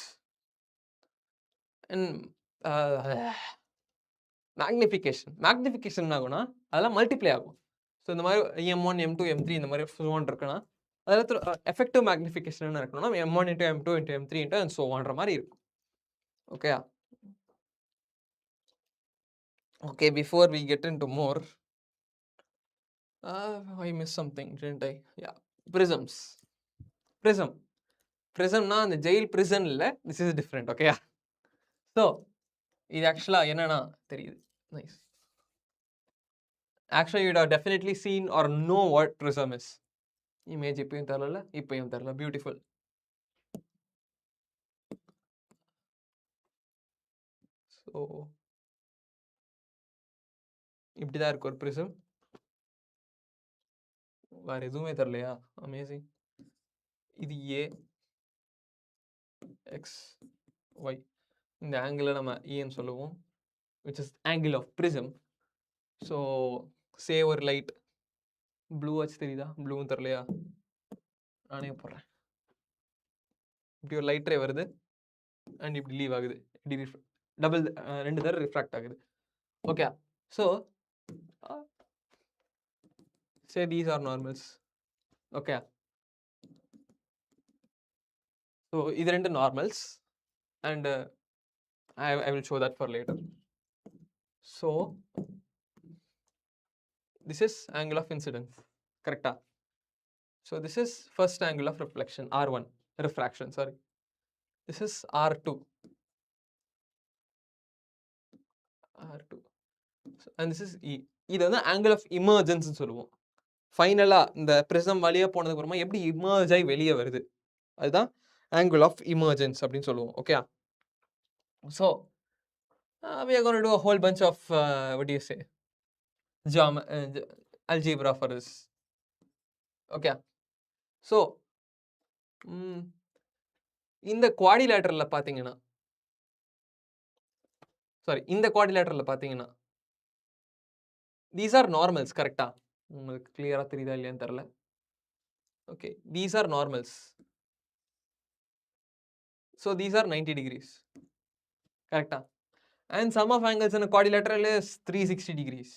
And magnification என்ன ஆகும்னா அதெல்லாம் மல்டிப்ளை ஆகும். ஸோ இந்த மாதிரி M1, M2, M3 இந்த மாதிரி so on இருக்குன்னா அதில் எஃபெக்டிவ் மேக்னிஃபிகேஷன் என்ன இருக்கணும்னா M1 into M2 into M3 into and so on மாதிரி இருக்கும். Okay. Okay, before we get into more, I missed something, didn't I? Yeah, prisms. Prismனா அந்த ஜெயில் prison இல்ல, this is different, okay? So, இது ஆக்சுவலா என்னன்னா தெரியுது. Nice. Actually, you'd have definitely seen or know what prism is. Image இப்பயும் தெரியல, beautiful. So, இப்படிதான் இருக்கு ஒரு prism. வேற எதுவுமே தெரியலையா? Amazing. இது A, X, Y. இந்த ஆங்கிளை நம்ம Eன்னு சொல்லுவோம், which is angle of prism. So, say ஒரு லைட் ப்ளூ வச்சு தெரியுதா? ப்ளூவும் தெரியலையா? நானே போடுறேன். இப்படி ஒரு லைட் ரே வருது அண்ட் இப்படி லீவ் ஆகுது, இப்படி டபுள் 2 தடவை ரிஃப்ராக்ட் ஆகுது. Okay. So say these are normals. Okay. So இது ரெண்டு normals and I will show that for later. So this is angle of incidence, correcta? So this is first angle of reflection, R1, refraction, sorry. This is R2. And this is E. இது வந்து angle of emergence சொல்லுவோம். ஃபைனலா இந்த பிரிசம் வழியா போனதுக்கு அப்புறமா எப்படி இமர்ஜ் ஆகி வெளியே வருது, அதுதான் angle of emergence அப்படின்னு சொல்லுவோம். Okay. So we are going to do a whole bunch of what do you say, algebra for this. Okay. So இந்த குவாடிலேட்டரல்ல பாத்தீங்கன்னா, சாரி இந்த குவாடிலேட்டரல்ல பாத்தீங்கன்னா these are normals, கரெக்டா? உங்களுக்கு கிளியரா தெரியுதா இல்லையான்னு தெரியல. Okay, these are normals. So these are 90 degrees, கரெக்டா? And sum of angles in a quadrilateral is 360 degrees.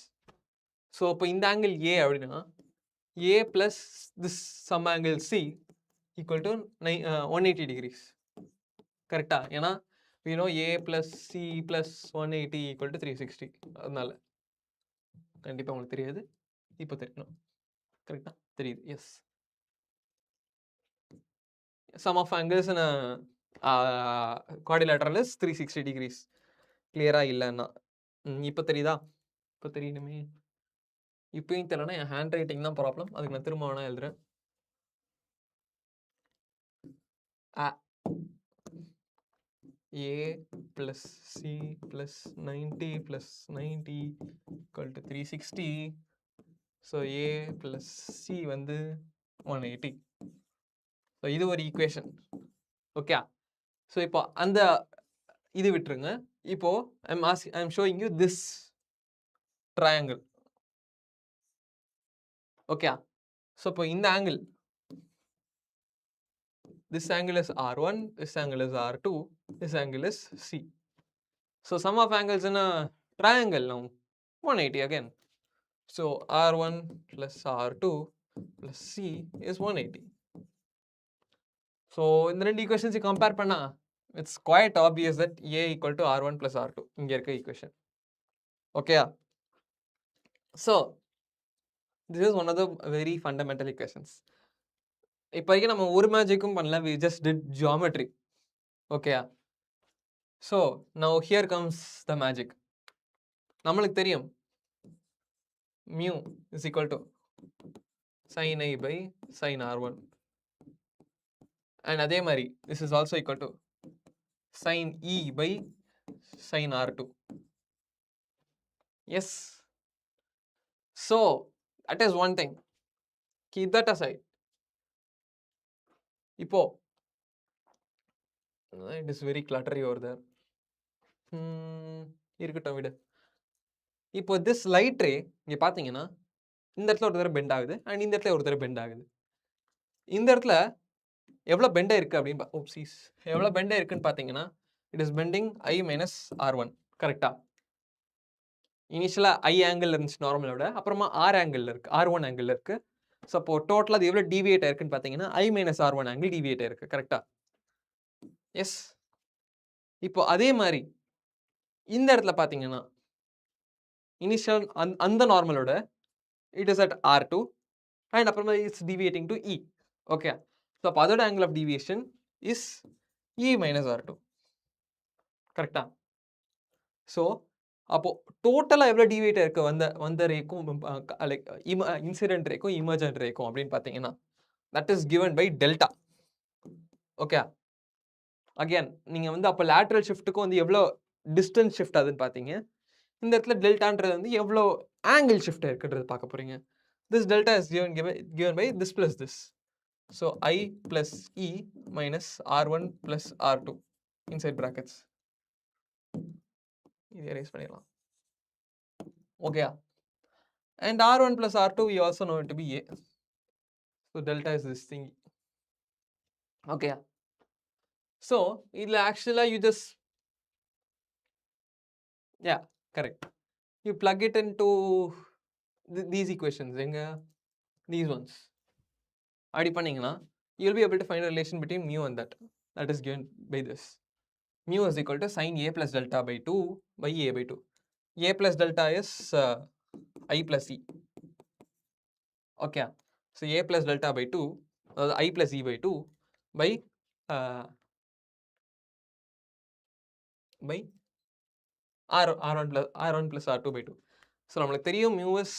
So இப்போ இந்த angle A அப்படின்னா A plus this some angle C equal to 180 degrees, கரெக்டா? ஏன்னா we know A plus C plus 180 equal to 360. அதனால கண்டிப்பா உங்களுக்கு தெரியாது, இப்போ தெரியணும். கரெக்டா? தெரியுது. S. Sum of angles in a quadrilateral is 360 degrees. கிளியரா இல்லைன்னா இப்போ தெரியுதா? இப்போ தெரியணுமே. இப்பயும் தெரியலனா என் ஹேண்ட் ரைட்டிங் தான் ப்ராப்ளம், அதுக்கு நான் திரும்ப வேணா எழுதுறேன். A plus C plus 90 plus 90 equal to 360. So A plus C வந்து 180. So இது ஒரு ஈக்குவேஷன். ஓகே. ஸோ இப்போ அந்த இது விட்டுருங்க. இப்போ I'm showing you this triangle. Okay. So இப்போ இந்த angle, this angle is R1, this angle is R2, this angle is C. So sum of angles in a triangle now 180 again. So R1 plus R2 plus C is 180. So in the ரெண்டு equations you compare பண்ணா it's quite obvious that A equal to R1 plus R2 இங்க இருக்க equation. Okay. So this is one of the very fundamental equations. இப்போ வரைக்கும் நம்ம ஒரு மேஜிக்கும் பண்ணல, we just did geometry. Okay. So now here comes the magic. நம்மளுக்கு தெரியும் mu is equal to sin I by sin R1. And அதே மாதிரி this is also equal to sin E by sin R2. Yes. So that is one thing. Keep that aside. இப்போ It is very cluttery over there. இருக்கட்டும் விடு. இப்போ this light ray இங்க பாத்தீங்கன்னா இந்த இடத்துல ஒரு தடவை பெண்ட் ஆகுது அண்ட் இந்த இடத்துல ஒரு தடவை பெண்ட் ஆகுது. இந்த இடத்துல எவ்வளவு பெண்ட் இருக்கு அப்படின்னு ஓப்சிஸ் எவ்வளவு பெண்ட் இருக்குன்னு பாத்தீங்கன்னா it is bending I minus R1 கரெக்டா? இனிஷியலா I ஆங்கிள் இருந்துச்சு நார்மலோட, அப்புறமா R ஆங்கிள் இருக்கு, R1 ஆங்கிள் இருக்கு. ஸோ அப்போ டோட்டலா அது எவ்வளவு டிவியேட் ஆயிருக்குன்னு பாத்தீங்கன்னா I minus R1 angle deviate ஆயிருக்கு கரெக்டா? எஸ். இப்போ அதே மாதிரி இந்த இடத்துல பாத்தீங்கன்னா இனிஷியல் அந்த நார்மலோட it is at R2 and அப்புறமா it's deviating to E. Okay. So அப்போ அதோட angle of deviation is E minus R2 கரெக்டா? ஸோ அப்போ டோட்டலா எவ்வளவு டிவியேட் இருக்கு வந்த ரேக்கும் லைக் இன்சிடென்ட் ரேக்கும் இமர்ஜென்ட் ரேக்கும் அப்படின்னு பாத்தீங்கன்னா that is given by delta. Okay. Again நீங்க வந்து அப்போ லேட்டரல் ஷிஃப்ட்டுக்கும் வந்து எவ்வளோ டிஸ்டன்ஸ் ஷிஃப்ட் ஆகுதுன்னு பார்த்தீங்க. இந்த இடத்துல டெல்டான்றது வந்து எவ்வளோ ஆங்கிள் ஷிஃப்ட் இருக்குன்றது பார்க்க போறீங்க. This delta is given by this plus this. So I plus E minus R1 plus R2 inside brackets. இது erase பண்ணிடலாம். ஓகேயா? And R1 plus R2 we also know it to be A. So delta is this thing. ஓகேயா? So இதுல actually you just yeah correct. You plug it into these equations எங்க these ones அப்படி பண்ணீங்கன்னா you'll be able to find a relation between mu and that is given by this. Mu is equal to sin A plus delta by 2 by A by 2. A plus delta is I plus E. Okay. So A plus delta by 2 I plus E by 2 by R1 plus R2 by 2. So நம்மளுக்கு தெரியும் mu is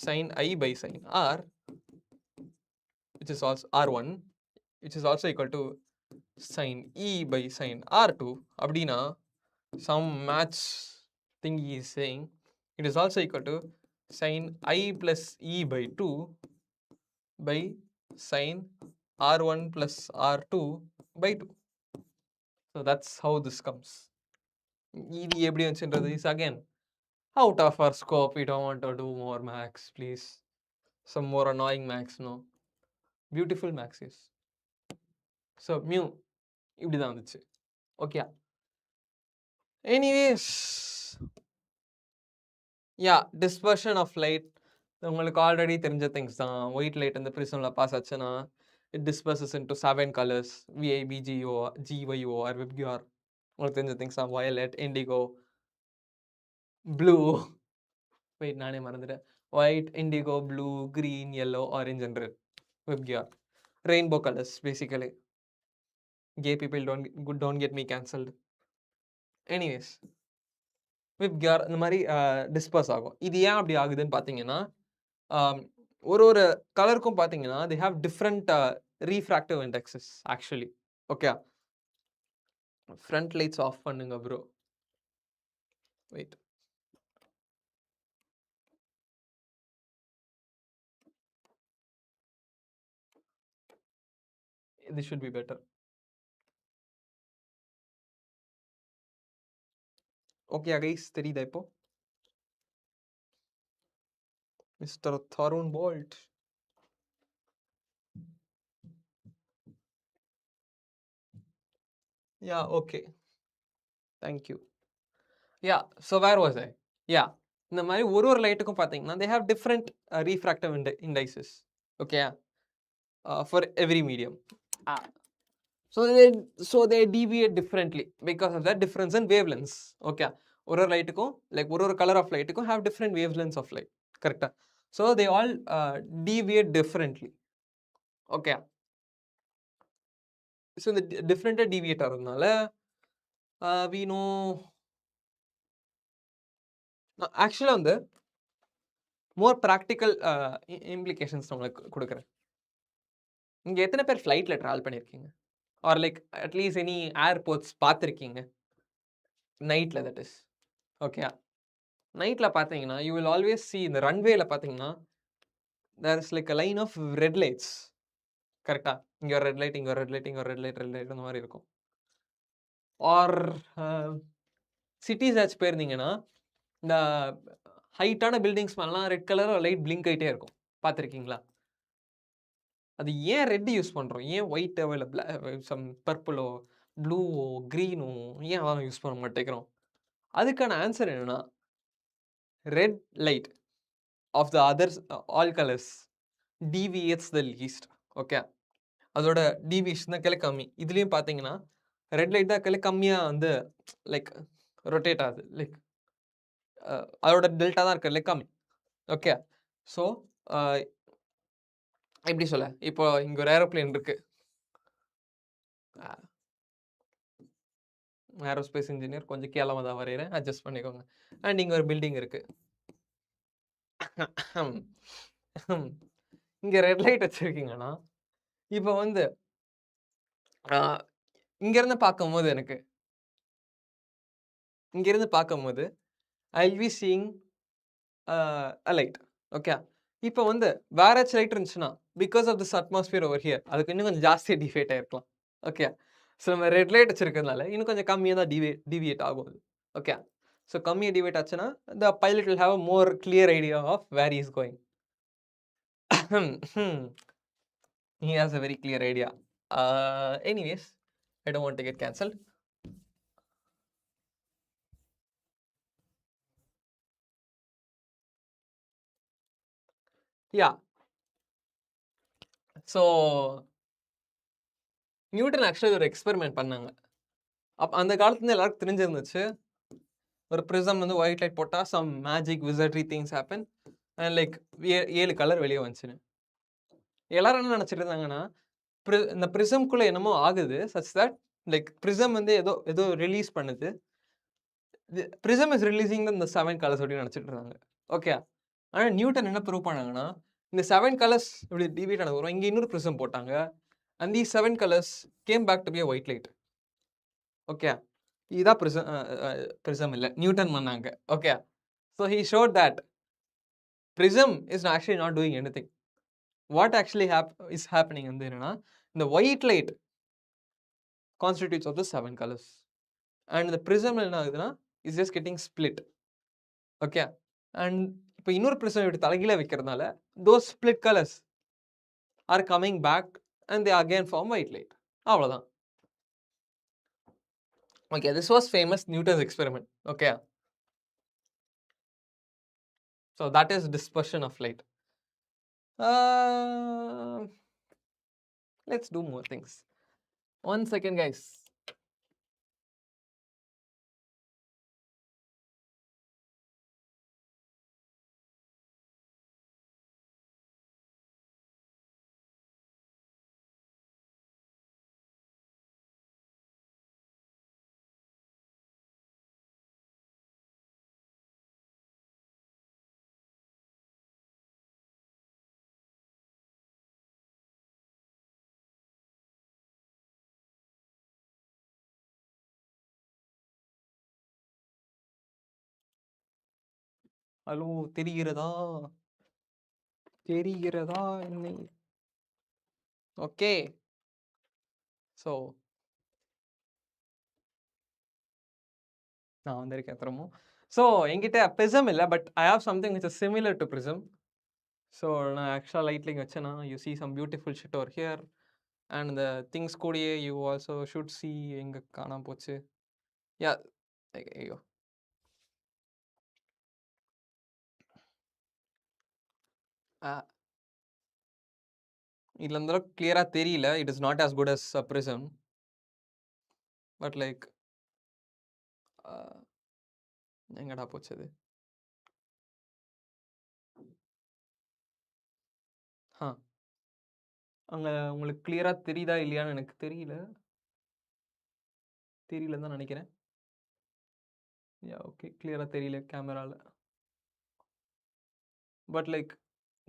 sin I by sin R, which is also R1, which is also equal to sin E by sin R2. அப்படின்னா some match thing he is saying it is also equal to sin I plus E by 2 by sin R1 plus R2 by 2. So that's how this comes. இது எப்படி வந்துச்சுன்றது is again out of our scope. We don't want to do more max, please. Some more annoying max, no. Beautiful max is. So mu இப்படி தான் வந்துச்சு. Okay. Anyways yeah dispersion of light உங்களுக்கு ஆல்ரெடி தெரிஞ்ச திங்ஸ் தான். ஒயிட் லைட் இந்த ப்ரிசம்ல பாஸ் ஆச்சுன்னா it disperses into 7 colors VIBGO GYO or WebGR. உங்களுக்கு தெரிஞ்ச திங்ஸ் தான். violet, indigo, blue wait நானே மறந்துட்டேன். white, indigo, blue, green, yellow, orange and red. WebGR. Rainbow colors basically. Gay people don't get me cancelled. Anyways WebGR இந்த மாதிரி டிஸ்பர்ஸ் ஆகும். இது ஏன் அப்படி ஆகுதுன்னு பார்த்தீங்கன்னா ஒரு கலருக்கும் பார்த்தீங்கன்னா they have different refractive indexes actually. Okay. Front lights off பண்ணுங்க bro. Wait. this should be better. Okay guys தெரியுதா இப்போ? Mister Tarun bold. Yeah okay thank you. Yeah so where was I? Yeah இந்த மாதிரி ஒரு லைட்டுக்கும் பார்த்தீங்கன்னா they have different refractive indices. Okay. For every medium. So they deviate differently because of that difference in wavelengths. Okay. ஒரு லைட்டுக்கும் லைக் ஒரு கலர் ஆஃப் லைட்டுக்கும் have different wavelengths of light. கரெக்டா? So they all deviate differently. Okay. So இந்த டிஃப்ரெண்ட்டாக deviate ஆகிறதுனால we know ஆக்சுவலாக வந்து மோர் ப்ராக்டிக்கல் இம்ப்ளிகேஷன்ஸ் உங்களுக்கு கொடுக்குறேன். இங்கே எத்தனை பேர் ஃப்ளைட்டில் ட்ராவல் பண்ணியிருக்கீங்க? Or like at least any airports பார்த்துருக்கீங்க நைட்டில்? That is okay. நைட்டில் பார்த்தீங்கன்னா யூ வில் ஆல்வேஸ் சி இந்த ரன்வேல பார்த்தீங்கன்னா there is like a line of red lights கரெக்ட்டா? இங்க ஒரு ரெட் லைட், இங்க ஒரு ரெட் லைட், இங்க ஒரு ரெட் லைட், ரெட் லைட் அந்த மாரி இருக்கும். ஆர் அ சிட்டீஸ் ஏதாச்சும் போயிருந்தீங்கன்னா, இந்த ஹைட்டான பில்டிங்ஸ் மேலலாம் ரெட் கலர்ல லைட் பிளிங்க் ஆயிட்டே இருக்கும். பார்த்திருக்கீங்களா? அது ஏன் ரெட் யூஸ் பண்றோம்? ஏன் ஒயிட் சம் பர்ப்பிளோ, ப்ளூவோ, கிரீனோ ஏன் அதெல்லாம் யூஸ் பண்ண மாட்டேங்கிறோம்? அதுக்கான ஆன்சர் என்னன்னா, red light of the others all colours deviates the least. Okay. அதோட டீவியேஷன் தான் கம்மி. இதுலயும் பார்த்தீங்கன்னா, ரெட் லைட் தான் கம்மியா வந்து லைக் ரொட்டேட் ஆகுது. லைக் அதோட டெல்டா தான் இருக்கிறதுல கம்மி. ஓகே. ஸோ அ எப்படி சொல்ல? இப்போ இங்க ஒரு ஏரோப்ளேன் இருக்கு. ஏரோஸ்பேஸ் இன்ஜினியர் கொஞ்சம் கேவலமா தான் வரையறேன். அட்ஜஸ்ட் பண்ணிக்கோங்க. அண்ட் இங்க ஒரு பில்டிங் இருக்கு. இங்க ரெட் லைட் வச்சிருக்கீங்கன்னா, இப்போ வந்து அ இங்கருந்து பார்க்கும்போது எனக்கு இங்கருந்து பார்க்கும்போது I will be seeing a light. Okay. இப்போ வந்து வேற ஏதாச்சும் லைட் இருந்துச்சுன்னா, because of this atmosphere over here அதுக்கு இன்னும் கொஞ்சம் ஜாஸ்தியா டிஃபேட் ஆயிருக்கலாம். ஓகே. ஸோ நம்ம ரெட் லைட் வச்சிருக்கிறதுனால இன்னும் கொஞ்சம் கம்மியா தான் டிவியேட் ஆகும் அது. ஓகே. ஸோ கம்மியா டிவியேட் ஆச்சுன்னா, the pilot will have a more clear idea of where he is going. He has a very clear idea. Anyways, I don't want to get cancelled. Yeah. So Newton actually ஒரு எக்ஸ்பெரிமெண்ட் பண்ணாங்க. அந்த காலத்துல எல்லாருக்கும் தெரிஞ்சிருந்துச்சு. ஒரு பிரிசம் வந்து ஒயிட் லைட் போட்டா some magic wizardry things happen. And like 7 colour வெளிய வந்துச்சுன்னு. எல்லாரும் என்ன நினைச்சிட்டு இருந்தாங்கன்னா, இந்த பிரிசம்க்குள்ள என்னமோ ஆகுது. சச் தட் லைக் பிரிசம் வந்து ஏதோ ஏதோ ரிலீஸ் பண்ணுது. பிரிசம் இஸ் ரிலீசிங் இந்த 7 கலர்ஸ் அப்படின்னு நினைச்சிட்டு இருந்தாங்க. ஓகே. ஆனா நியூட்டன் என்ன ப்ரூவ் பண்ணாங்கன்னா, இந்த 7 கலர்ஸ் இப்படி டிவியேட் ஆனது வரும். இங்க இன்னொரு பிரிசம் போட்டாங்க. And these 7 colours came back to be a white light. Okay. இதான் பிரிசம் இல்ல. நியூட்டன் பண்ணாங்க. ஓகே. So he showed that prism is actually not doing anything. What actually is happening வந்து என்னன்னா, இந்த white light constitutes of the 7 colors. And the prism என்ன ஆகுதுன்னா, is just getting split. Okay. And இப்போ இன்னொரு prism இப்படி தலைகீழ வைக்கிறதுனால, those split colors are coming back and they again form white light. அவ்வளவுதான். Okay, this was famous Newton's experiment. Okay. So that is dispersion of light. Let's do more things. 1 second, guys. Hello, தெரிகிறதா? தெரிகிறதா என்னை? ஓகே. ஸோ நான் வந்திருக்கேன் திரும்பவும். ஸோ என்கிட்ட பிரிசம் இல்ல. But I have something which is similar to prism. So நான் எக்ஸ்ட்ரா லைட்லிங் வச்சேன்னா, you see some beautiful shit over here. And இந்த திங்ஸ் கூடயே யூ ஆல்சோ ஷுட் சி எங்க காணாம போச்சு. யா, ஐயோ. இதுல அந்த அளவுக்கு கிளியரா தெரியல. It is not as good as prism. But like எங்கடா போச்சு அது? அங்க உங்களுக்கு கிளியரா தெரியுதா இல்லையான்னு எனக்கு தெரியல. தெரியலன்னு தான் நினைக்கிறேன். Yeah, okay. கிளியரா தெரியல கேமரால. பட் லைக்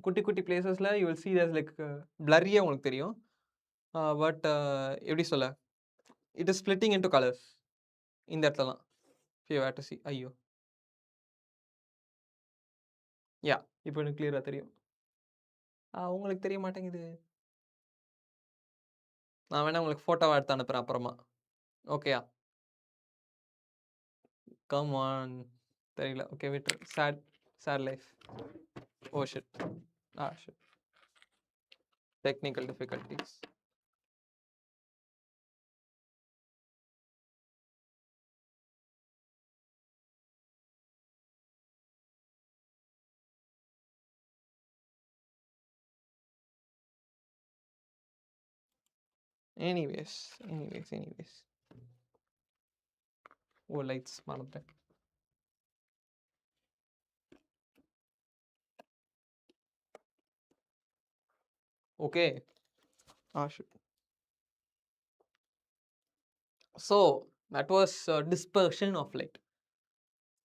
குட்டி குட்டி பிளேசஸ்ல you will see there's like பிளர்ரியா உங்களுக்கு தெரியும். பட் எப்படி சொல்ல, it is splitting into colours இந்த இடத்துலலாம். If you have to see. ஐயோ, யா, இப்போ எனக்கு கிளியரா தெரியும். உங்களுக்கு தெரிய மாட்டேங்குது. நான் வேணா உங்களுக்கு ஃபோட்டோவா எடுத்து அனுப்புறேன் அப்புறமா. ஓகேயா? Come on. தெரியல. ஓகே விட்ரு. Sad life. Oh shit. Shit. Technical difficulties. Anyways. Oh lights மறந்துட்டேன். Okay. Shit. So that was dispersion of light.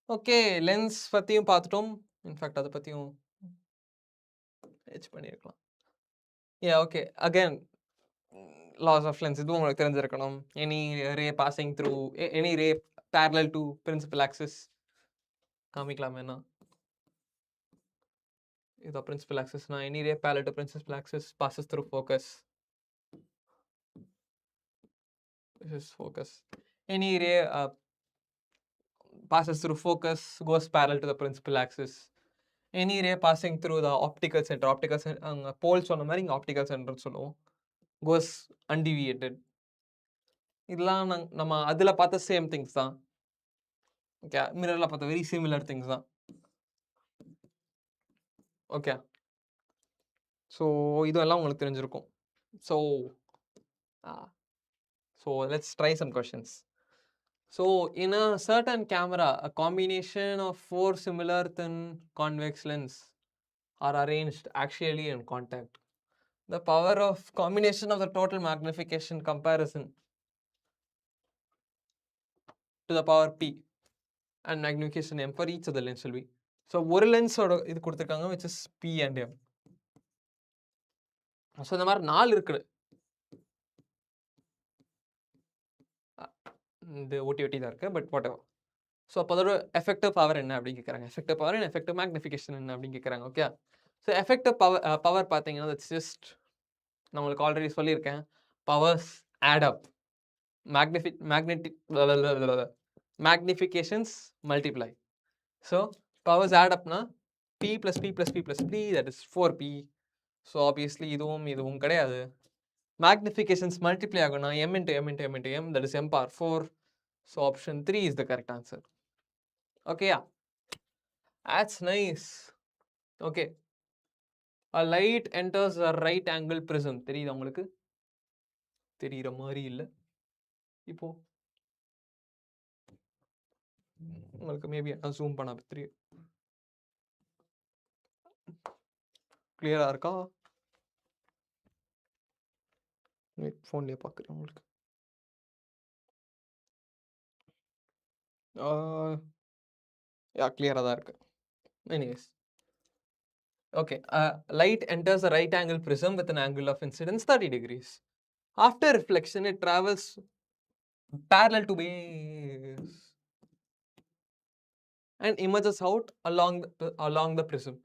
Okay, lens பத்தியும் பார்த்துட்டோம். இன்ஃபேக்ட் அதை பத்தியும் பண்ணியிருக்கலாம். Yeah, okay. Again, laws of lens இதுவும் உங்களுக்கு தெரிஞ்சிருக்கணும். Any ray passing through any ray parallel to principal axis காமிக்கலாம் வேணா. இது principal axis na any ray parallel to principal axis passes through focus. This is focus. Any ray passes through focus, goes parallel to the principal axis. Any ray passing through the optical center, pole சொன்ன மாதிரி இங்க optical center சொல்லுவோம், goes undeviated. இதெல்லாம் நம்ம அதுல பார்த்த சேம் திங்ஸ் தான். ஓகே, மிரர்ல பார்த்த வெரி சிமிலர் திங்ஸ் தான். ஓகே, ஸோ இதெல்லாம் உங்களுக்கு தெரிஞ்சிருக்கும். So let's try some questions. So in a certain camera, a combination of 4 similar thin convex lens are arranged axially in contact. The power of combination of the total magnification comparison to the power p and magnification m for each of the lens will be. So ஒரு லென்ஸோட இது கொடுத்துருக்காங்க which is p and m. So இந்த மாதிரி 4 இருக்குது. இந்த ஒட்டி தான் இருக்கு, பட் வாட் எவர். ஸோ அப்போ அதோட எஃபெக்டிவ் பவர் என்ன அப்படின்னு கேட்குறாங்க. Effective power and effective magnification என்ன அப்படின்னு கேட்குறாங்க. ஓகே, ஸோ எஃபெக்டிவ் பவர் பார்த்தீங்கன்னா தட்ஸ் ஜஸ்ட் நான் உங்களுக்கு ஆல்ரெடி சொல்லியிருக்கேன், powers add up, magnifications multiply. So powers add அப்னா p + p + p + p, that is 4p. So obviously இதுவும் கிடையாது. மேக்னிஃபிகேஷன்ஸ் மல்டிப்ளை ஆகும்னா m × m × m × m, that is m power 4. So option 3 is the correct answer. Okay, yeah, that's nice. Okay, a light enters a right angle prism. தெரியுதா உங்களுக்கு? தெரியுற மாதிரி இல்லை. இப்போ உங்களுக்கு மேபி நான் ஜூம் பண்ண தெரியும். கிளியரா இருக்கா? ஃபோன்லயே பார்க்குறேன் உங்களுக்கு. கிளியராக தான் இருக்கு. Anyways, okay, light enters a right angle prism with an angle of incidence 30 degrees. After reflection, it travels parallel to base and emerges out along the prism.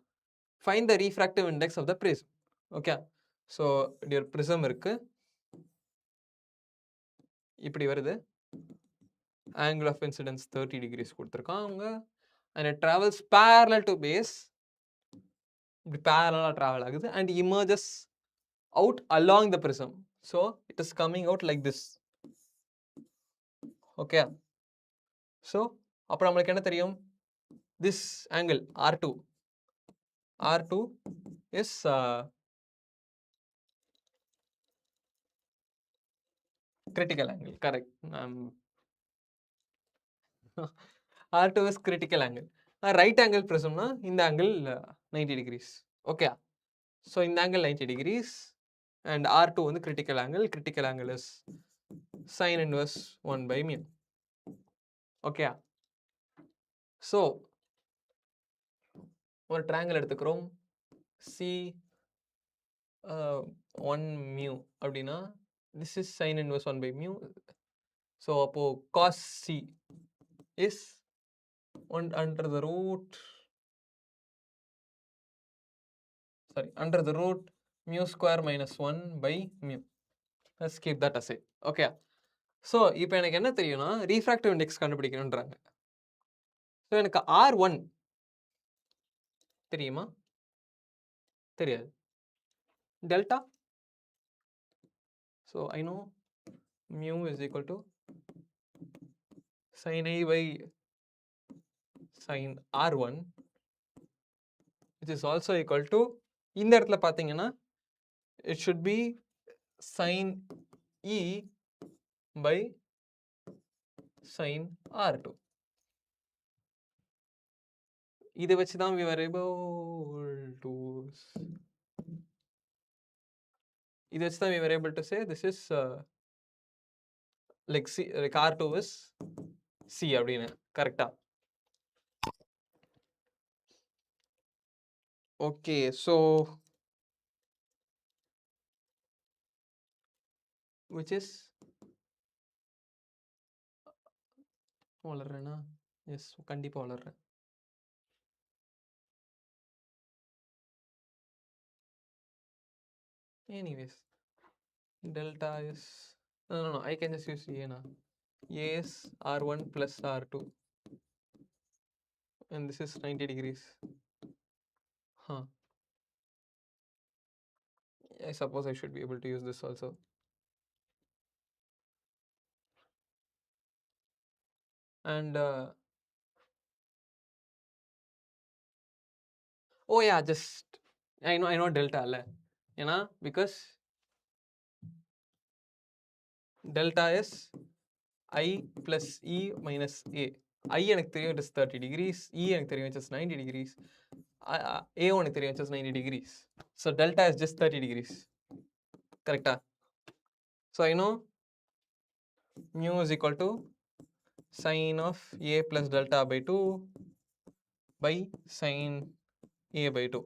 Find the refractive index of the prism. Okay, so your prism இருக்கு, இப்படி வருது, angle of incidence 30 degrees கொடுத்துருக்காங்க, and it travels parallel to base, இப்படி parallel travel ஆகுது and emerges out along the prism. So it is coming out like this. Okay, so அப்புறம் நம்மளுக்கு என்ன தெரியும்? This angle R2 is critical angle. Correct. R2 is critical angle. Right angle prism na இந்த angle 90 degrees. Okay, so இந்த angle 90 degrees and R2 வந்து critical angle. Critical angle is sin inverse 1/μ. Okay, so ஒரு triangle எடுத்துக்கிறோம், C 1μ அப்படின்னா this is sin inverse 1/μ. So அப்போ cos C is under the root mu square minus 1/μ. let's keep that aside. Okay, so இப்போ எனக்கு என்ன தெரியும்னா refractive index கண்டுபிடிக்கணும்ன்றாங்க. ஸோ எனக்கு R1 தெரியுமா? தெரியாது. Delta, so I know mu is equal to sin I by sin R1, which is also equal to, இந்த இடத்துல பார்த்தீங்கன்னா it should be sin E by sin R2. இதை வச்சு தான் we were able to, இதை வச்சு தான் we were able to say this is like C, like R2 is C அப்படின்னு கரெக்டா? ஓகே, ஸோ which is வளர்றேன்னா எஸ் கண்டிப்பாக வளர்றேன். Anyways, delta is no, I can just use A now. A is R1 plus R2 and this is 90 degrees. I suppose I should be able to use this also. And oh yeah, just I know delta alla, because delta is I plus E minus A. I எனக்கு தெரியும் it is 30 degrees, E எனக்கு தெரியும் it is 90 degrees, A எனக்கு தெரியும் it is 90 degrees. So delta is just 30 degrees. Correct? So I know mu is equal to sin of A plus delta by 2 by sin A by 2.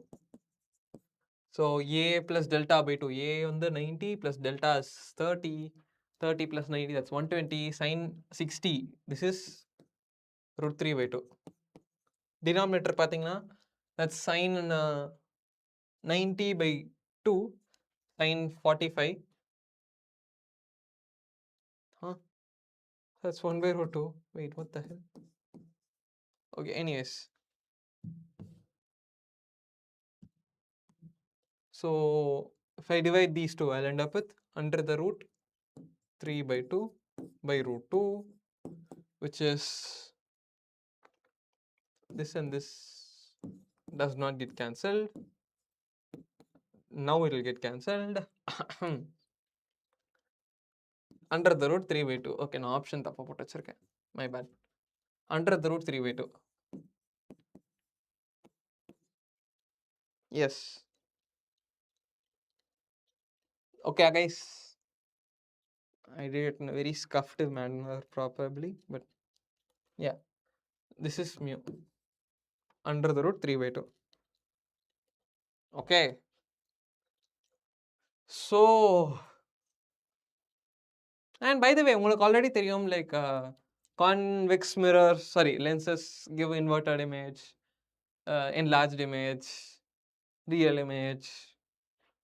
So A plus delta by 2, A on the 90 plus delta is 30, 30 plus 90, that's 120, sin 60, this is root 3 by 2. Denominator பார்த்தீங்கன்னா that's sin 90 by 2, sin 45. That's 1 by root 2. Wait, what the hell? Okay, anyways. So if I divide these two, I'll end up with under the root 3 by 2 by root 2, which is this, and this does not get cancelled. Now it will get cancelled. Under the root 3 by 2. Okay, now option தப்பா போட்டு வச்சிருக்கேன். My bad. Under the root 3 by 2. Yes. Okay, guys. I did it in a very scuffed manner probably, but yeah. This is mu. Under the root 3 by 2. Okay. So, and by the way, உங்களுக்கு already தெரியும் like convex mirror, sorry, lenses give inverted image, enlarged image, real image,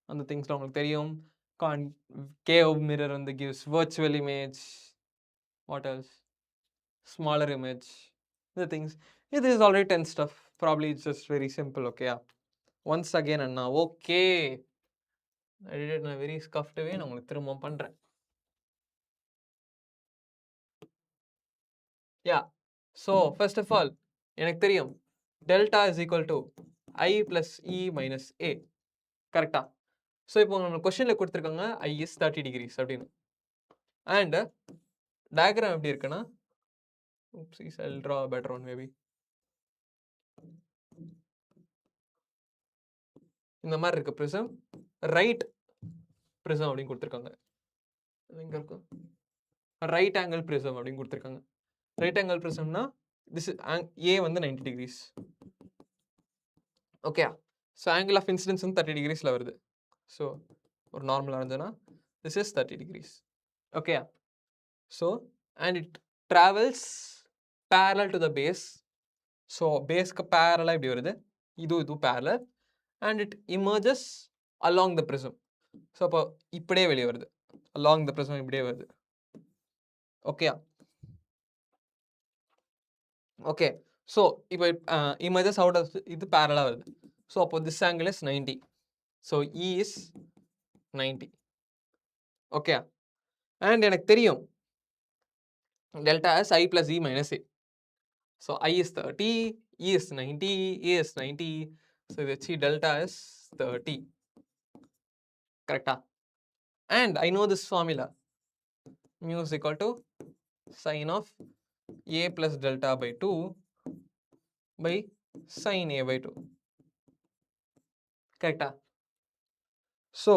and the things உங்களுக்கு தெரியும். Concave mirror and gives virtual image. What else? Smaller image. The things. Yeah, this is already 10 stuff. Probably it's just very simple. Okay, yeah. Once again and now. Okay. I did it in a very scuffed way. நான் உங்களுக்கு திரும்ப பண்றேன். Yeah. So first of all, எனக்கு தெரியும் delta is equal to I plus E minus A. கரெக்டா? ஸோ இப்போ நம்ம கொஸ்டினில் கொடுத்துருக்காங்க I is 30 degrees அப்படின்னு. And diagram எப்படி இருக்குன்னா, oopsies, I'll draw a better one maybe. இந்த மாதிரி இருக்கு prism, right prism அப்படின்னு கொடுத்துருக்காங்க. எங்க இருக்கும்? Right angle prism அப்படின்னு கொடுத்துருக்காங்க. Right angle prismனா this is A வந்து 90 degrees. Okay, so angle of incidence வந்து 30 degreesல வருது. ஸோ ஒரு நார்மலாக இருந்ததுன்னா this is 30 degrees. Okay, so and it travels parallel to the base. So baseக்கு parallel இப்படி வருது, இது parallel, and it emerges along the prism. So அப்போ இப்படியே வெளியே வருது. along the prism இப்படியே வருது. ஓகேயா? ஓகே. ஸோ இப்போ images out of இது parallel வருது. ஸோ அப்போ this angle is 90. So E is 90. Okay. And எனக்கு தெரியும் delta is I plus E minus A. So I is 30, E is 90, A is 90. So let's see, delta is 30. Correct? And I know this formula. Mu is equal to sine of A plus delta by 2 by sine A by 2. Correct? So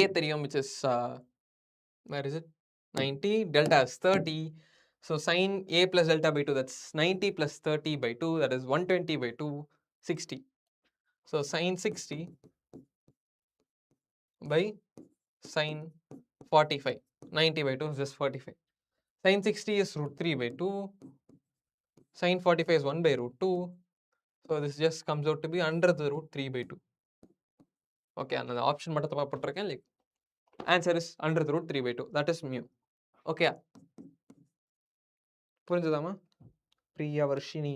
A தெரியும், which is where is it? 90. Delta is 30. So sine A plus delta by 2, that's 90 plus 30 by 2, that is 120 by 2, 60. So sine 60 by sine 45. 90 by 2 is just 45. Sine 60 is root 3 by 2. Sine 45 is 1 by root 2. So this just comes out to be under the root 3 by 2. Okay, another option மட்டும் தப்பா போட்டுருக்கேன். Like answer is under the root 3 by 2. That is mu. Okay. புரிஞ்சுதாமா? பிரியவர்ஷினி.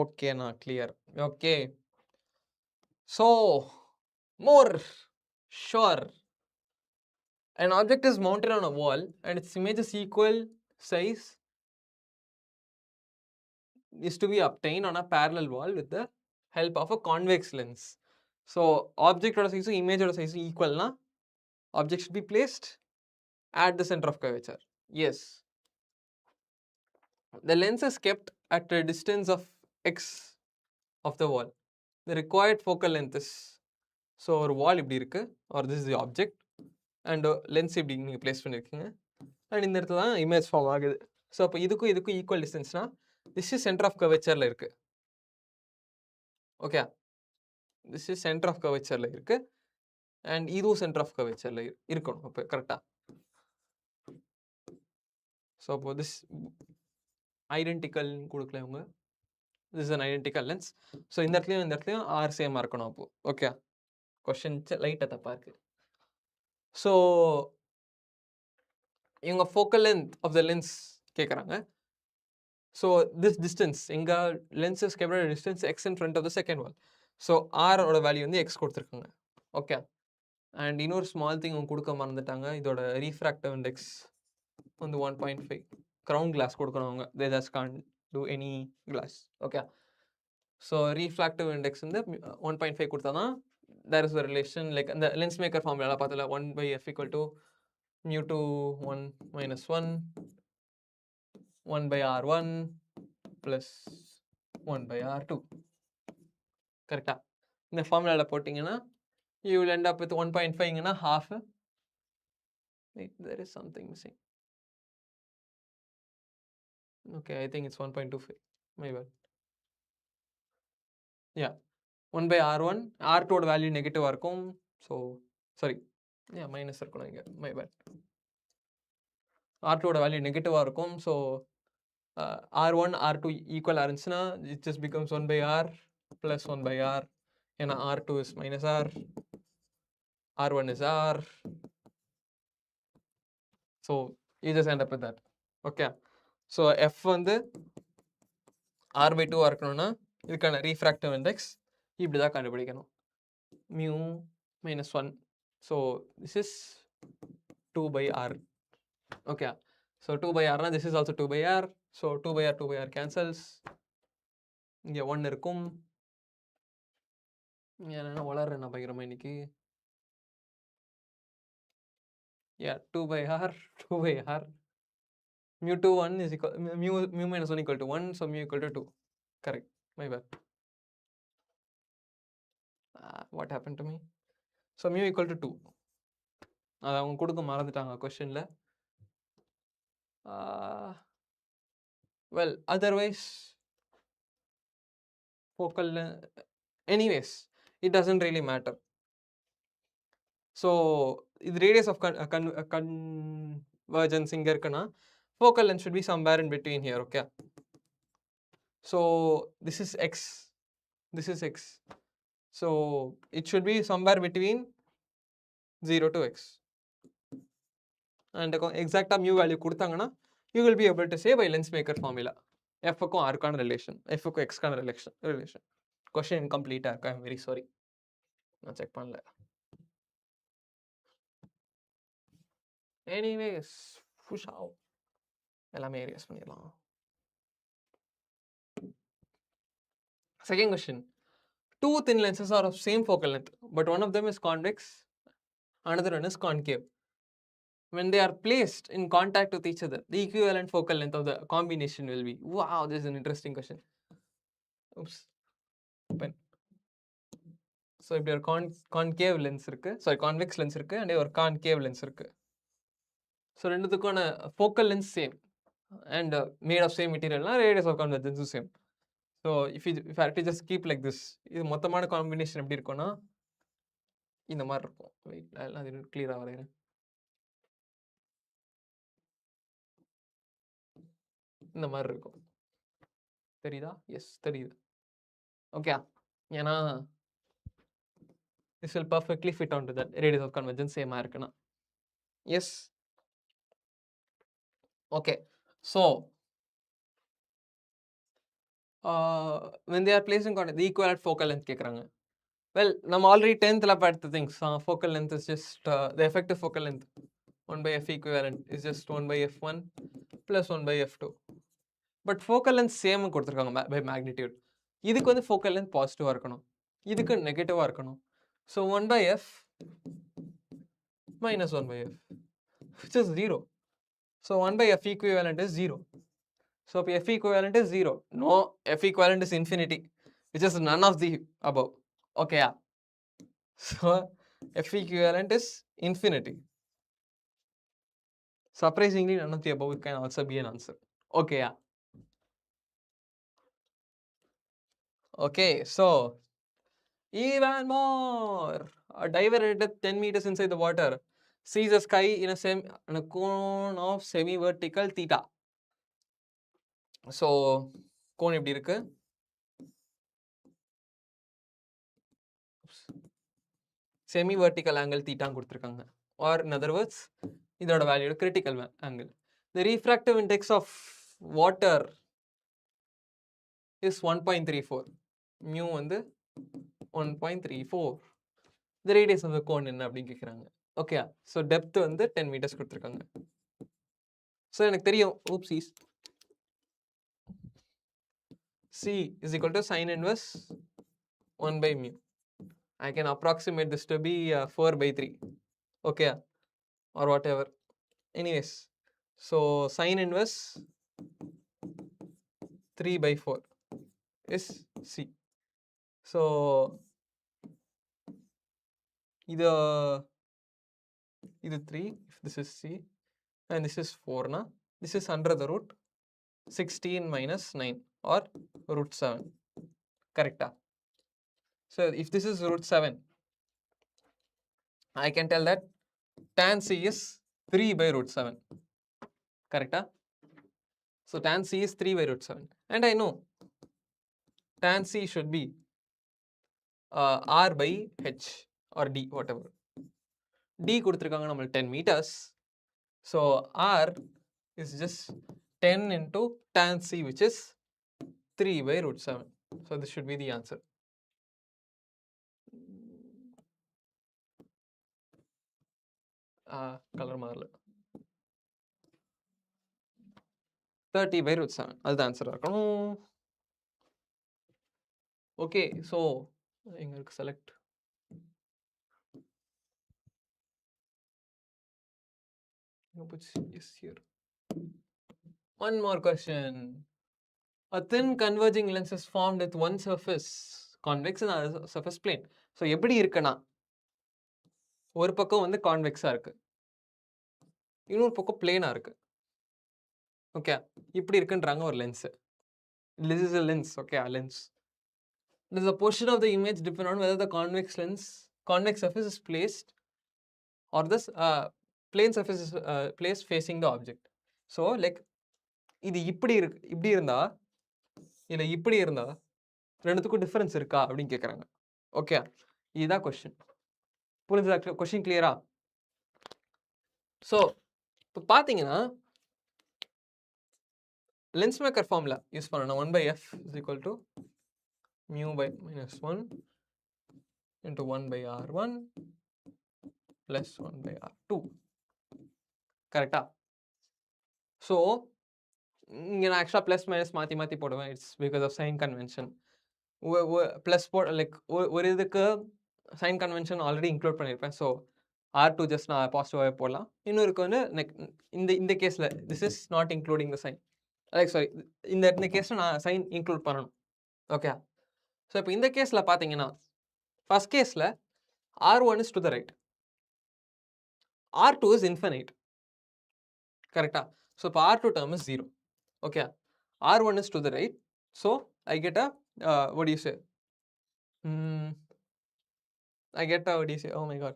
Okay, na clear. Okay. So more sure. An object is mounted on a wall and its image is equal size is to be obtained on a parallel wall with the help of a convex lens. So object or size image or size equal na, object should be placed at the center of curvature. Yes. The lens is kept at a distance of x of the wall. The required focal length is, so ஒரு wall இப்படி இருக்கு, or this is the object, and lens இப்படி நீங்கள் place பண்ணியிருக்கீங்க, and இந்த இடத்துல தான் image form ஆகுது. ஸோ அப்போ இதுக்கும் இதுக்கும் ஈக்குவல் டிஸ்டன்ஸ்னா திஸ் இஸ் சென்டர் ஆஃப் கர்வேச்சரில் இருக்கு. Okay, this is centre of கர்வேச்சரில் இருக்கு, அண்ட் இதுவும் சென்டர் ஆஃப் கர்வேச்சரில் இருக்கணும். அப்போ கரெக்டாக. ஸோ அப்போ திஸ் ஐடென்டிக்கல் கொடுக்கல இவங்க, this is an identical lens. So இந்த இடத்துலையும் ஆர் சேமாக இருக்கணும். அப்போ ஓகே, கொஸ்டின் லைட்டாக தப்பாக இருக்கு. ஸோ இவங்க focal length of the lens கேட்குறாங்க. ஸோ திஸ் டிஸ்டன்ஸ் எங்க lens is kept at a distance x in front of the second wall. So ஆரோட வேல்யூ வந்து எக்ஸ் கொடுத்துருக்காங்க. ஓகே, அண்ட் இன்னொரு ஸ்மால் திங் அவங்க கொடுக்க மறந்துட்டாங்க, இதோட ரீஃப்ராக்டிவ் இண்டெக்ஸ் வந்து 1.5. க்ரௌன் கிளாஸ் கொடுக்கணும் அவங்க, they just can't do any glass. Okay, so refractive index வந்து 1.5 கொடுத்தா தான் there is a relation. Like அந்த லென்ஸ் மேக்கர் ஃபார்முலா பார்த்தல, 1/f equal to μ2 1 minus 1 1/r1 plus 1/r2. கரெக்டா? இந்த ஃபார்முலாவில் போட்டிங்கன்னா you will end up with 1.5 half. Wait, there is something missing. Okay, I think it's 1.25. My bad. Yeah, 1/r1. R2 ஓட வேல்யூ நெகட்டிவாக இருக்கும். ஸோ சாரி, மைனஸ் இருக்கணும் இங்கே. My bad. R2 ஓட வேல்யூ நெகட்டிவாக இருக்கும். ஸோ R1 R2 ஈக்குவலாக இருந்துச்சுன்னா it just becomes 1/r plus 1/r. ஏன்னா R2 is minus R, R1 is R. So you just end up with that. Okay, so F வந்து R/2 இருக்கணும்னா இதுக்கான ரீஃப்ராக்டிவ் இண்டெக்ஸ் இப்படி தான் கண்டுபிடிக்கணும், mu minus 1. So this is 2/r. Okay, so 2/r na this is also 2/r. So 2/r 2/r cancels. இங்கே 1 இருக்கும். என்ன வளர்றேன் நான் பயங்கரமா இன்னைக்கு. Yeah, 2/r 2/r. mu2 1 is equal, mu minus 1 equal to 1, so mu equal to 2. Correct, my bad. What happened to me? So mu equal to 2. அதை அவங்க கொடுக்க மறந்துட்டாங்க கொஸ்டின்ல. Well, otherwise focal anyways it doesn't really matter. So இது ரேடியஸ் ஆஃப் கன்வர்ஜன்ஸ் இங்கே இருக்குன்னா focal length should be somewhere in between here, okay? So this is x, this is x. So it should be somewhere between 0 to x. And exact mu value கொடுத்தாங்கன்னா you will be able to say by lens maker formula. F க்கும் R க்கான relation, F க்கும் X க்கான relation. Question incomplete ஆ இருக்கு, I am very sorry. நான் செக் பண்ணல. Anyways, push out. எல்லாமே erase பண்ணிடலாம். Second question. Two thin lenses are of same focal length, but one of them is convex, another one is concave. When they are placed in contact with each other, the equivalent focal length of the combination will be. Wow, this is an interesting question. Oops. Open. So இப்படி ஒரு concave lens இருக்கு, sorry convex lens இருக்கு, and ஒரு concave lens இருக்கு. So ரெண்டுத்துக்கான focal length same and made of same material, radius of convergence is same. So if I have to just keep like this, இது மொத்தமான combination எப்படி இருக்கும்னா இந்த மாதிரி இருக்கும். வெயிட், அது கிளியரா வரையறேன். இந்த மாதிரி இருக்கும். தெரியுதா? எஸ், தெரியுது. ஓகே, ஏன்னா this will perfectly fit onto that radius of convergence same ஆ இருக்குன்னா. S. Okay, so when they are placed in contact, the equivalent focal length கேக்குறாங்க. Well, நம்ம already 10th ல பார்த்த things. Focal length is just the effective focal length 1 by f equivalent is just 1 by f1 plus 1 by f2. But focal length same கொடுத்திருக்காங்க by magnitude. இதுக்கு வந்து focal length பாசிட்டிவா இருக்கணும், இதுக்கு நெகட்டிவா இருக்கணும். So 1 by f minus 1 by f, which is 0. So 1 by f equivalent is 0. So if f equivalent is 0, no, f equivalent is infinity, which is none of the above. Okay, yeah. So f equivalent is infinity. Surprisingly, none of the above can also be an answer. Okay, yeah. Okay, so even more. A diver at 10 meters inside the water sees a sky in a cone of semi-vertical theta. So, cone எப்படி இருக்கு? Semi-vertical angle theta கொடுத்திருக்காங்க. Or in other words, இதோட value critical angle. The refractive index of water is 1.34. Mu வந்து 1.34. The radius of the cone என்ன அப்படின்னு கேக்குறாங்க. Okay, so depth வந்து 10 meters கொடுத்திருக்காங்க. So எனக்கு தெரியும், oopsies, C is equal to sin inverse 1 by mu. I can approximate this to be 4 by 3. Okay, or whatever. Anyways, so sin inverse 3 by 4 is C. So இது 3, if this is C and this is 4 na, this is under the root 16 minus 9 or root 7. Correct? So if this is root 7, I can tell that tan C is 3 by root 7. Correct? So tan C is 3 by root 7. And I know tan C should be R by H or D, whatever. D கொடுத்திருக்காங்க நம்மளுக்கு 10 meters. So R is just 10 into tan C, which is 3 by root 7. So this should be the answer. Color மாறல. 30 by root 7. அதுதான் ஆன்சர் இருக்கணும். Okay, so எங்களுக்கு select. Yes, here. One more question. A thin converging lens is formed with one surface convex and another surface plane. So எப்படி இருக்குன்னா ஒரு பக்கம் வந்து கான்வெக்ஸா இருக்கு, இன்னொரு பக்கம் பிளேனா இருக்கு. ஓகே, இப்படி இருக்குன்றாங்க ஒரு lens. This is a lens, okay, a lens. Does the position of the image depend on whether the convex surface is placed or this plane surface is placed facing the object. So like இது இப்படி இருந்தா இல்ல இப்படி இருந்தா ரெண்டுத்துக்கும் டிஃபரன்ஸ் இருக்கா அப்படின்னு கேட்குறாங்க. ஓகே, இதுதான் கொஸ்டின். புரிஞ்சுதா? கொஸ்டின் கிளியரா? ஸோ இப்போ பார்த்தீங்கன்னா லென்ஸ் மேக்கர் ஃபார்முலா யூஸ் பண்ணணும். 1/f is equal to mu by minus 1 into 1/r1 plus 1/r2. கரெக்டா? ஸோ இங்கே நான் ஆக்சுவலாக ப்ளஸ் மைனஸ் மாற்றி போடுவேன். It's because of sign convention. Plus like ஒரு இதுக்கு சைன் கன்வென்ஷன் ஆல்ரெடி இன்க்ளூட் பண்ணியிருப்பேன். ஸோ R2 ஜஸ்ட் நான் பாசிட்டிவாகவே போடலாம். இன்னொருக்கு வந்து இந்த கேஸில் this is not including the sign. Like sorry, இந்த கேஸில் நான் சைன் இன்க்ளூட் பண்ணணும். ஓகே, ஸோ இப்போ இந்த கேஸில் பார்த்தீங்கன்னா ஃபர்ஸ்ட் கேஸில் R1 is to the right, R2 is infinite. கரெக்டா? ஸோ இப்போ R2 term is 0. Okay, R1 is to the right, so I get a what do you say? I get a, what do you say? Oh my god.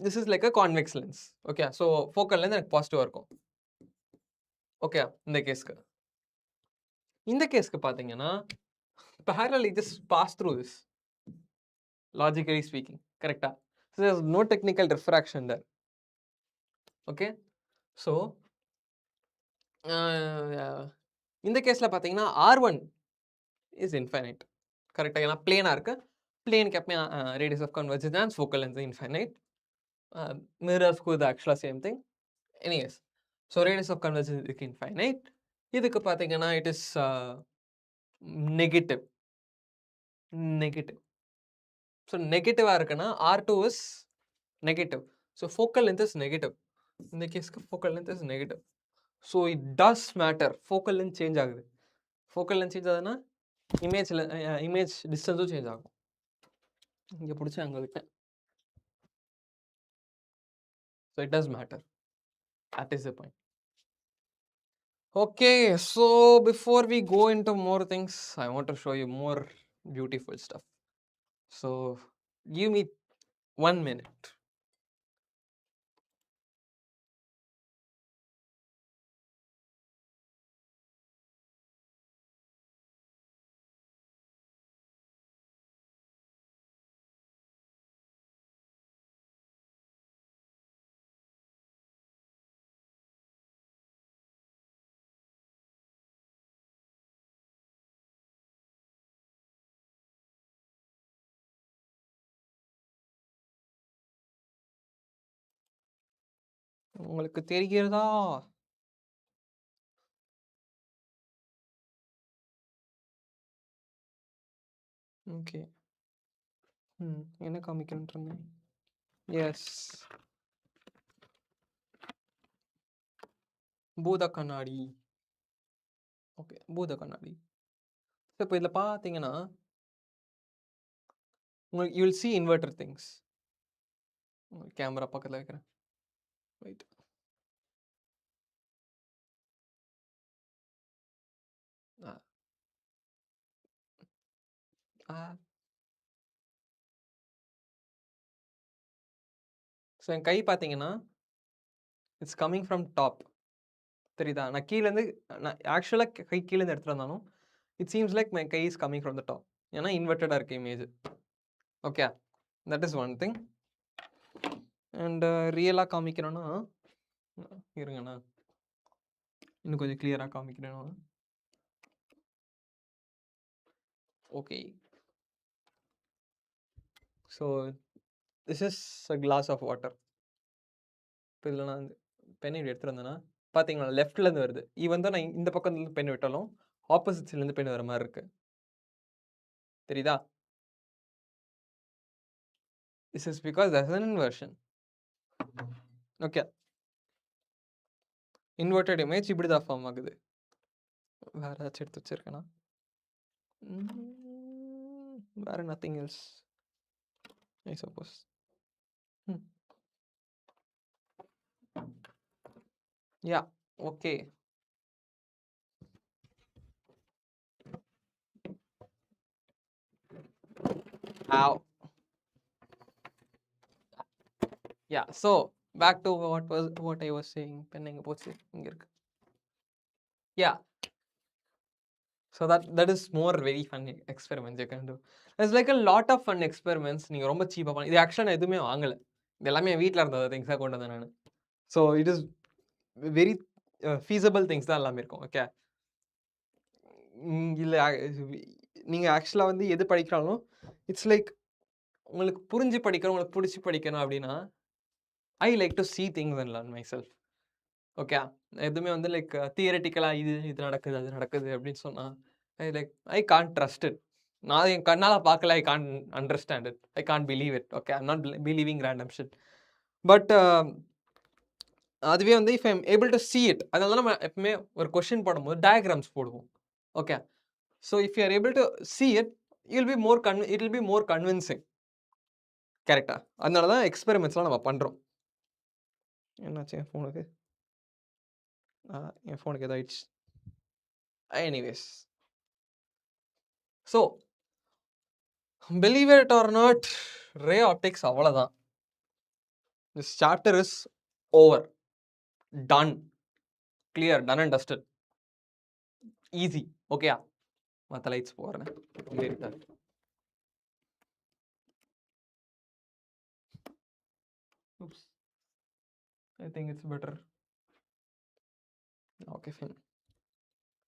This is like a convex lens. Okay, so focal length எனக்கு பாசிட்டிவா இருக்கும். ஓகே, இந்த கேஸ்க்கு பார்த்தீங்கன்னா parallel just pass through this, logically speaking. கரெக்டா? So there's no technical refraction there. Okay, so இந்த கேஸில் பார்த்தீங்கன்னா R1 is infinite. கரெக்டாக? ஏன்னா பிளேனாக இருக்கு. பிளேனுக்கு எப்பவுமே radius of convergence focal length infinite. மிரர்ஸ்க்கு இது ஆக்சுவலாக same thing. Anyways, so radius of convergence இதுக்கு இன்ஃபைனைட். இதுக்கு பார்த்தீங்கன்னா இட் இஸ் நெகட்டிவ். ஸோ நெகட்டிவாக இருக்குன்னா R2 is negative. So focal length is negative. இந்த கேஸ்க்கு focal length is negative. So it does matter. Focal length change ஆகுது. ஃபோக்கல் லென்த் சேஞ்ச் ஆகுதுன்னா இமேஜ் டிஸ்டன்ஸும் சேஞ்ச் ஆகும். இங்கே பிடிச்சி அங்கே விட்டேன். So it does matter. That is the point. Okay, so before we go into more things, I want to show you more beautiful stuff. So give me 1 minute. உங்களுக்கு தெரிகிறதா? ஓகே, என்ன காமிக்கிறேன்னு? எஸ், பூத கண்ணாடி. ஓகே, பூத கண்ணாடி. இப்போ இதில் பார்த்தீங்கன்னா உங்களுக்கு you will see inverter things. Camera பக்கத்தில் வைக்கிறேன். ரைட், ஸோ என் கை பார்த்தீங்கன்னா இட்ஸ் கம்மிங் ஃப்ரம் டாப். தெரியுதா? நான் கீழேருந்து, நான் ஆக்சுவலாக கை கீழேருந்து எடுத்துகிட்டு வந்தாலும் இட் சீம்ஸ் லைக் மை கை is coming from the top. ஏன்னா இன்வெர்டடாக இருக்குது image. Okay, that is one thing. And ரியலாக காமிக்கிறேன்னா இருங்கண்ணா, இன்னும் கொஞ்சம் கிளியராக காமிக்கிறேன். Okay, so this is a glass of water. இப்போ இதில் நான் பென் இப்படி எடுத்துகிட்டு வந்தேன்னா பார்த்தீங்களா லெஃப்ட்லேருந்து வருது. ஈவன் தான் நான் இந்த பக்கத்துலேருந்து பென் விட்டாலும் ஆப்போசிட் சைட்லேருந்து பென் வர மாதிரி இருக்கு. தெரியுதா? This is because there's an inversion. Okay, inverted image இப்படி தான் ஃபார்ம் ஆகுது. வேற ஏதாச்சும் எடுத்து வச்சிருக்கேனா? வேற nothing else, I suppose. Yeah, okay. Ow. Yeah, so back to what I was saying. Pen எங்க போச்சு? இங்க இருக்கு. Yeah, so that is more very fun experiments you can do. There's like a lot of fun experiments. நீங்க ரொம்ப சீப்பா பண்ணி இது ஆக்சுவலா நான் எதுவுமே வாங்கல. இது எல்லாமே என் வீட்ல இருந்த திங்ஸா கொண்டு வந்தேன் நானு. So it is very feasible things தான் எல்லாமே இருக்கும். ஓகே. இல்ல நீங்க ஆக்சுவலா வந்து எது படிக்கிறாலும் இட்ஸ் லைக் உங்களுக்கு புரிஞ்சு படிக்கணும், உங்களுக்கு பிடிச்சி படிக்கணும் அப்படின்னா I like to see things and learn myself. Okay. எதுவுமே வந்து லைக் தியரட்டிக்கலா இது நடக்குது, அது நடக்குது அப்படின்னு சொன்னா ஐ கான்ட் ட்ரஸ்ட் இட். நான் என் கண்ணால பார்க்கல, I can't understand it, I can't believe it. Okay, I'm not believing random shit. But அதுவே வந்து if I'm able to see it, அதனால தான் நம்ம எப்பவுமே ஒரு கொஸ்டின் போடும்போது டயக்ராம்ஸ் போடுவோம். Okay, so if you are able to see it, it will be more convincing. கரெக்டா? அதனால தான் எக்ஸ்பெரிமெண்ட்ஸ்லாம் நம்ம பண்றோம். என்னாச்சு என் ஃபோனுக்கு? என் ஃபோனுக்கு ஏதோ ஆயிடுச்சு. Anyways, so believe it or not, ray optics அவ்வளோதான். This chapter is over, done, clear, done and dusted, easy. ஓகேயா? மற்ற லைட்ஸ் போடுறேன். Oops. I think it's better. Okay, fine.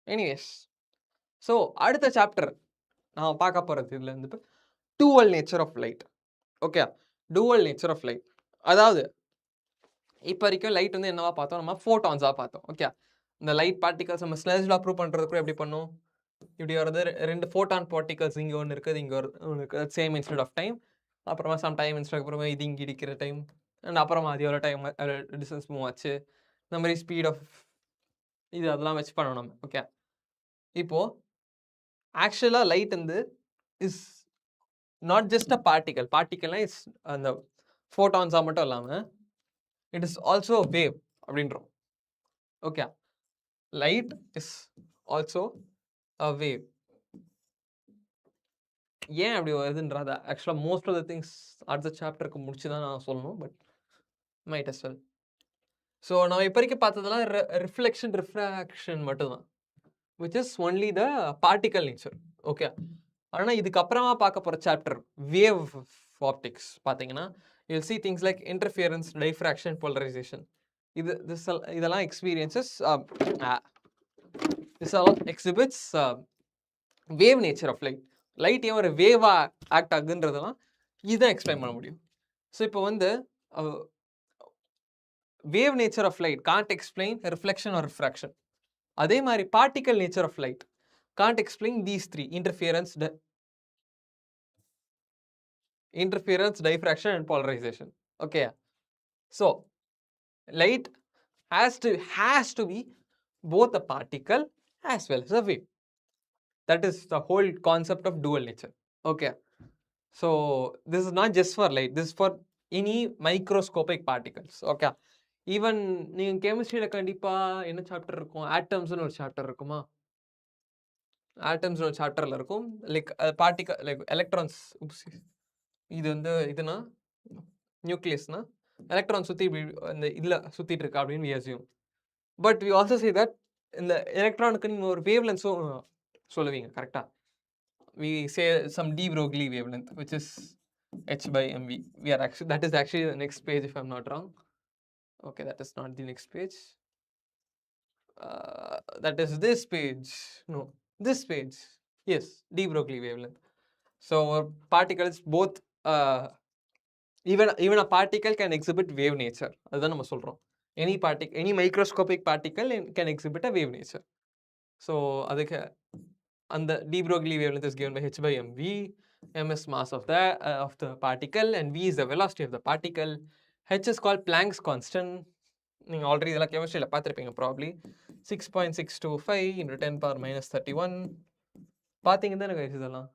Anyways, so அடுத்த சாப்டர் நான் பார்க்க போகிறது இதில் இருந்து dual nature of light. Okay, dual nature of light. அதாவது இப்போ வரைக்கும் லைட் வந்து என்னவா பார்த்தோம்? நம்ம ஃபோட்டான்ஸாக பார்த்தோம். ஓகே, இந்த லைட் பார்ட்டிகல்ஸ் நம்ம ஸ்லெஜ்ல ப்ரூவ் பண்ணுறதுக்கு எப்படி பண்ணோம்? இப்படி வருது, ரெண்டு ஃபோட்டான் பார்ட்டிகல்ஸ் இங்கே ஒன்று இருக்குது, இங்கே ஒன்று இருக்குது, சேம் இன்ஸ்டன்ட் ஆஃப் டைம். அப்புறமா சம் டைம் இன்ஸ்டன்ட் அப்புறமா இது இங்கே இடிக்கிற டைம், அண்ட் அப்புறமா அது எவ்வளோ டைம் டிஸ்டன்ஸ் மூவ் ஆச்சு, இந்த மாதிரி ஸ்பீட் ஆஃப் இது அதெல்லாம் வச்சு பண்ணணும் நம்ம. ஓகே, இப்போது ஆக்சுவலாக லைட் வந்து is not just a particle. பார்ட்டிகல்னால் இஸ் அந்த ஃபோட்டான்ஸாக மட்டும் இல்லாமல் இட் இஸ் ஆல்சோ வேவ் அப்படின்றோம். Okay, light is also a wave. ஏன் அப்படி வருதுன்றத ஆக்சுவலாக மோஸ்ட் ஆஃப் த திங்ஸ் அடுத்த சாப்டருக்கு முடிச்சு தான் நான் சொல்லணும், but might as well. So நம்ம இப்போ வரைக்கும் பார்த்ததெல்லாம் ரிஃப்ளெக்ஷன், ரிஃப்ராக்ஷன் மட்டும்தான், which is only the particle nature. Okay, ஆனால் இதுக்கப்புறமா பார்க்க போகிற சாப்டர் வேவ் ஆப்டிக்ஸ் பார்த்தீங்கன்னா you'll see things like interference, diffraction, polarization. இதெல்லாம் experiences, this all exhibits wave nature of light. Light ஏன் ஒரு வேவாக ஆக்ட் ஆகுதுன்றதெல்லாம் இதுதான் எக்ஸ்பிளைன் பண்ண முடியும். ஸோ இப்போ வந்து wave nature of light can't explain reflection or refraction. அதே மாதிரி particle nature of light can't explain these three: interference, diffraction and polarization. Okay, so light has to be both a particle as well as a wave. That is the whole concept of dual nature. Okay, so this is not just for light, this is for any microscopic particles. Okay, even நீங்கள் கெமிஸ்ட்ரியில் கண்டிப்பாக என்ன சாப்டர் இருக்கும்? ஆட்டம்ஸ்னு ஒரு சாப்டர் இருக்குமா? ஆட்டம்ஸ்னு ஒரு சாப்டரில் இருக்கும். Like particle, like electrons. இது வந்து இதுனா நியூக்ளியஸ்னா எலக்ட்ரான் சுற்றி இந்த இதில் சுற்றிட்டு இருக்கா அப்படின்னு we assume. But we also say that இந்த எலக்ட்ரானுக்கு நீங்கள் ஒரு வேவ் லென்ஸும் சொல்லுவீங்க, கரெக்டாக? we say some de Broglie wavelength, which is h/mv. That is actually the next page if I'm not wrong. Okay, that is not the next page. That is this page. No, this page. Yes, de Broglie wavelength. So particles both, even a particle can exhibit wave nature. அதுதான் நம்ம சொல்றோம். Any microscopic particle can exhibit a wave nature. So அதுக்கு அந்த de Broglie wavelength is given by h/mv. m is mass of the particle and v is the velocity of the particle. h is called Planck's constant. நீங்கள் ஆல்ரெடி இதெல்லாம் கெமிஸ்ட்ரியில் பார்த்துருப்பீங்க ப்ராப்ளி. 6.625 into 10⁻31 பார்த்தீங்க தானே கைஸ்? இதெல்லாம்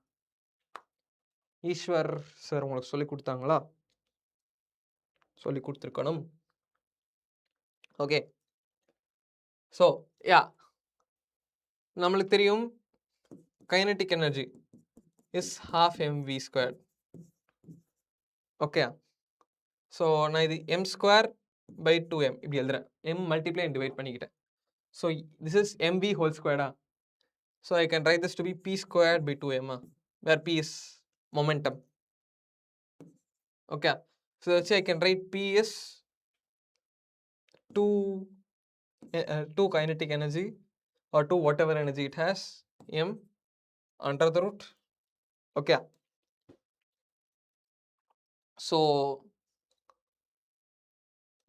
ஈஸ்வர் சார் உங்களுக்கு சொல்லி கொடுத்தாங்களா? சொல்லி கொடுத்துருக்கணும். ஓகே, ஸோ யா, நம்மளுக்கு தெரியும் kinetic energy is 12 mv². Okay, so நான் இது m ஸ்கொயர் பை 2m இப்படி எழுதுறேன். m மல்டிப்ளை அண்ட் டிவைட் பண்ணிக்கிட்டேன். So this is mv whole ஸ்கொயர்டா. So I can write this to be p square by 2m, வேர் p is momentum. Okay, so let's say I can write p is 2 kinetic energy or 2 whatever energy it has, m under the root. Okay, so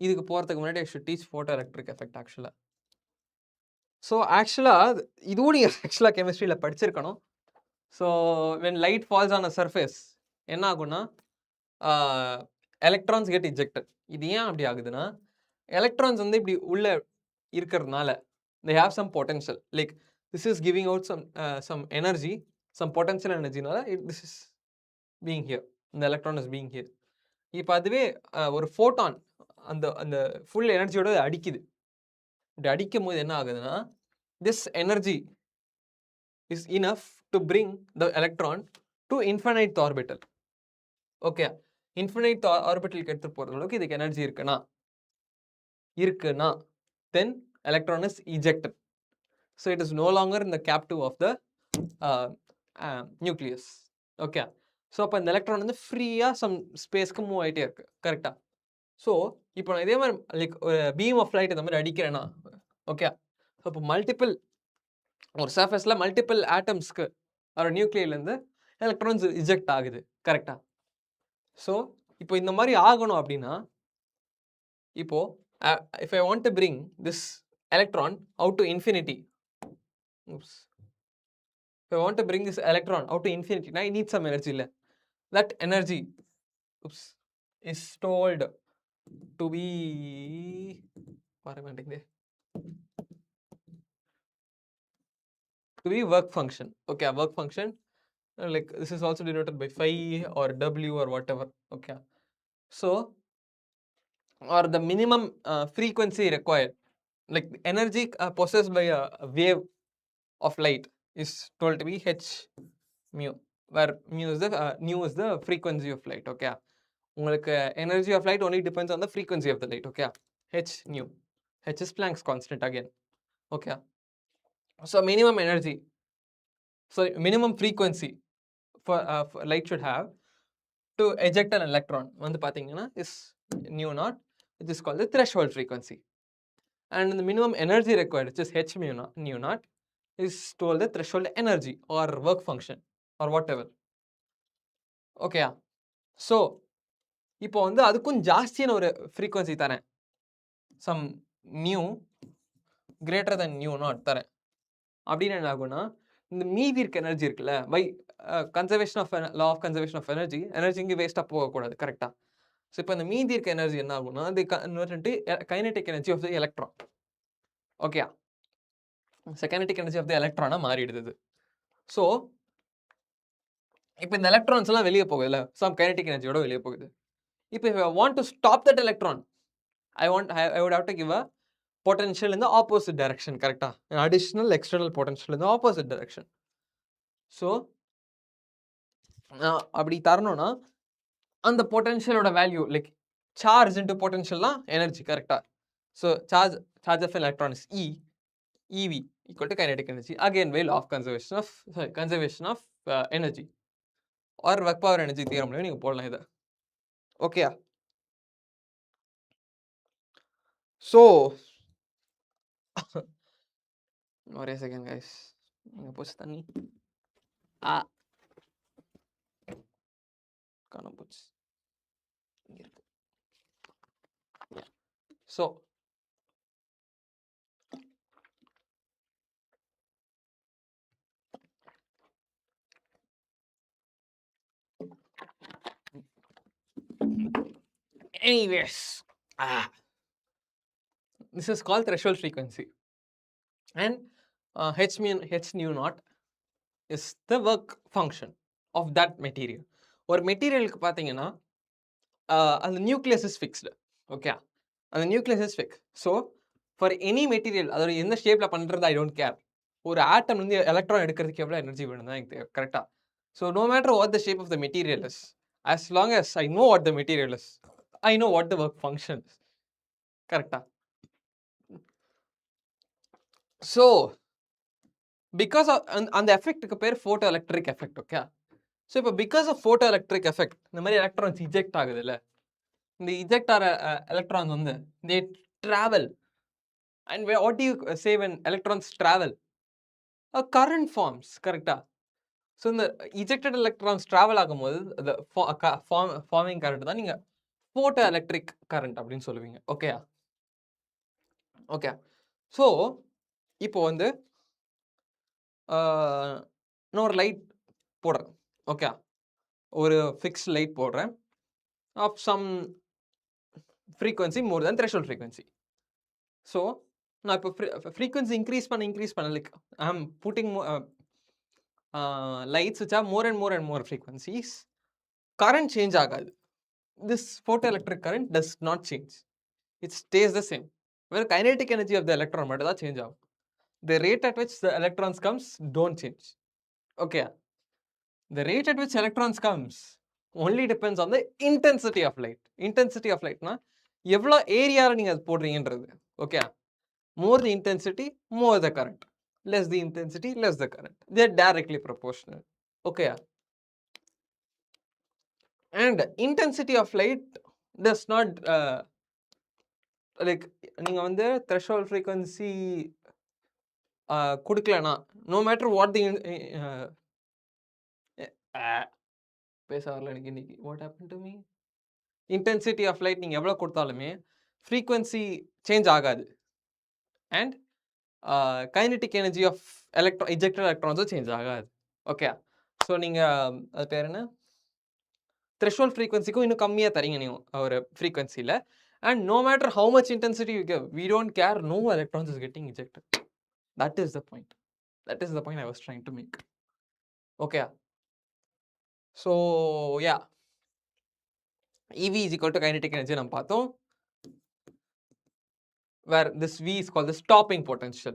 இதுக்கு போகிறதுக்கு முன்னாடி I should teach photoelectric effect actually. So ஆக்சுவலாக இதுவும் நீங்கள் ஆக்சுவலாக கெமிஸ்ட்ரியில் படிச்சிருக்கணும். So when light falls on a surface என்ன ஆகும்னா எலக்ட்ரான்ஸ் கெட் இஜெக்டட். இது ஏன் அப்படி ஆகுதுன்னா எலக்ட்ரான்ஸ் வந்து இப்படி உள்ள இருக்கிறதுனால they have some potential, like this is giving out some energy, some potential energyனால this is being here, இந்த electron is being here. இப்போ அதுவே ஒரு ஃபோட்டான் அந்த அந்த ஃபுல் எனர்ஜியோட அடிக்குது. இப்படி அடிக்கும் போது என்ன ஆகுதுன்னா this energy is enough to bring the electron to infinite orbital. Okay, infinite ஆர்பிட்டலுக்கு எடுத்து போகிற அளவுக்கு இதுக்கு எனர்ஜி இருக்குன்னா then electron is ejected. So it is no longer in the captive of the nucleus. Okay, so அப்போ இந்த எலக்ட்ரான் வந்து ஃப்ரீயாக சம் ஸ்பேஸ்க்கு மூவ் ஆகிட்டே இருக்கு. கரெக்டாக? ஸோ இப்போ நான் இதே மாதிரி லைக் ஒரு பீம் ஆஃப் லைட் இந்த மாதிரி அடிக்கிறேன்னா ஓகே, ஸோ இப்போ மல்டிபிள் ஒரு சர்ஃபேஸில் மல்டிபிள் ஆட்டம்ஸ்க்கு ஒரு நியூக்ளியிலேருந்து எலக்ட்ரான்ஸ் இஜெக்ட் ஆகுது. கரெக்டாக? ஸோ இப்போ இந்த மாதிரி ஆகணும் அப்படின்னா இப்போ if I want to bring this electron out to infinity, oops, if I want to bring this electron out to infinity, I need some energy. That energy, oops, is told to be work function. Okay, work function, like this is also denoted by phi or w or whatever. Okay, so or the minimum frequency required, like energy possessed by a wave of light is told to be h mu, where mu is the frequency of light. Okay, உங்களுக்கு energy of light only depends on the frequency of the light. Okay, h nu, h is Planck's constant again. Okay, so minimum energy, so minimum frequency for light should have to eject an electron வந்து பாத்தீங்கன்னா is nu naught, which is called the threshold frequency. And the minimum energy required, which is h nu naught, is told the threshold energy or work function or whatever. Okay, so இப்போ வந்து அதுக்கும் ஜாஸ்தியான ஒரு ஃப்ரீக்வன்சி தரேன், some new greater than new not தரேன் அப்படின்னு என்ன ஆகும்னா இந்த மீதி இருக்க எனர்ஜி இருக்குல்ல, by conservation of law of conservation of energy, energy இங்கே வேஸ்ட்டாக போகக்கூடாது. கரெக்டாக? ஸோ இப்போ இந்த மீதி இருக்க எனர்ஜி என்ன ஆகும்னா அது kinetic energy of the electron. Okay, kinetic energy of the எலக்ட்ரானாக மாறிடுது. ஸோ இப்போ இந்த எலக்ட்ரான்ஸ் எல்லாம் வெளியே போகுதுல்ல, சம் கைனடிக் எனர்ஜியோட வெளியே போகுது. இப்போ if I want to stop that electron, I would have to give a potential in the opposite direction. கரெக்டா? an additional external potential in the opposite direction. ஸோ அப்படி தரணும்னா அந்த பொட்டன்ஷியலோட வேல்யூ, லைக் சார்ஜ் இன்டு பொட்டன்ஷியல்னா எனர்ஜி. கரெக்டா? So charge of electron is EV equal to kinetic energy, again by law of conservation of energy or work power energy theorem நீங்க போடலாம் இதை. ஓகே, ஸோ ஒரே செகண்ட் கைஸ், இங்கே போச்சு தண்ணி காண போச்சு. So anyways, this is called threshold frequency, and h nu naught is the work function of that material. ஒரு மெட்டீரியலுக்கு பார்த்தீங்கன்னா அந்த நியூக்ளியஸ் இஸ் ஃபிக்ஸ்டு. ஓகே, அந்த nucleus is fix. So for any material அதோட எந்த ஷேப்பில் பண்ணுறது ஐ டோன்ட் கேர். ஒரு ஆட்டம் வந்து எலக்ட்ரான் எடுக்கிறதுக்கு எவ்வளோ எனர்ஜி வேணும் தான் எனக்கு தேவை. கரெக்டாக? So no matter what the shape of the material is, as long as I know what the material is, I know what the work function is. Correct. So because of அந்த எஃபெக்ட்டுக்கு பேர் photoelectric effect. Okay. So இப்போ because of photoelectric effect இந்த மாதிரி electrons eject ஆகுது இல்ல, இந்த eject ஆகிற electrons வந்து they travel. And what do you say when electrons travel? A current forms. Correct. So இந்த ejected electrons travel ஆகும்போது the forming current தான் நீங்க photoelectric current அப்படின்னு சொல்லுவீங்க. Okay okay. ஸோ இப்போ வந்து நான் ஒரு லைட் போடுறேன். ஓகே, ஒரு ஃபிக்ஸ்ட் லைட் போடுறேன் of some frequency more than threshold frequency. So நான் இப்போ ஃப்ரீக்வன்சி இன்க்ரீஸ் பண்ண like I am putting lights which have more and more frequencies, current change ஆகாது. This photoelectric current does not change. It stays the same. Where kinetic energy of the electron மட்டும் தான் change ஆகும். The rate at which the electrons comes don't change. Okay. The rate at which electrons comes only depends on the intensity of light. Intensity of light na எவ்வளோ ஏரியாவில் நீங்கள் அது போடுறீங்கன்றது. Okay, more the intensity, more the current. Less the intensity, less the current. They are directly proportional. Okay. And intensity of light does not like நீங்க வந்து threshold frequency கொடுக்கலனா no matter what the பேச வரல எனக்கு இன்னைக்கு. what happened to me? Intensity of light நீங்க எவ்வளவு கொடுத்தாலுமே frequency change ஆகாது. And kinetic energy of ejected electrons change ஆகாது. ஓகே. ஸோ நீங்க அது பேர் என்ன, threshold frequency-க்கும் இன்னும் கம்மியாக தரீங்க நீங்க ஒரு frequency-ல. And no matter how much intensity you give, we don't care, no electrons is getting ejected. That is the point. That is the point I was trying to make. Okay. So yeah, EV is equal to kinetic energy நம்ம பார்த்தோம். Where this V is called the stopping potential.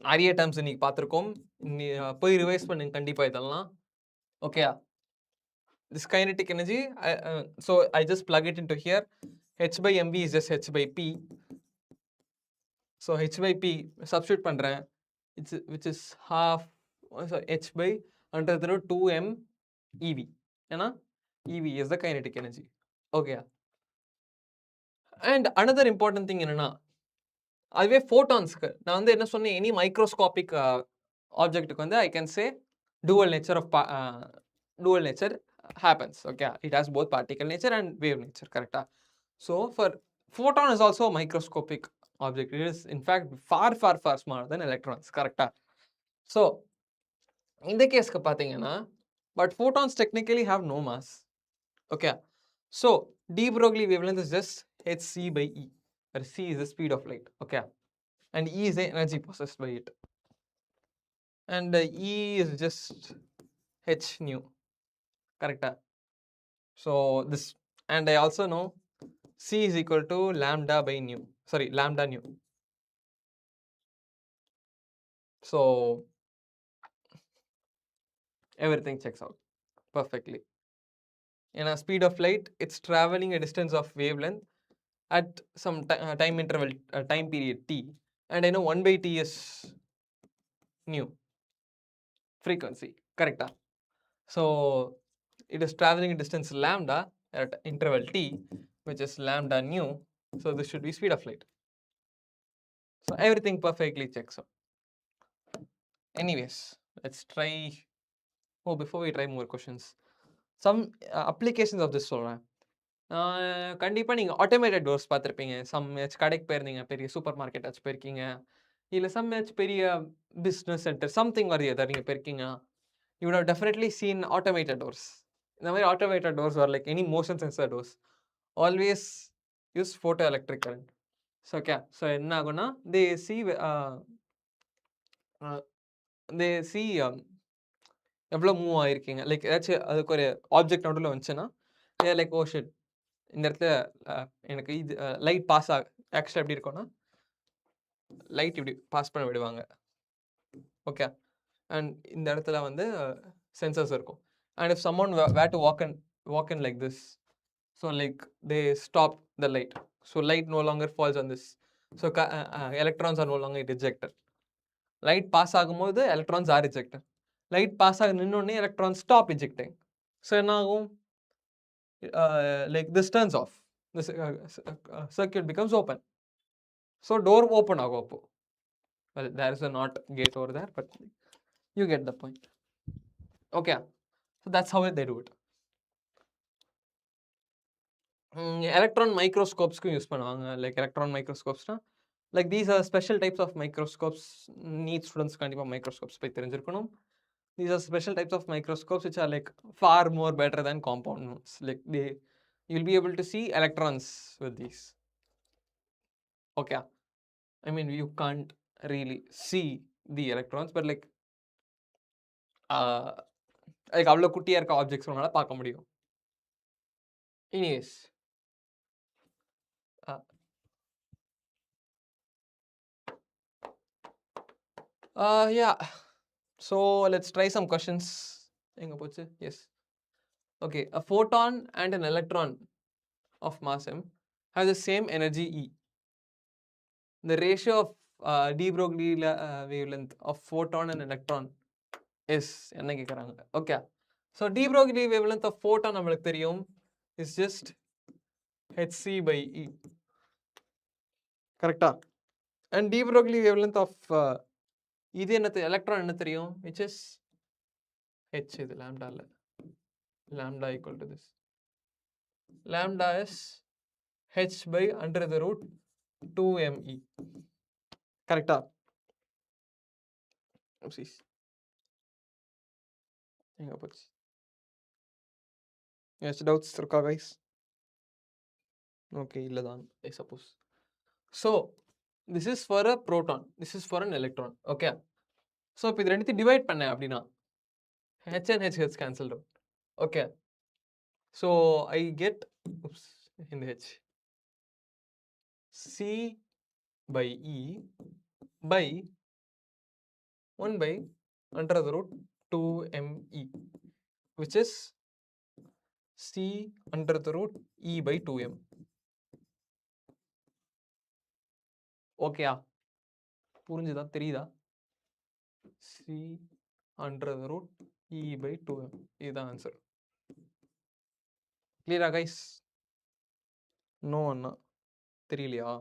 நிறைய டேர்ம்ஸ் இன்னைக்கு பார்த்துருக்கோம். போய் ரிவைஸ் பண்ணுங்க கண்டிப்பாக இதெல்லாம். Okay. This kinetic energy, so I just plug it into here. H by mv is just h by p. So h by p substitute பண்றேன், which is half, so h by under the 2m ev. ஏன்னா ev is the kinetic energy. Okay. And another important thing என்னன்னா, அதுவே ஃபோட்டான்ஸ்க்கு நான் வந்து என்ன சொன்னேன், எனி மைக்ரோஸ்கோபிக் ஆப்ஜெக்ட்டுக்கு வந்து I can say dual nature happens. Okay, it has both particle nature and wave nature. Correct. So for photon is also a microscopic object. It is in fact far smaller than electrons. Correct. So in the case pathina, but photons technically have no mass. Okay. So de Broglie wavelength is just hc by e, where c is the speed of light. Okay, and e is the energy possessed by it, and e is just h nu. Correct. So this, and I also know c is equal to lambda by nu, sorry, lambda nu. So everything checks out perfectly. In a speed of light, it's traveling a distance of wavelength at some time interval, time period t, and I know 1 by t is nu frequency. Correct. So it is traveling a distance lambda at interval t, which is lambda nu. So this should be speed of light. So everything perfectly checks out. Anyways, let's try. Oh, before we try more questions, some applications of this சொல்றேன். கண்டிப்பாக நீங்கள் ஆட்டோமேட்டட் டோர்ஸ் பார்த்துருப்பீங்க. சம் கடைக்கு போயிருந்தீங்க, பெரிய சூப்பர் மார்க்கெட் ஆச்சு போயிருக்கீங்க, இல்லை சம் பெரிய பிஸ்னஸ் சென்டர் சம்திங் வருது எதாவது நீங்கள் போயிருக்கீங்க. You would have definitely seen automated doors. இந்த மாதிரி automated doors or like any motion sensor doors always use photoelectric current. So okay, so என்ன ஆகும்னா they see எவ்வளோ மூவ் ஆகிருக்கீங்க, லைக் ஏதாச்சும் அதுக்கு ஒரு ஆப்ஜெக்ட் நடுவில் வந்துச்சுன்னா லைக் ஓ ஷிட், இந்த இடத்துல எனக்கு இது லைட் பாஸ் ஆக்சுவலாக எப்படி இருக்கும்னா லைட் இப்படி பாஸ் பண்ண விடுவாங்க. ஓகே, அண்ட் இந்த இடத்துல வந்து சென்சர்ஸ் இருக்கும். And if someone were to walk in like this, So like they stop the light, so light no longer falls on this, so electrons are no longer ejected. Light pass ஆகும்போது electrons are ejected. Light pass ஆக நின்னோடனே electrons stop ejecting. So என்ன ஆகும், like this turns off, this circuit becomes open, so door open ஆகும் அப்போ. Well, there is a not gate over there, but you get the point. Okay, so that's how they do it. Electron microscopes use பண்ணுவாங்க, like electron microscopes na, like these are special types of microscopes. NEET students கண்டிப்பா microscopes பத்தி தெரிஞ்சிருக்கணும். These are special types of microscopes which are like far more better than compound ones. Like you'll be able to see electrons with these. Okay, I mean you can't really see the electrons, but like அவ்வளோ குட்டியாக இருக்க ஆப்ஜெக்ட்ஸ் உங்களால் பார்க்க முடியும். Anyways, yeah, so let's try some questions. எங்க போச்சு? Yes. Okay, a photon and an electron of mass m have the same energy E. The ratio of de Broglie wavelength of photon and electron is என்ன கேக்குறாங்க? Okay, so de Broglie wavelength of photon நம்மளுக்கு தெரியும் is just hc by E. கரெக்டா? And de Broglie wavelength of இது என்ன, electron என்ன தெரியும், which is h, இது lambda இல்ல, lambda equal to this, lambda is h by under the root 2me. கரெக்டா? எங்க போச்சு? Yes, doubts இருக்கா guys? Okay, இல்ல தான் I suppose. So this is for a proton, this is for an electron. Okay, so இப்போ இது ரெண்டுத்தையும் டிவைட் பண்ணேன் அப்படின்னா h and h gets cancelled out. Okay, so I get, oops, in the h, c by E by 1 by under the root 2me, which is c under the root E by 2m. ஓகேயா? புரிஞ்சுதா, தெரியுதா? c under the root E by 2m, இதுதான் ஆன்சர். கிளியரா கைஸ்? நோ அண்ணா தெரியலையா?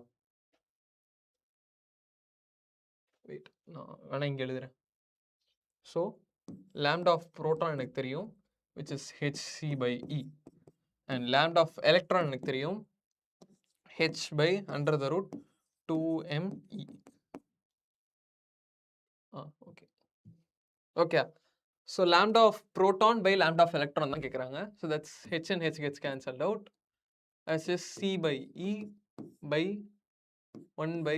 வெயிட், நான் வேணா இங்கே எழுதுறேன். ஸோ lambda of proton எனக்கு தெரியும், which is hc by E, and lambda of electron எனக்கு தெரியும், h by under the root 2me. Okay, okay, so lambda of proton by lambda of electron தான் கேட்குறாங்க. So that's h and h gets cancelled out. That's just c by E by 1 by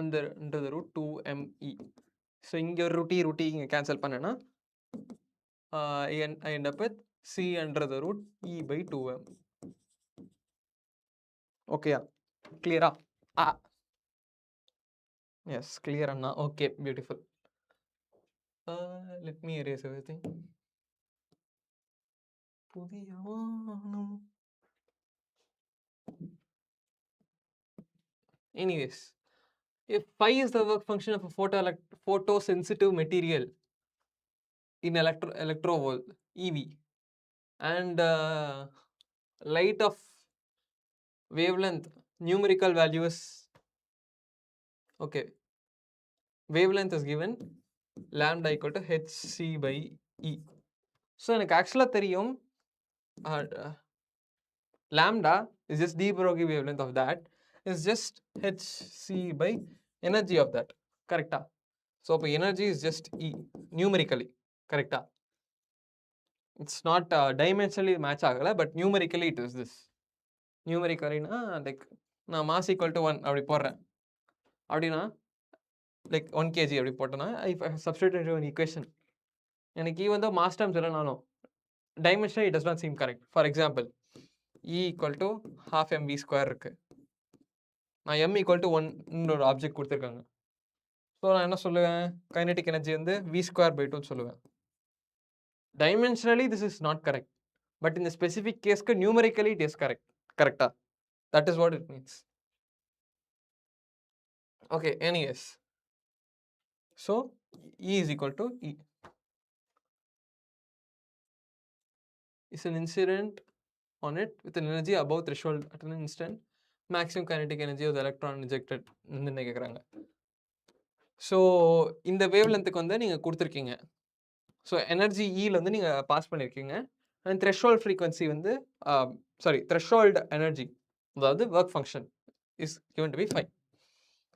under the root 2me. So இங்கே ஒரு root இங்கே கேன்சல் பண்ணேன்னா I end up with c under the root E by 2m. Okay, clear? Yes, clear Anna. Okay, beautiful. Let me erase everything. Anyways, if phi is the work function of a photosensitive material in electrovolt EV, and light of wavelength numerical value is, okay, wavelength is given lambda equal to hc by E. So எனக்கு ஆக்சுவலாக தெரியும் lambda is just de Broglie wavelength of that is just hc by energy of that. Correcta? So energy is just E numerically. Correcta? It's not dimensionally match agala, but numerically it is this. Numerically na, like na mass equal to 1 அப்படி போடுறேன் அப்படின்னா, like 1 kg அப்படி போட்டேன்னா, if I substitute into an equation, எனக்கு even though mass terms இல்லைனாலும் dimensionally it does not seem correct. For example, E equal to half mv square இருக்கு, நான் m equal to 1 ஒரு ஆப்ஜெக்ட் கொடுத்துருக்காங்க. ஸோ நான் என்ன சொல்லுவேன், கைனெட்டிக் எனர்ஜி வந்து v square by 2 சொல்லுவேன். Dimensionally this is not correct. but in the specific case numerically it is correct. That is what it means. Okay, anyways, so E is equal to E is an incident on it with an energy above threshold at an instant, maximum kinetic energy of the electron ejected ன்னு கேக்குறாங்க. ஸோ இந்த வேவ் லென்த்துக்கு வந்து நீங்கள் கொடுத்துருக்கீங்க. ஸோ எனர்ஜி ஈல வந்து நீங்கள் பாஸ் பண்ணியிருக்கீங்க. அண்ட் த்ரெஷோல்ட் ஃப்ரீக்வன்சி வந்து த்ரெஷோல்டு எனர்ஜி, அதாவது work function is given to be 5.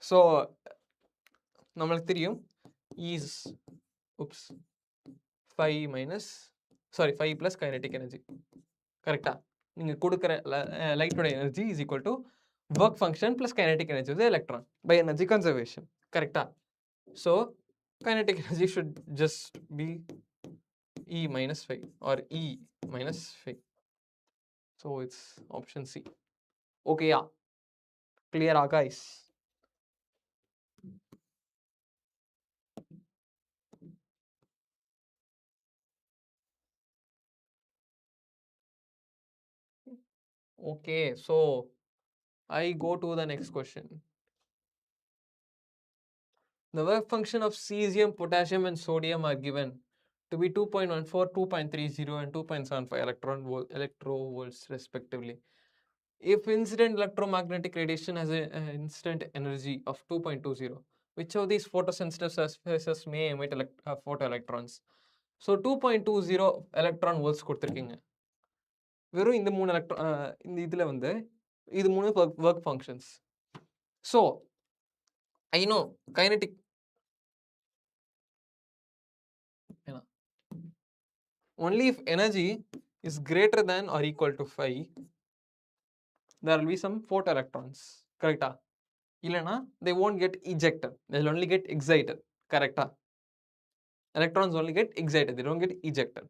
So நம்மளுக்கு தெரியும் இஸ் 5 ப்ளஸ் கைனெட்டிக் எனர்ஜி. கரெக்டாக நீங்கள் கொடுக்குற லைட்டோட energy is equal to work function plus kinetic energy வந்து எலக்ட்ரான் பை எனர்ஜி கன்சர்வேஷன். கரெக்டாக. So kinetic energy should just be E minus 5 or E minus 5. So it's option C. Okay, yeah. Clear, guys? Okay, so I go to the next question. The work function of cesium, potassium and sodium are given to be 2.14, 2.30 and 2.75 electrovolts respectively. If incident electromagnetic radiation has an incident energy of 2.20, which of these photosensitive surfaces may emit photoelectrons? So 2.20 electron volts கொடுத்துருக்கீங்க. வெறும் இந்த 3 இந்த இதில் வந்து இது 3 work functions. So I know kinetic only if energy is greater than or equal to 5, there will be some photoelectrons. Correct? இல்லைனா they won't get ejected, they'll only get excited. Correct? Electrons only get excited, they don't get ejected.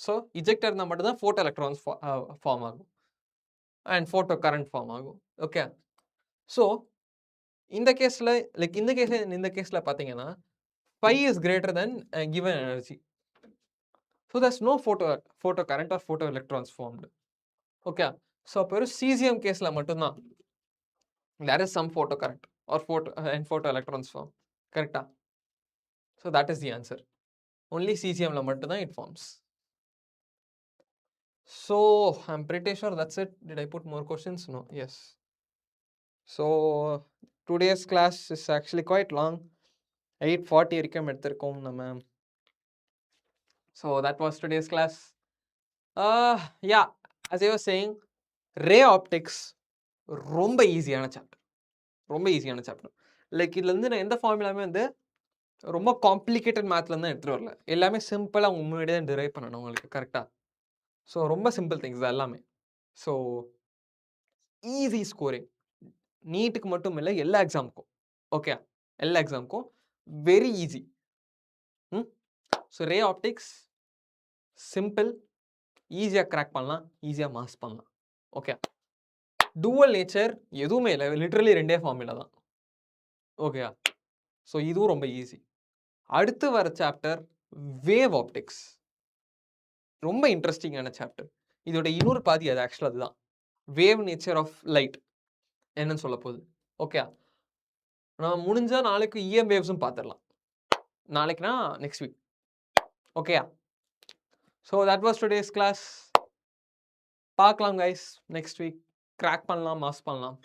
So ejected இருந்தால் மட்டும்தான் photoelectrons form ஆகும் and photo current form ஆகும். Okay, so இந்த கேஸில் இந்த கேஸில் பார்த்தீங்கன்னா 5 is greater than given energy, so there's no photo current or photoelectrons formed. Okay, so அப்போ ஒரு cesium கேஸில் மட்டும்தான் there is some photo current or photoelectrons form. Correct? So that is the answer. Only cesium la mattumதான் it forms. So I'm pretty sure that's it. Did I put more questions? No. Yes. So today's class is actually quite long. 8:40 வரைக்கும் எடுத்திருக்கோம் நம்ம. So that was today's class. Yeah, as I was saying, ray optics ரொம்ப ஈஸியான சாப்டர். லைக் இதுல இருந்து நான் எந்த ஃபார்முலாமே வந்து ரொம்ப காம்ப்ளிகேட்டட் மேத்லேருந்து தான் எடுத்துகிட்டு வரல. எல்லாமே சிம்பிளாக அவங்க முன்னாடியே தான் டிரைவ் பண்ணணும் உங்களுக்கு. கரெக்டாக. ஸோ ரொம்ப சிம்பிள் திங்ஸ் தான் எல்லாமே. ஸோ ஈஸி ஸ்கோரிங், நீட்டுக்கு மட்டும் இல்லை எல்லா எக்ஸாமுக்கும். ஓகே, எல்லா எக்ஸாமுக்கும் very easy. So ray optics simple, ஈஸியாக கிராக் பண்ணலாம், ஈஸியாக மாஸ் பண்ணலாம். ஓகே, டூவல் நேச்சர் எதுவுமே இல்லை, லிட்ரலி 2 ஃபார்முலா தான். ஓகே, ஸோ இதுவும் ரொம்ப ஈஸி. அடுத்து வர சாப்டர் வேவ் ஆப்டிக்ஸ், ரொம்ப இன்ட்ரெஸ்டிங்கான சாப்டர். இதோட இன்னொரு பாதி அது ஆக்சுவலாக அதுதான், வேவ் நேச்சர் ஆஃப் லைட் என்னன்னு சொல்ல போகுது. ஓகே, நான் முடிஞ்சால் நாளைக்கு இஎம் வேவ்ஸும் பார்த்துடலாம். நாளைக்குனா next week. Okay, so that was today's class. பார்க்கலாம் கைஸ், நெக்ஸ்ட் வீக் கிராக் பண்ணலாம், மாஸ் பண்ணலாம்.